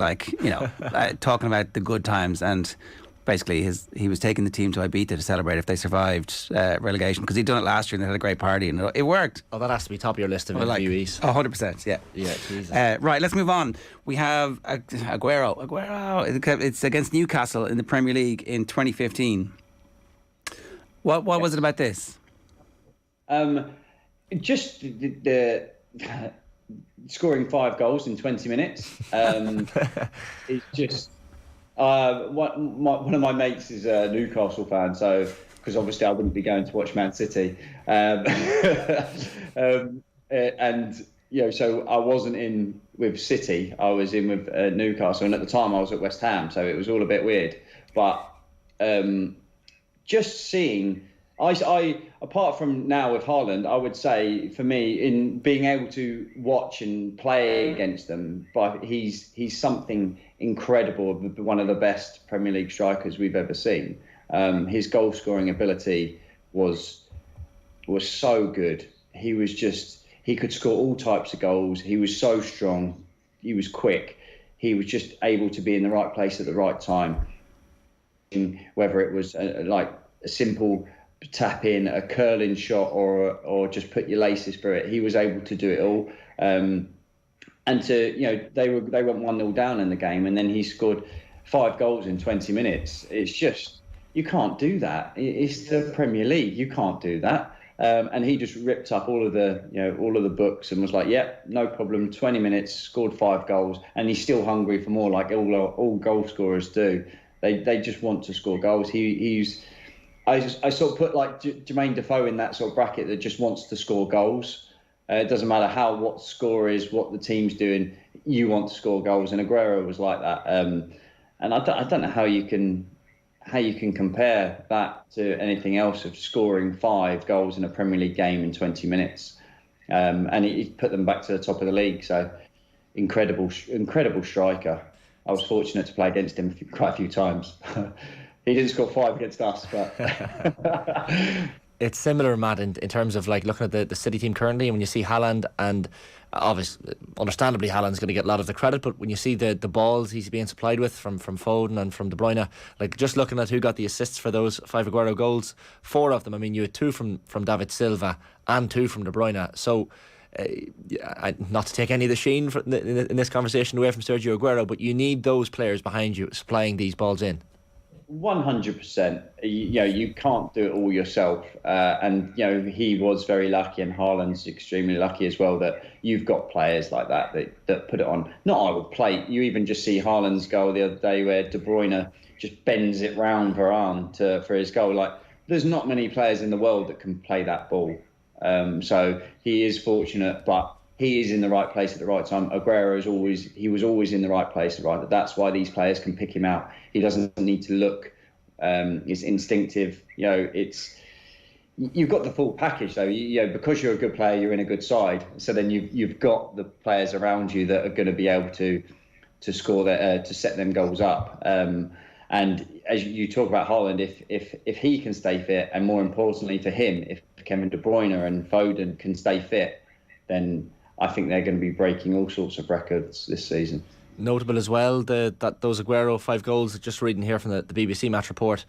talking about the good times, and basically he was taking the team to Ibiza to celebrate if they survived relegation, because he'd done it last year and they had a great party and it worked. Oh, that has to be top of your list of interviewees. 100%, yeah. Yeah, Jesus. Right, let's move on. We have Aguero. It's against Newcastle in the Premier League in 2015. What was it about this? Just the scoring 5 goals in 20 minutes. It's just one of my mates is a Newcastle fan, so because obviously I wouldn't be going to watch Man City, and so I wasn't in with City, I was in with Newcastle, and at the time I was at West Ham, so it was all a bit weird. But just seeing, I apart from now with Haaland, I would say for me, in being able to watch and play against them, but he's something incredible, one of the best Premier League strikers we've ever seen. His goal scoring ability was so good. He could score all types of goals. He was so strong. He was quick. He was just able to be in the right place at the right time. Whether it was like a simple tap in, a curling shot, or just put your laces through it, he was able to do it all. And they went 1-0 down in the game, and then he scored 5 goals in 20 minutes. It's just, you can't do that. It's the Premier League. You can't do that. And he just ripped up all of the books and was like, "Yep, no problem. 20 minutes, scored 5 goals," and he's still hungry for more, like all goal scorers do. They just want to score goals. I sort of put like Jermaine Defoe in that sort of bracket that just wants to score goals. It doesn't matter what score is, what the team's doing. You want to score goals, and Aguero was like that. And I don't know how you can compare that to anything else of scoring 5 goals in a Premier League game in 20 minutes. And he put them back to the top of the league. So incredible striker. I was fortunate to play against him quite a few times. He didn't score 5 against us, but it's similar, Matt, in terms of like looking at the City team currently, and when you see Haaland, and obviously, understandably, Haaland's going to get a lot of the credit, but when you see the balls he's being supplied with from Foden and from De Bruyne, like just looking at who got the assists for those 5 Aguero goals, 4 of them, I mean, you had 2 from David Silva and 2 from De Bruyne. So not to take any of the sheen in this conversation away from Sergio Aguero, but you need those players behind you supplying these balls in. 100%. You can't do it all yourself, and he was very lucky, and Haaland's extremely lucky as well that you've got players like that put it on. Not I would play. You even just see Haaland's goal the other day where De Bruyne just bends it round Varane for his goal. Like, there's not many players in the world that can play that ball. So he is fortunate, but he is in the right place at the right time. Aguero was always in the right place at the right. That's why these players can pick him out. He doesn't need to look. It's instinctive. You've got the full package though. Because you're a good player, you're in a good side. So then you've got the players around you that are going to be able to score to set them goals up. And as you talk about Haaland, if he can stay fit, and more importantly for him, if Kevin De Bruyne and Foden can stay fit, then I think they're going to be breaking all sorts of records this season. Notable as well that those Aguero 5 goals, just reading here from the BBC match report,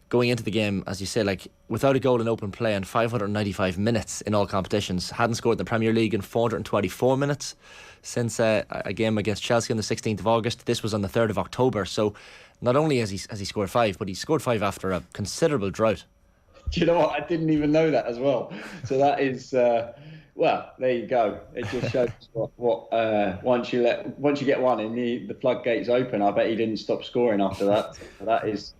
going into the game, as you say, like without a goal in open play and 595 minutes in all competitions, hadn't scored in the Premier League in 424 minutes since a game against Chelsea on the 16th of August. This was on the 3rd of October. So not only has he scored 5, but he scored 5 after a considerable drought. Do you know what? I didn't even know that as well. So that is. Well, there you go. It just shows what once you get one in, the floodgates open. I bet he didn't stop scoring after that. So that is,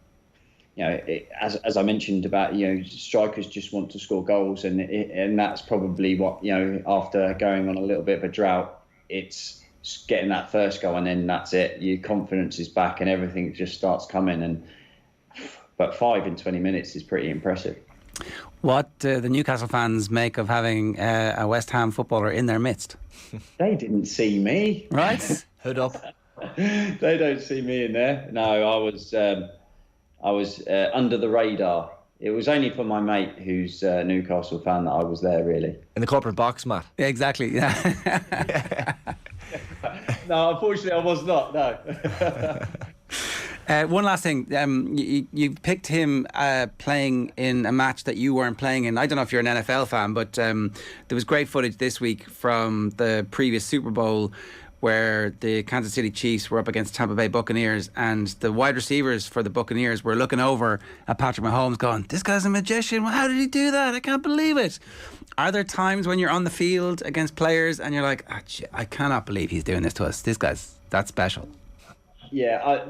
as I mentioned about strikers just want to score goals, and that's probably what after going on a little bit of a drought, it's getting that first goal, and then that's it. Your confidence is back, and everything just starts coming. But 5 in 20 minutes is pretty impressive. What the Newcastle fans make of having a West Ham footballer in their midst? They didn't see me. Right? Hood up. They don't see me in there. No, I was under the radar. It was only for my mate who's a Newcastle fan that I was there, really. In the corporate box, Matt? Yeah, exactly, yeah. No, unfortunately I was not, no. One last thing, you picked him playing in a match that you weren't playing in. I don't know if you're an NFL fan, but there was great footage this week from the previous Super Bowl where the Kansas City Chiefs were up against Tampa Bay Buccaneers, and the wide receivers for the Buccaneers were looking over at Patrick Mahomes going, this guy's a magician, how did he do that? I can't believe it. Are there times when you're on the field against players and you're like, I cannot believe he's doing this to us, that's special? Yeah,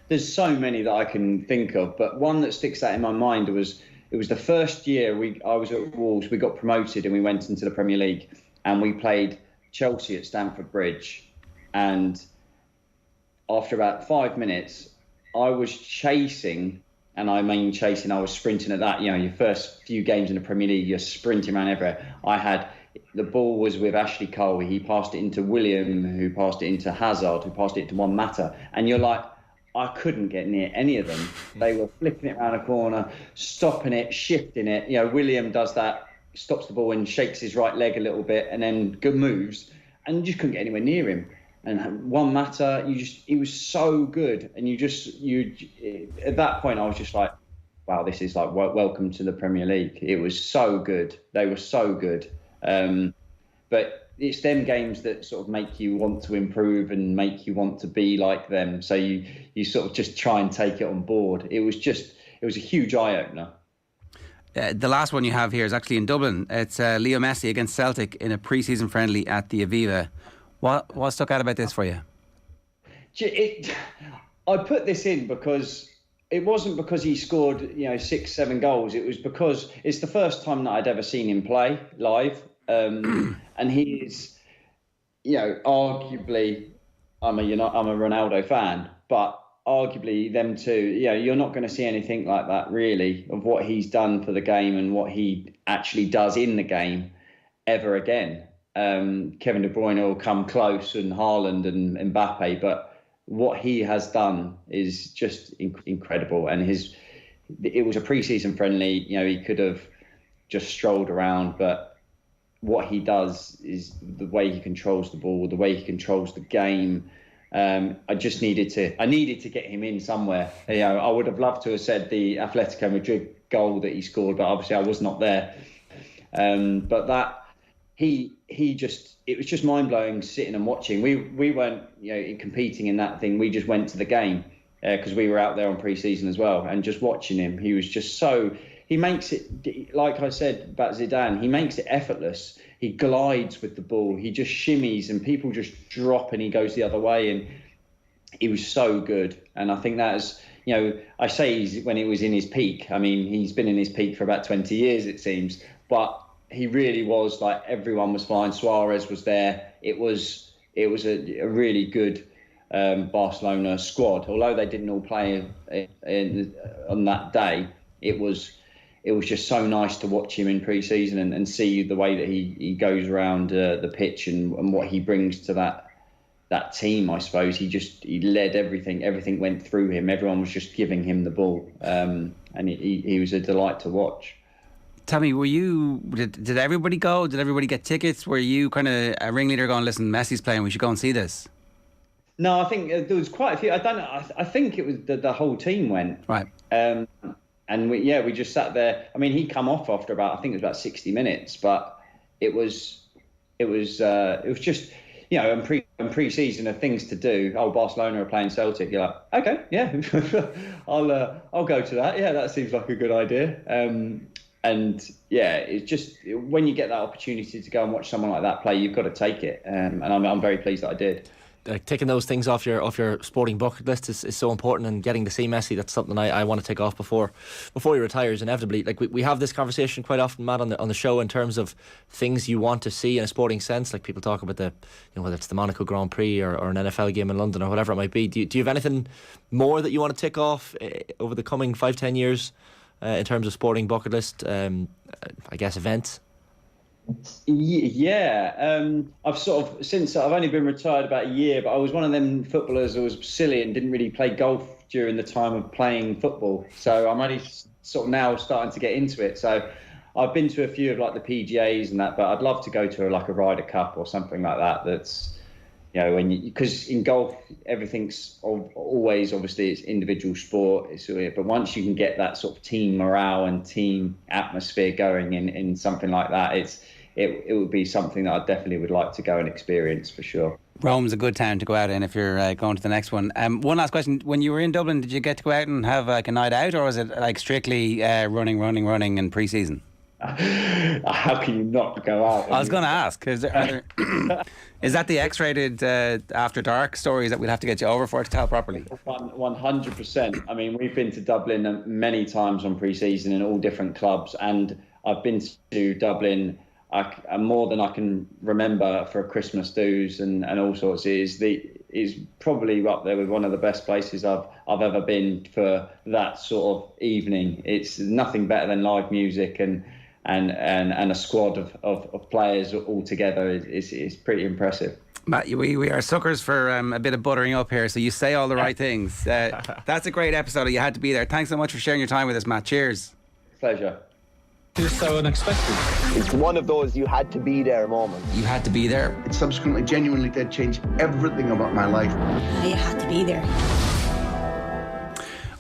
there's so many that I can think of, but one that sticks out in my mind was it was the first year I was at Wolves. We got promoted and we went into the Premier League, and we played Chelsea at Stamford Bridge. And after about 5 minutes, I was chasing, and I mean chasing, I was sprinting at that. Your first few games in the Premier League, you're sprinting around everywhere. The ball was with Ashley Cole. He passed it into William, who passed it into Hazard, who passed it to Juan Mata. And you're like, I couldn't get near any of them. They were flipping it around a corner, stopping it, shifting it. William does that, stops the ball and shakes his right leg a little bit and then good moves. And you just couldn't get anywhere near him. And Juan Mata, he was so good. And at that point, I was just like, wow, this is like welcome to the Premier League. It was so good. They were so good. But it's them games that sort of make you want to improve and make you want to be like them. So you sort of just try and take it on board. It was a huge eye-opener. The last one you have here is actually in Dublin. It's Leo Messi against Celtic in a pre-season friendly at the Aviva. What stuck out about this for you? I put this in because it wasn't because he scored 6-7 goals. It was because it's the first time that I'd ever seen him play live. And he is, arguably, I'm a Ronaldo fan, but arguably them two, you're not going to see anything like that really of what he's done for the game and what he actually does in the game ever again. Kevin De Bruyne will come close, and Haaland and Mbappe, but what he has done is just incredible. And it was a pre-season friendly. He could have just strolled around, but what he does is the way he controls the ball, the way he controls the game. I needed to get him in somewhere. I would have loved to have said the Atletico Madrid goal that he scored, but obviously I was not there. But that it was just mind blowing sitting and watching. We weren't competing in that thing. We just went to the game because we were out there on pre-season as well, and just watching him, he was just so. He makes it, like I said about Zidane, he makes it effortless. He glides with the ball. He just shimmies and people just drop and he goes the other way. And he was so good. And I think that is, I say when he was in his peak. I mean, he's been in his peak for about 20 years, it seems. But he really was, like, everyone was fine. Suarez was there. It was a really good Barcelona squad. Although they didn't all play on that day, it was just so nice to watch him in pre-season and see the way that he goes around the pitch and what he brings to that team. I suppose he led everything. Everything went through him. Everyone was just giving him the ball, and he was a delight to watch. Tell me, did everybody go? Did everybody get tickets? Were you kind of a ringleader going, listen, Messi's playing, we should go and see this? No, I think there was quite a few. I don't know. I think it was the whole team went. Right. And we just sat there. I mean, he'd come off after about 60 minutes, but it was just, in pre-season of things to do. Oh, Barcelona are playing Celtic. You're like, okay, yeah, I'll go to that. Yeah, that seems like a good idea. And yeah, it's just when you get that opportunity to go and watch someone like that play, you've got to take it. And I'm very pleased that I did. Taking those things off your sporting bucket list is so important, and getting to see Messi, that's something I want to take off before he retires inevitably. Like we have this conversation quite often, Matt, on the show, in terms of things you want to see in a sporting sense. Like people talk about whether it's the Monaco Grand Prix or an NFL game in London or whatever it might be. Do you have anything more that you want to tick off over the coming 5-10 years in terms of sporting bucket list? I guess events. Yeah, I've only been retired about a year, but I was one of them footballers who was silly and didn't really play golf during the time of playing football. So I'm only sort of now starting to get into it. So I've been to a few of like the PGAs and that, but I'd love to go to like a Ryder Cup or something like that. That's, because in golf everything's always, obviously it's individual sport, but once you can get that sort of team morale and team atmosphere going in something like that, it would be something that I definitely would like to go and experience for sure. Rome's a good town to go out in if you're going to the next one. One last question. When you were in Dublin, did you get to go out and have like a night out, or was it like strictly running in pre-season? How can you not go out? I was going to ask, is that the X-rated after dark stories that we'll have to get you over for to tell properly? 100%. I mean, we've been to Dublin many times on pre-season in all different clubs, and I've been to Dublin more than I can remember for Christmas dues and all sorts. Is probably up there with one of the best places I've ever been for that sort of evening. It's nothing better than live music and a squad of players all together. Is pretty impressive. Matt, we are suckers for a bit of buttering up here, so you say all the right things. That's a great episode. You had to be there. Thanks so much for sharing your time with us, Matt. Cheers. Pleasure. It's so unexpected. It's one of those you had to be there moments. You had to be there. It subsequently genuinely did change everything about my life. You had to be there.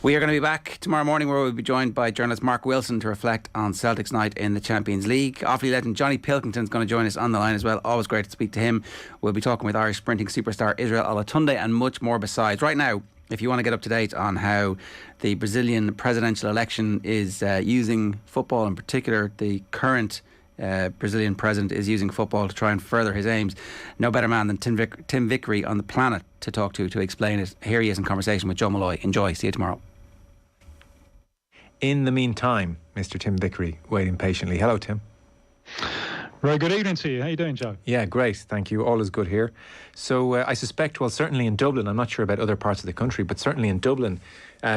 We are going to be back tomorrow morning, where we'll be joined by journalist Mark Wilson to reflect on Celtic's night in the Champions League. Offaly legend Johnny Pilkington's going to join us on the line as well. Always great to speak to him. We'll be talking with Irish sprinting superstar Israel Olatunde and much more besides. Right now, if you want to get up to date on how the Brazilian presidential election is using football, in particular the current Brazilian president is using football to try and further his aims, no better man than Tim Vickery on the planet to talk to explain it. Here he is in conversation with Joe Malloy. Enjoy. See you tomorrow. In the meantime, Mr. Tim Vickery waiting patiently. Hello, Tim. Very good evening to you. How are you doing, Joe? Yeah, great. Thank you. All is good here. So I suspect, well, certainly in Dublin, I'm not sure about other parts of the country, but certainly in Dublin,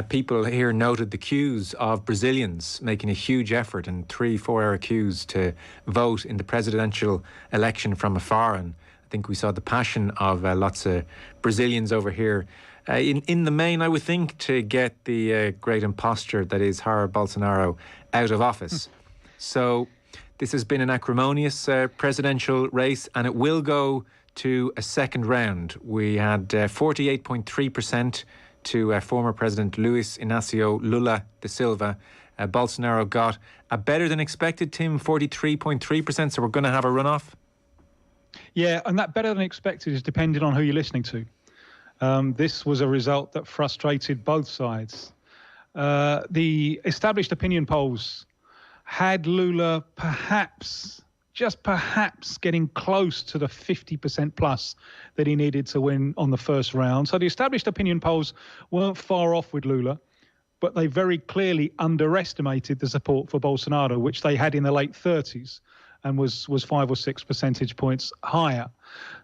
people here noted the queues of Brazilians making a huge effort in 3-4 hour queues to vote in the presidential election from afar. And think we saw the passion of lots of Brazilians over here. In the main, I would think, to get the great imposter that is Jair Bolsonaro out of office. So this has been an acrimonious presidential race, and it will go to a second round. We had 48.3% to former President Luiz Inácio Lula da Silva. Bolsonaro got a better than expected, Tim, 43.3%, so we're going to have a runoff? Yeah, and that better than expected is depending on who you're listening to. This was a result that frustrated both sides. The established opinion polls had Lula perhaps, just perhaps, getting close to the 50% plus that he needed to win on the first round. So the established opinion polls weren't far off with Lula, but they very clearly underestimated the support for Bolsonaro, which they had in the late 30s and was 5 or 6 percentage points higher.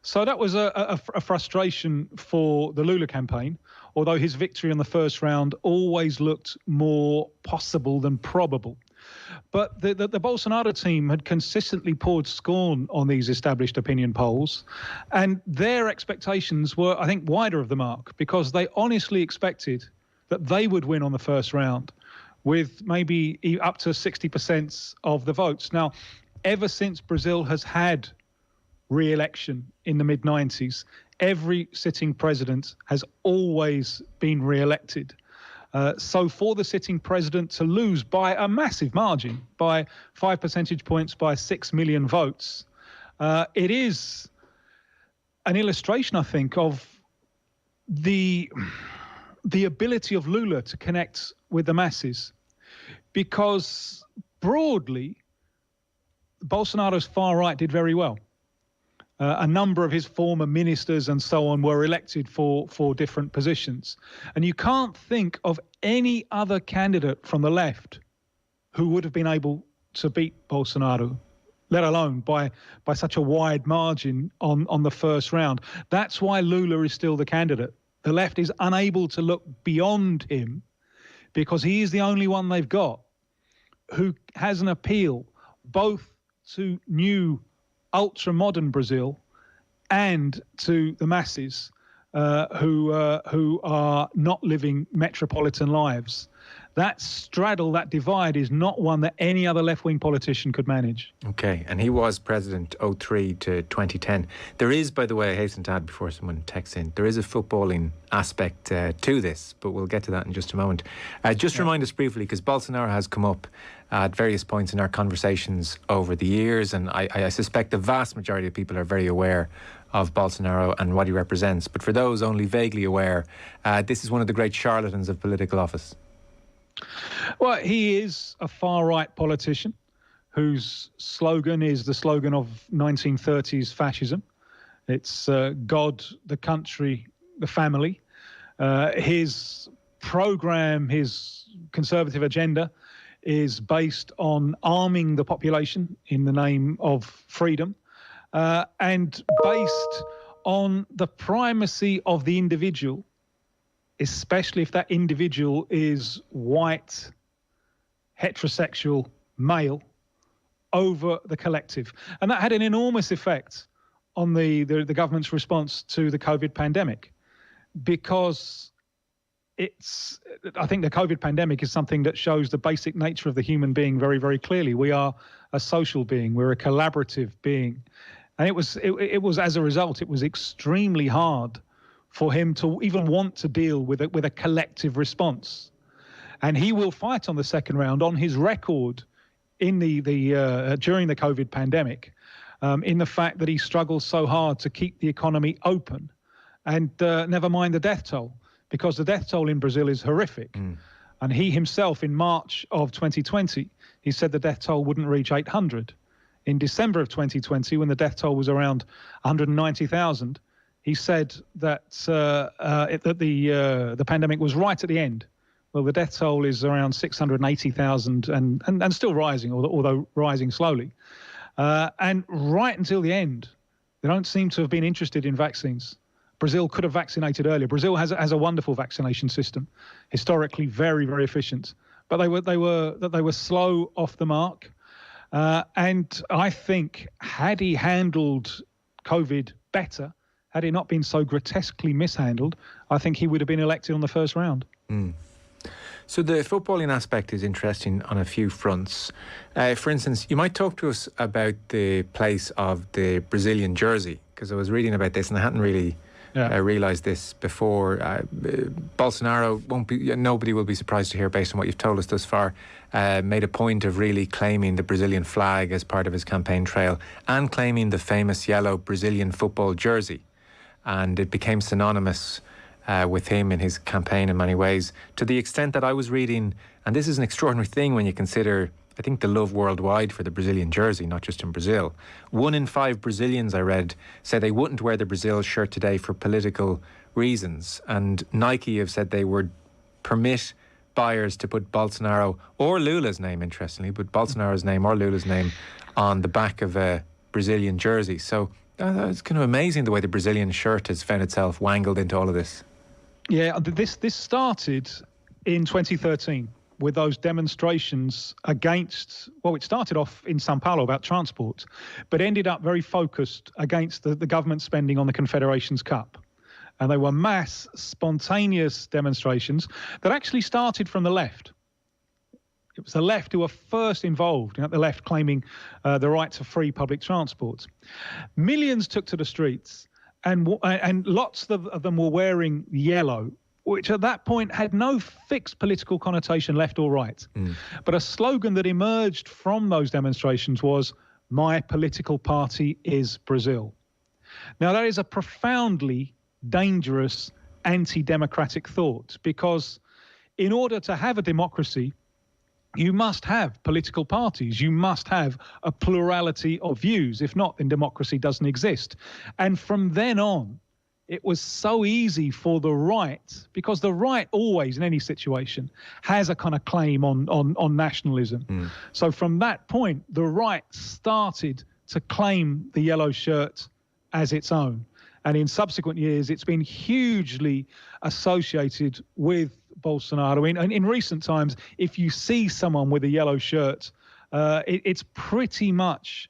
So that was a frustration for the Lula campaign, although his victory in the first round always looked more possible than probable. But the Bolsonaro team had consistently poured scorn on these established opinion polls, and their expectations were, I think, wider of the mark, because they honestly expected that they would win on the first round with maybe up to 60% of the votes. Now, ever since Brazil has had re-election in the mid-90s, every sitting president has always been re-elected. So for the sitting president to lose by a massive margin, by 5 percentage points, by 6 million votes, it is an illustration, I think, of the ability of Lula to connect with the masses. Because broadly, Bolsonaro's far right did very well. A number of his former ministers and so on were elected for different positions. And you can't think of any other candidate from the left who would have been able to beat Bolsonaro, let alone by such a wide margin on the first round. That's why Lula is still the candidate. The left is unable to look beyond him because he is the only one they've got who has an appeal both to new ultra-modern Brazil and to the masses who are not living metropolitan lives. That straddle, that divide, is not one that any other left-wing politician could manage. Okay, and he was president 2003 to 2010. There is, by the way, I hasten to add before someone texts in, there is a footballing aspect to this, but we'll get to that in just a moment. Remind us briefly, because Bolsonaro has come up at various points in our conversations over the years, and I suspect the vast majority of people are very aware of Bolsonaro and what he represents. But for those only vaguely aware, this is one of the great charlatans of political office. Well, he is a far-right politician whose slogan is the slogan of 1930s fascism. It's God, the country, the family. His programme, his conservative agenda, is based on arming the population in the name of freedom and based on the primacy of the individual, especially if that individual is white, heterosexual, male, over the collective. And that had an enormous effect on the government's response to the COVID pandemic, because I think the COVID pandemic is something that shows the basic nature of the human being very, very clearly. We are a social being. We're a collaborative being. And it was as a result, it was extremely hard for him to even want to deal with a collective response. And he will fight on the second round on his record in during the COVID pandemic, in the fact that he struggles so hard to keep the economy open, and never mind the death toll, because the death toll in Brazil is horrific. And he himself, in March of 2020, he said the death toll wouldn't reach 800. In December of 2020, when the death toll was around 190,000, he said that the pandemic was right at the end. Well, the death toll is around 680,000 and still rising, although rising slowly. And right until the end, they don't seem to have been interested in vaccines. Brazil could have vaccinated earlier. Brazil has a wonderful vaccination system, historically very, very efficient. But they were slow off the mark. And I think had he handled COVID better. Had it not been so grotesquely mishandled, I think he would have been elected on the first round. So the footballing aspect is interesting on a few fronts. For instance, you might talk to us about the place of the Brazilian jersey, because I was reading about this and I hadn't really realised this before. Bolsonaro nobody will be surprised to hear, based on what you've told us thus far, made a point of really claiming the Brazilian flag as part of his campaign trail and claiming the famous yellow Brazilian football jersey. And it became synonymous with him in his campaign in many ways, to the extent that I was reading, and this is an extraordinary thing when you consider, I think, the love worldwide for the Brazilian jersey, not just in Brazil. 1 in 5 Brazilians, I read, say they wouldn't wear the Brazil shirt today for political reasons. And Nike have said they would permit buyers to put Bolsonaro or Lula's name, interestingly, but Bolsonaro's name or Lula's name on the back of a Brazilian jersey. So it's kind of amazing the way the Brazilian shirt has found itself wangled into all of this. Yeah, this started in 2013 with those demonstrations against, well, it started off in Sao Paulo about transport, but ended up very focused against the government spending on the Confederations Cup. And they were mass, spontaneous demonstrations that actually started from the left. It was the left who were first involved, the left claiming the right to free public transport. Millions took to the streets, and lots of them were wearing yellow, which at that point had no fixed political connotation, left or right. But a slogan that emerged from those demonstrations was, "My political party is Brazil." Now, that is a profoundly dangerous anti-democratic thought, because in order to have a democracy, you must have political parties. You must have a plurality of views. If not, then democracy doesn't exist. And from then on, it was so easy for the right, because the right always, in any situation, has a kind of claim on nationalism. So from that point, the right started to claim the yellow shirt as its own. And in subsequent years, it's been hugely associated with Bolsonaro. In recent times, if you see someone with a yellow shirt, it's pretty much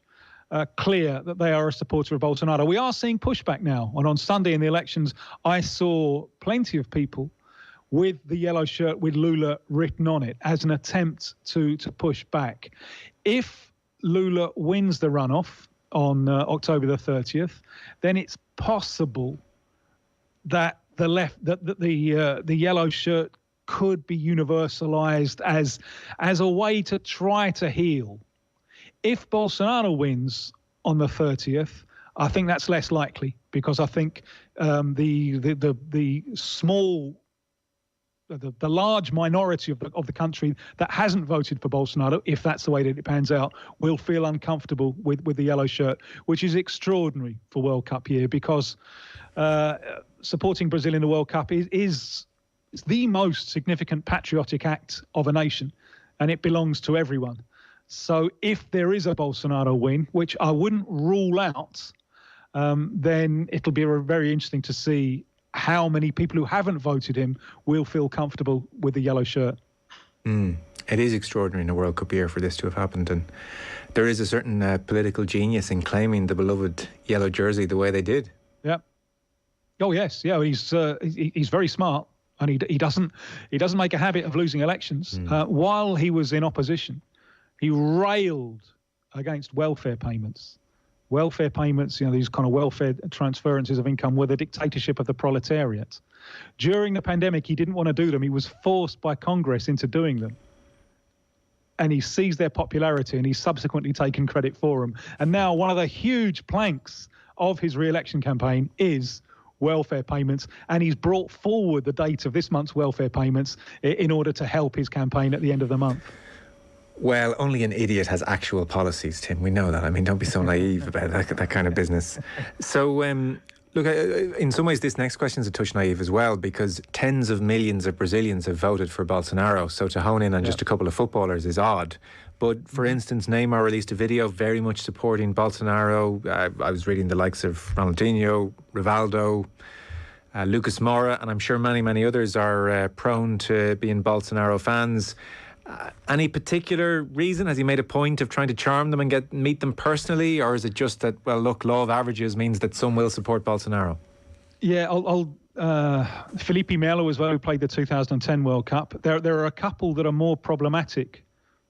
clear that they are a supporter of Bolsonaro. We are seeing pushback now. And on Sunday in the elections, I saw plenty of people with the yellow shirt with Lula written on it as an attempt to push back. If Lula wins the runoff on October the 30th, then it's possible that the yellow shirt could be universalized as a way to try to heal. If Bolsonaro wins on the 30th, I think that's less likely, because I think the large minority of the country that hasn't voted for Bolsonaro, if that's the way that it pans out, will feel uncomfortable with the yellow shirt, which is extraordinary for World Cup year, because supporting Brazil in the World Cup is the most significant patriotic act of a nation, and it belongs to everyone. So if there is a Bolsonaro win, which I wouldn't rule out, then it'll be very interesting to see how many people who haven't voted him will feel comfortable with the yellow shirt. It is extraordinary in a World Cup year for this to have happened, and there is a certain political genius in claiming the beloved yellow jersey the way they did. Yeah. Oh yes, yeah. He's very smart, and he doesn't make a habit of losing elections. While he was in opposition, he railed against welfare payments. Welfare payments, these kind of welfare transferences of income, were the dictatorship of the proletariat. During the pandemic, he didn't want to do them. He was forced by Congress into doing them. And he seized their popularity, and he's subsequently taken credit for them. And now one of the huge planks of his re-election campaign is welfare payments, and he's brought forward the date of this month's welfare payments in order to help his campaign at the end of the month. Well, only an idiot has actual policies, Tim. We know that. I mean, don't be so naive about that kind of business. So, look, in some ways, this next question is a touch naive as well, because tens of millions of Brazilians have voted for Bolsonaro. So to hone in on just a couple of footballers is odd. But, for instance, Neymar released a video very much supporting Bolsonaro. I was reading the likes of Ronaldinho, Rivaldo, Lucas Moura, and I'm sure many, many others are prone to being Bolsonaro fans. Any particular reason? Has he made a point of trying to charm them and meet them personally, or is it just that, well, look, law of averages means that some will support Bolsonaro? Yeah, Felipe Melo as well, who played the 2010 World Cup. There are a couple that are more problematic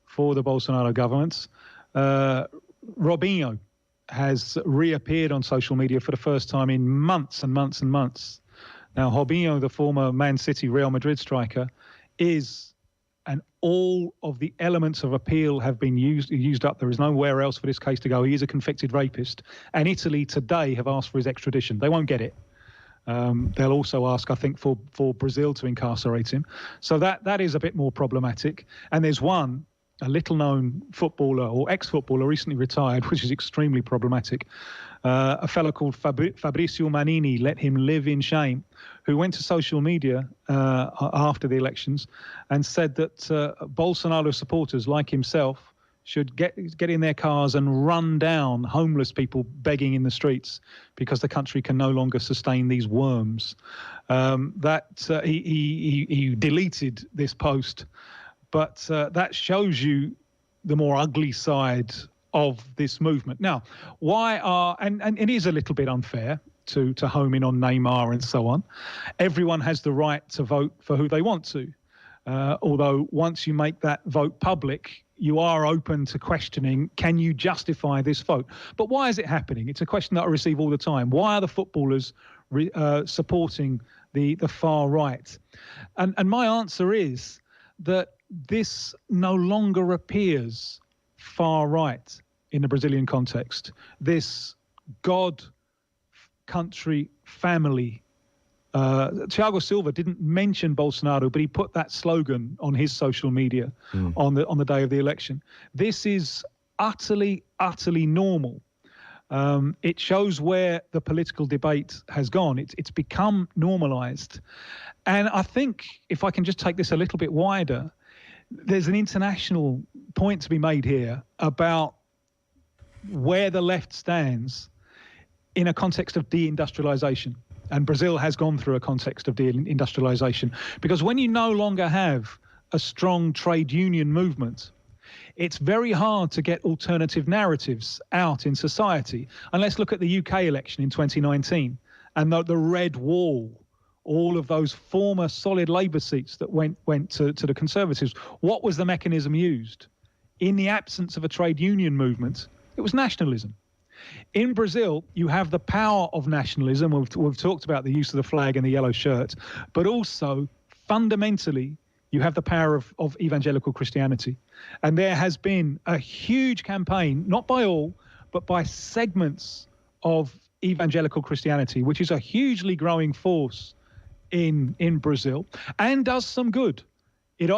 for the Bolsonaro government. Robinho has reappeared on social media for the first time in months and months and months. Now, Robinho, the former Man City, Real Madrid striker, is, and all of the elements of appeal have been used up. There is nowhere else for this case to go. He is a convicted rapist. And Italy today have asked for his extradition. They won't get it. They'll also ask, I think, for Brazil to incarcerate him. So that is a bit more problematic. And there's a little-known footballer or ex-footballer recently retired, which is extremely problematic. A fellow called Fabrizio Mannini, let him live in shame, who went to social media after the elections and said that Bolsonaro supporters like himself should get in their cars and run down homeless people begging in the streets because the country can no longer sustain these worms. He deleted this post, but that shows you the more ugly side of this movement. Now, and it is a little bit unfair to home in on Neymar and so on. Everyone has the right to vote for who they want to. Although once you make that vote public, you are open to questioning, can you justify this vote? But why is it happening? It's a question that I receive all the time. Why are the footballers supporting the far right? And my answer is that this no longer appears far right in the Brazilian context. This God, country, family. Thiago Silva didn't mention Bolsonaro, but he put that slogan on his social media on the day of the election. This is utterly, utterly normal. It shows where the political debate has gone. It's become normalised. And I think, if I can just take this a little bit wider, there's an international point to be made here about where the left stands in a context of deindustrialisation. And Brazil has gone through a context of deindustrialisation, because when you no longer have a strong trade union movement, it's very hard to get alternative narratives out in society. And let's look at the UK election in 2019 and the red wall, all of those former solid Labour seats that went to the Conservatives. What was the mechanism used? In the absence of a trade union movement, it was nationalism. In Brazil, you have the power of nationalism. We've talked about the use of the flag and the yellow shirt, but also fundamentally, you have the power of evangelical Christianity. And there has been a huge campaign, not by all, but by segments of evangelical Christianity, which is a hugely growing force in Brazil and does some good. It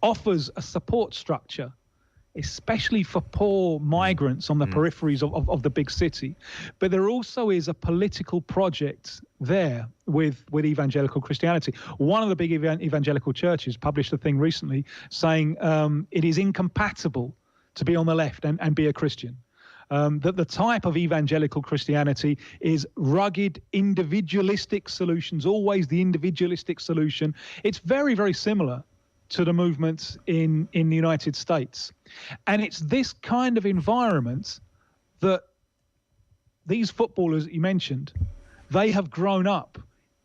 offers a support structure, especially for poor migrants on the peripheries of the big city. But there also is a political project there with evangelical Christianity. One of the big evangelical churches published a thing recently saying it is incompatible to be on the left and be a Christian. That the type of evangelical Christianity is rugged, individualistic solutions, always the individualistic solution. It's very, very similar to the movements in the United States. And it's this kind of environment that these footballers that you mentioned, they have grown up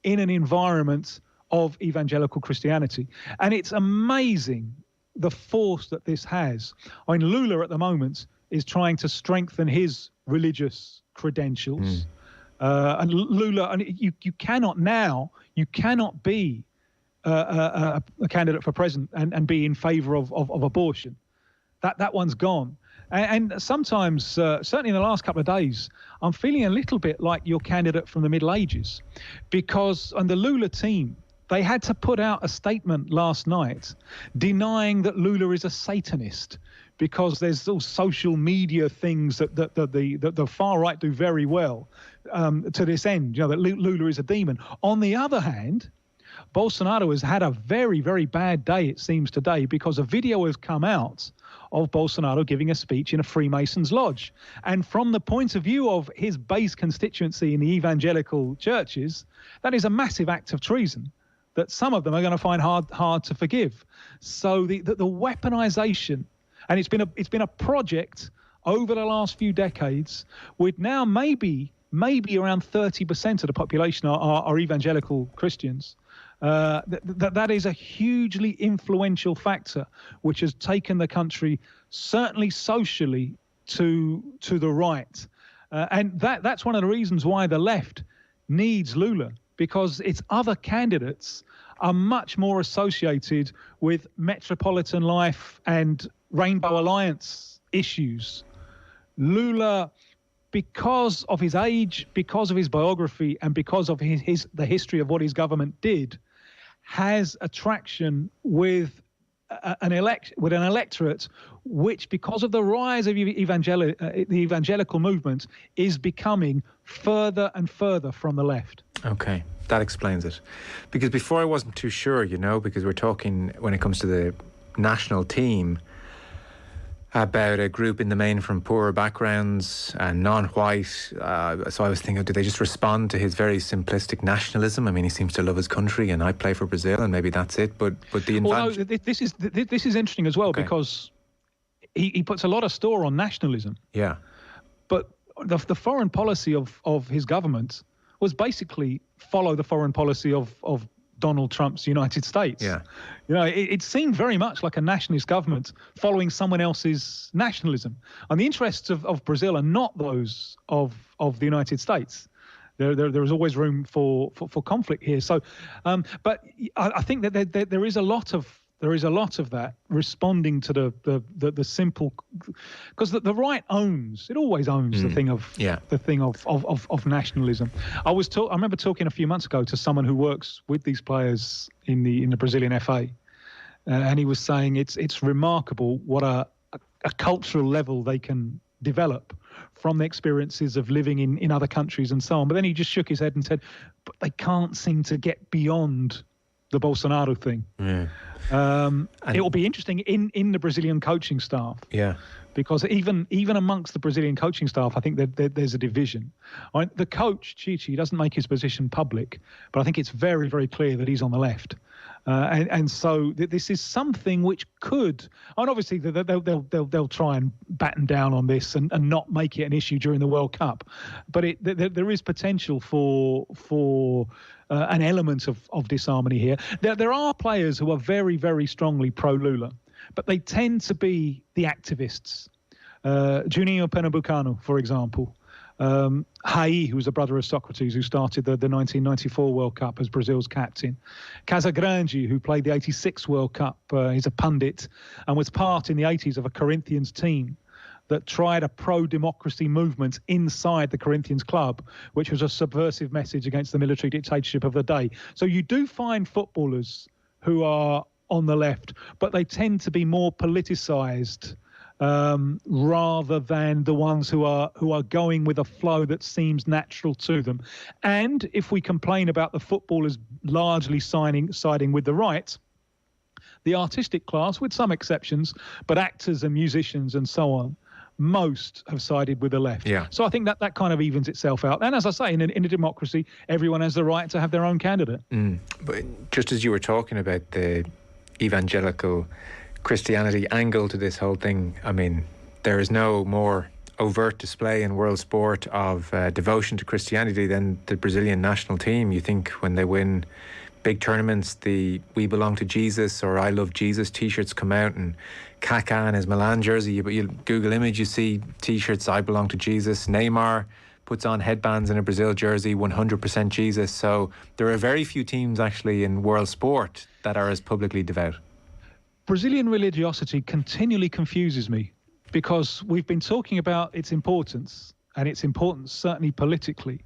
in an environment of evangelical Christianity. And it's amazing the force that this has. I mean, Lula at the moment is trying to strengthen his religious credentials. And Lula, and you cannot be a candidate for president and be in favour of abortion. That one's gone. And sometimes, certainly in the last couple of days, I'm feeling a little bit like your candidate from the Middle Ages, because on the Lula team, they had to put out a statement last night denying that Lula is a Satanist, because there's all social media things that the far right do very well to this end, that Lula is a demon. On the other hand, Bolsonaro has had a very, very bad day, it seems, today, because a video has come out of Bolsonaro giving a speech in a Freemasons lodge. And from the point of view of his base constituency in the evangelical churches, that is a massive act of treason. that some of them are going to find hard to forgive. So the weaponization, and it's been a project over the last few decades, with now maybe around 30% of the population are evangelical Christians. That is a hugely influential factor, which has taken the country, certainly socially, to the right. And that's one of the reasons why the left needs Lula, because its other candidates are much more associated with metropolitan life and Rainbow Alliance issues. Lula, because of his age, because of his biography, and because of the history of what his government did, has attraction with an electorate which, because of the rise of the evangelical movement, is becoming further and further from the left. Okay, that explains it. Because before I wasn't too sure, because we're talking, when it comes to the national team, about a group in the main from poorer backgrounds and non-white. So I was thinking, do they just respond to his very simplistic nationalism? I mean, he seems to love his country, and I play for Brazil, and maybe that's it. But the this is interesting as well, because he puts a lot of store on nationalism. Yeah. But the foreign policy of his government was basically follow the foreign policy of Donald Trump's United States. Yeah. It seemed very much like a nationalist government following someone else's nationalism. And the interests of Brazil are not those of the United States. There is always room for conflict here. So, but I think that there is a lot of that responding to the simple, because the right always owns the thing of nationalism. I remember talking a few months ago to someone who works with these players in the Brazilian FA, and he was saying it's remarkable what a cultural level they can develop from the experiences of living in other countries and so on. But then he just shook his head and said, but they can't seem to get beyond the Bolsonaro thing. Yeah. It will be interesting in the Brazilian coaching staff. Yeah. Because even amongst the Brazilian coaching staff, I think that there's a division. The coach, Chichi, doesn't make his position public, but I think it's very, very clear that he's on the left. And so this is something which could, and obviously they'll try and batten down on this and not make it an issue during the World Cup. But there is potential for an element of disharmony here. There are players who are very, very strongly pro-Lula, but they tend to be the activists. Juninho Pernambucano, for example. Hai, who was a brother of Socrates, who started the 1994 World Cup as Brazil's captain. Casagrande, who played the 86 World Cup. He's a pundit and was part in the 80s of a Corinthians team that tried a pro-democracy movement inside the Corinthians club, which was a subversive message against the military dictatorship of the day. So you do find footballers who are on the left, but they tend to be more politicised rather than the ones who are going with a flow that seems natural to them. And if we complain about the footballers largely siding with the right, the artistic class, with some exceptions, but actors and musicians and so on, most have sided with the left. Yeah. So I think that kind of evens itself out. And as I say, in a democracy, everyone has the right to have their own candidate. But just as you were talking about the evangelical Christianity angle to this whole thing, I mean, there is no more overt display in world sport of devotion to Christianity than the Brazilian national team. You think when they win big tournaments, the "We Belong to Jesus" or "I Love Jesus" t-shirts come out, and Kaká in his Milan jersey, but you Google image, you see t-shirts "I Belong to Jesus." Neymar puts on headbands in a Brazil jersey, 100% Jesus. So there are very few teams actually in world sport that are as publicly devout. Brazilian religiosity continually confuses me, because we've been talking about its importance, and its importance certainly politically,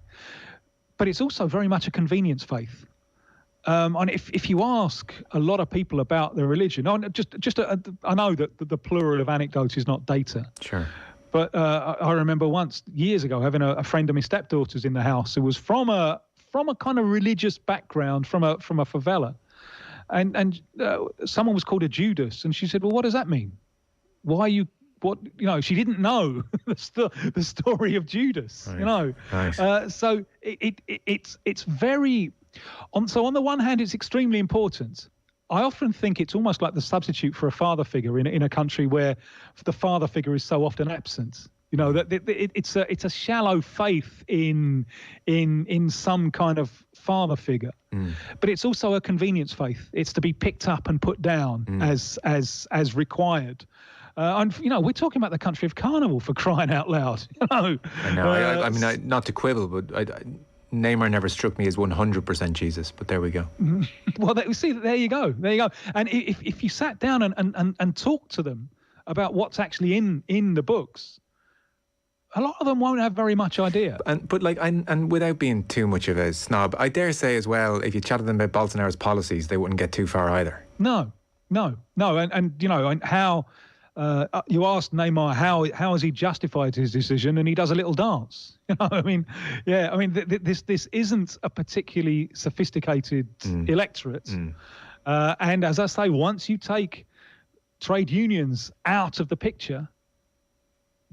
but it's also very much a convenience faith. And if you ask a lot of people about their religion, I know that the plural of anecdotes is not data. Sure. But I remember once, years ago, having a friend of my stepdaughters in the house who was from a kind of religious background, from a favela. And someone was called a Judas, and she said, "Well, what does that mean? Why are you?" She didn't know the story of Judas. Right. Nice. So it's very So on the one hand, it's extremely important. I often think it's almost like the substitute for a father figure in a country where the father figure is so often absent. You know, that it's a shallow faith in some kind of father figure, but it's also a convenience faith. It's to be picked up and put down as required. And you know, we're talking about the country of carnival, for crying out loud. You know, I know. I mean, not to quibble, but Neymar never struck me as 100% Jesus. But there we go. Well, see, there you go. And if you sat down and talked to them about what's actually in the books, a lot of them won't have very much idea. And without being too much of a snob, I dare say as well, if you chatted them about Bolsonaro's policies, they wouldn't get too far either. No. And you know, and how you asked Neymar how has he justified his decision, and he does a little dance. You know, I mean, this isn't a particularly sophisticated electorate. And as I say, once you take trade unions out of the picture,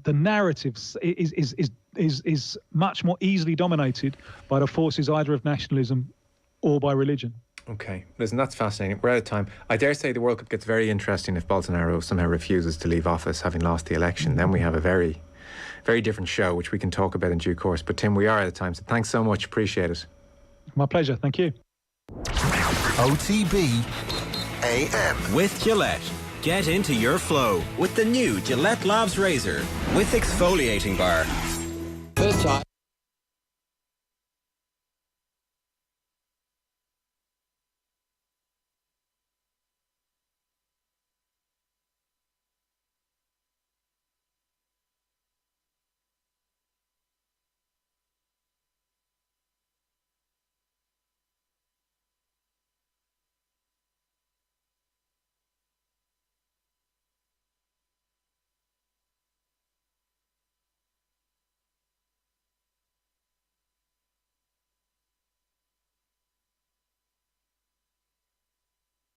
the narrative is much more easily dominated by the forces either of nationalism or by religion. Okay, listen, that's fascinating. We're out of time. I dare say the World Cup gets very interesting if Bolsonaro somehow refuses to leave office, having lost the election. Then we have a very, very different show, which we can talk about in due course. But Tim, we are out of time, so thanks so much. Appreciate it. My pleasure. Thank you. OTB AM with Gillette. Get into your flow with the new Gillette Labs Razor with exfoliating bar. First time.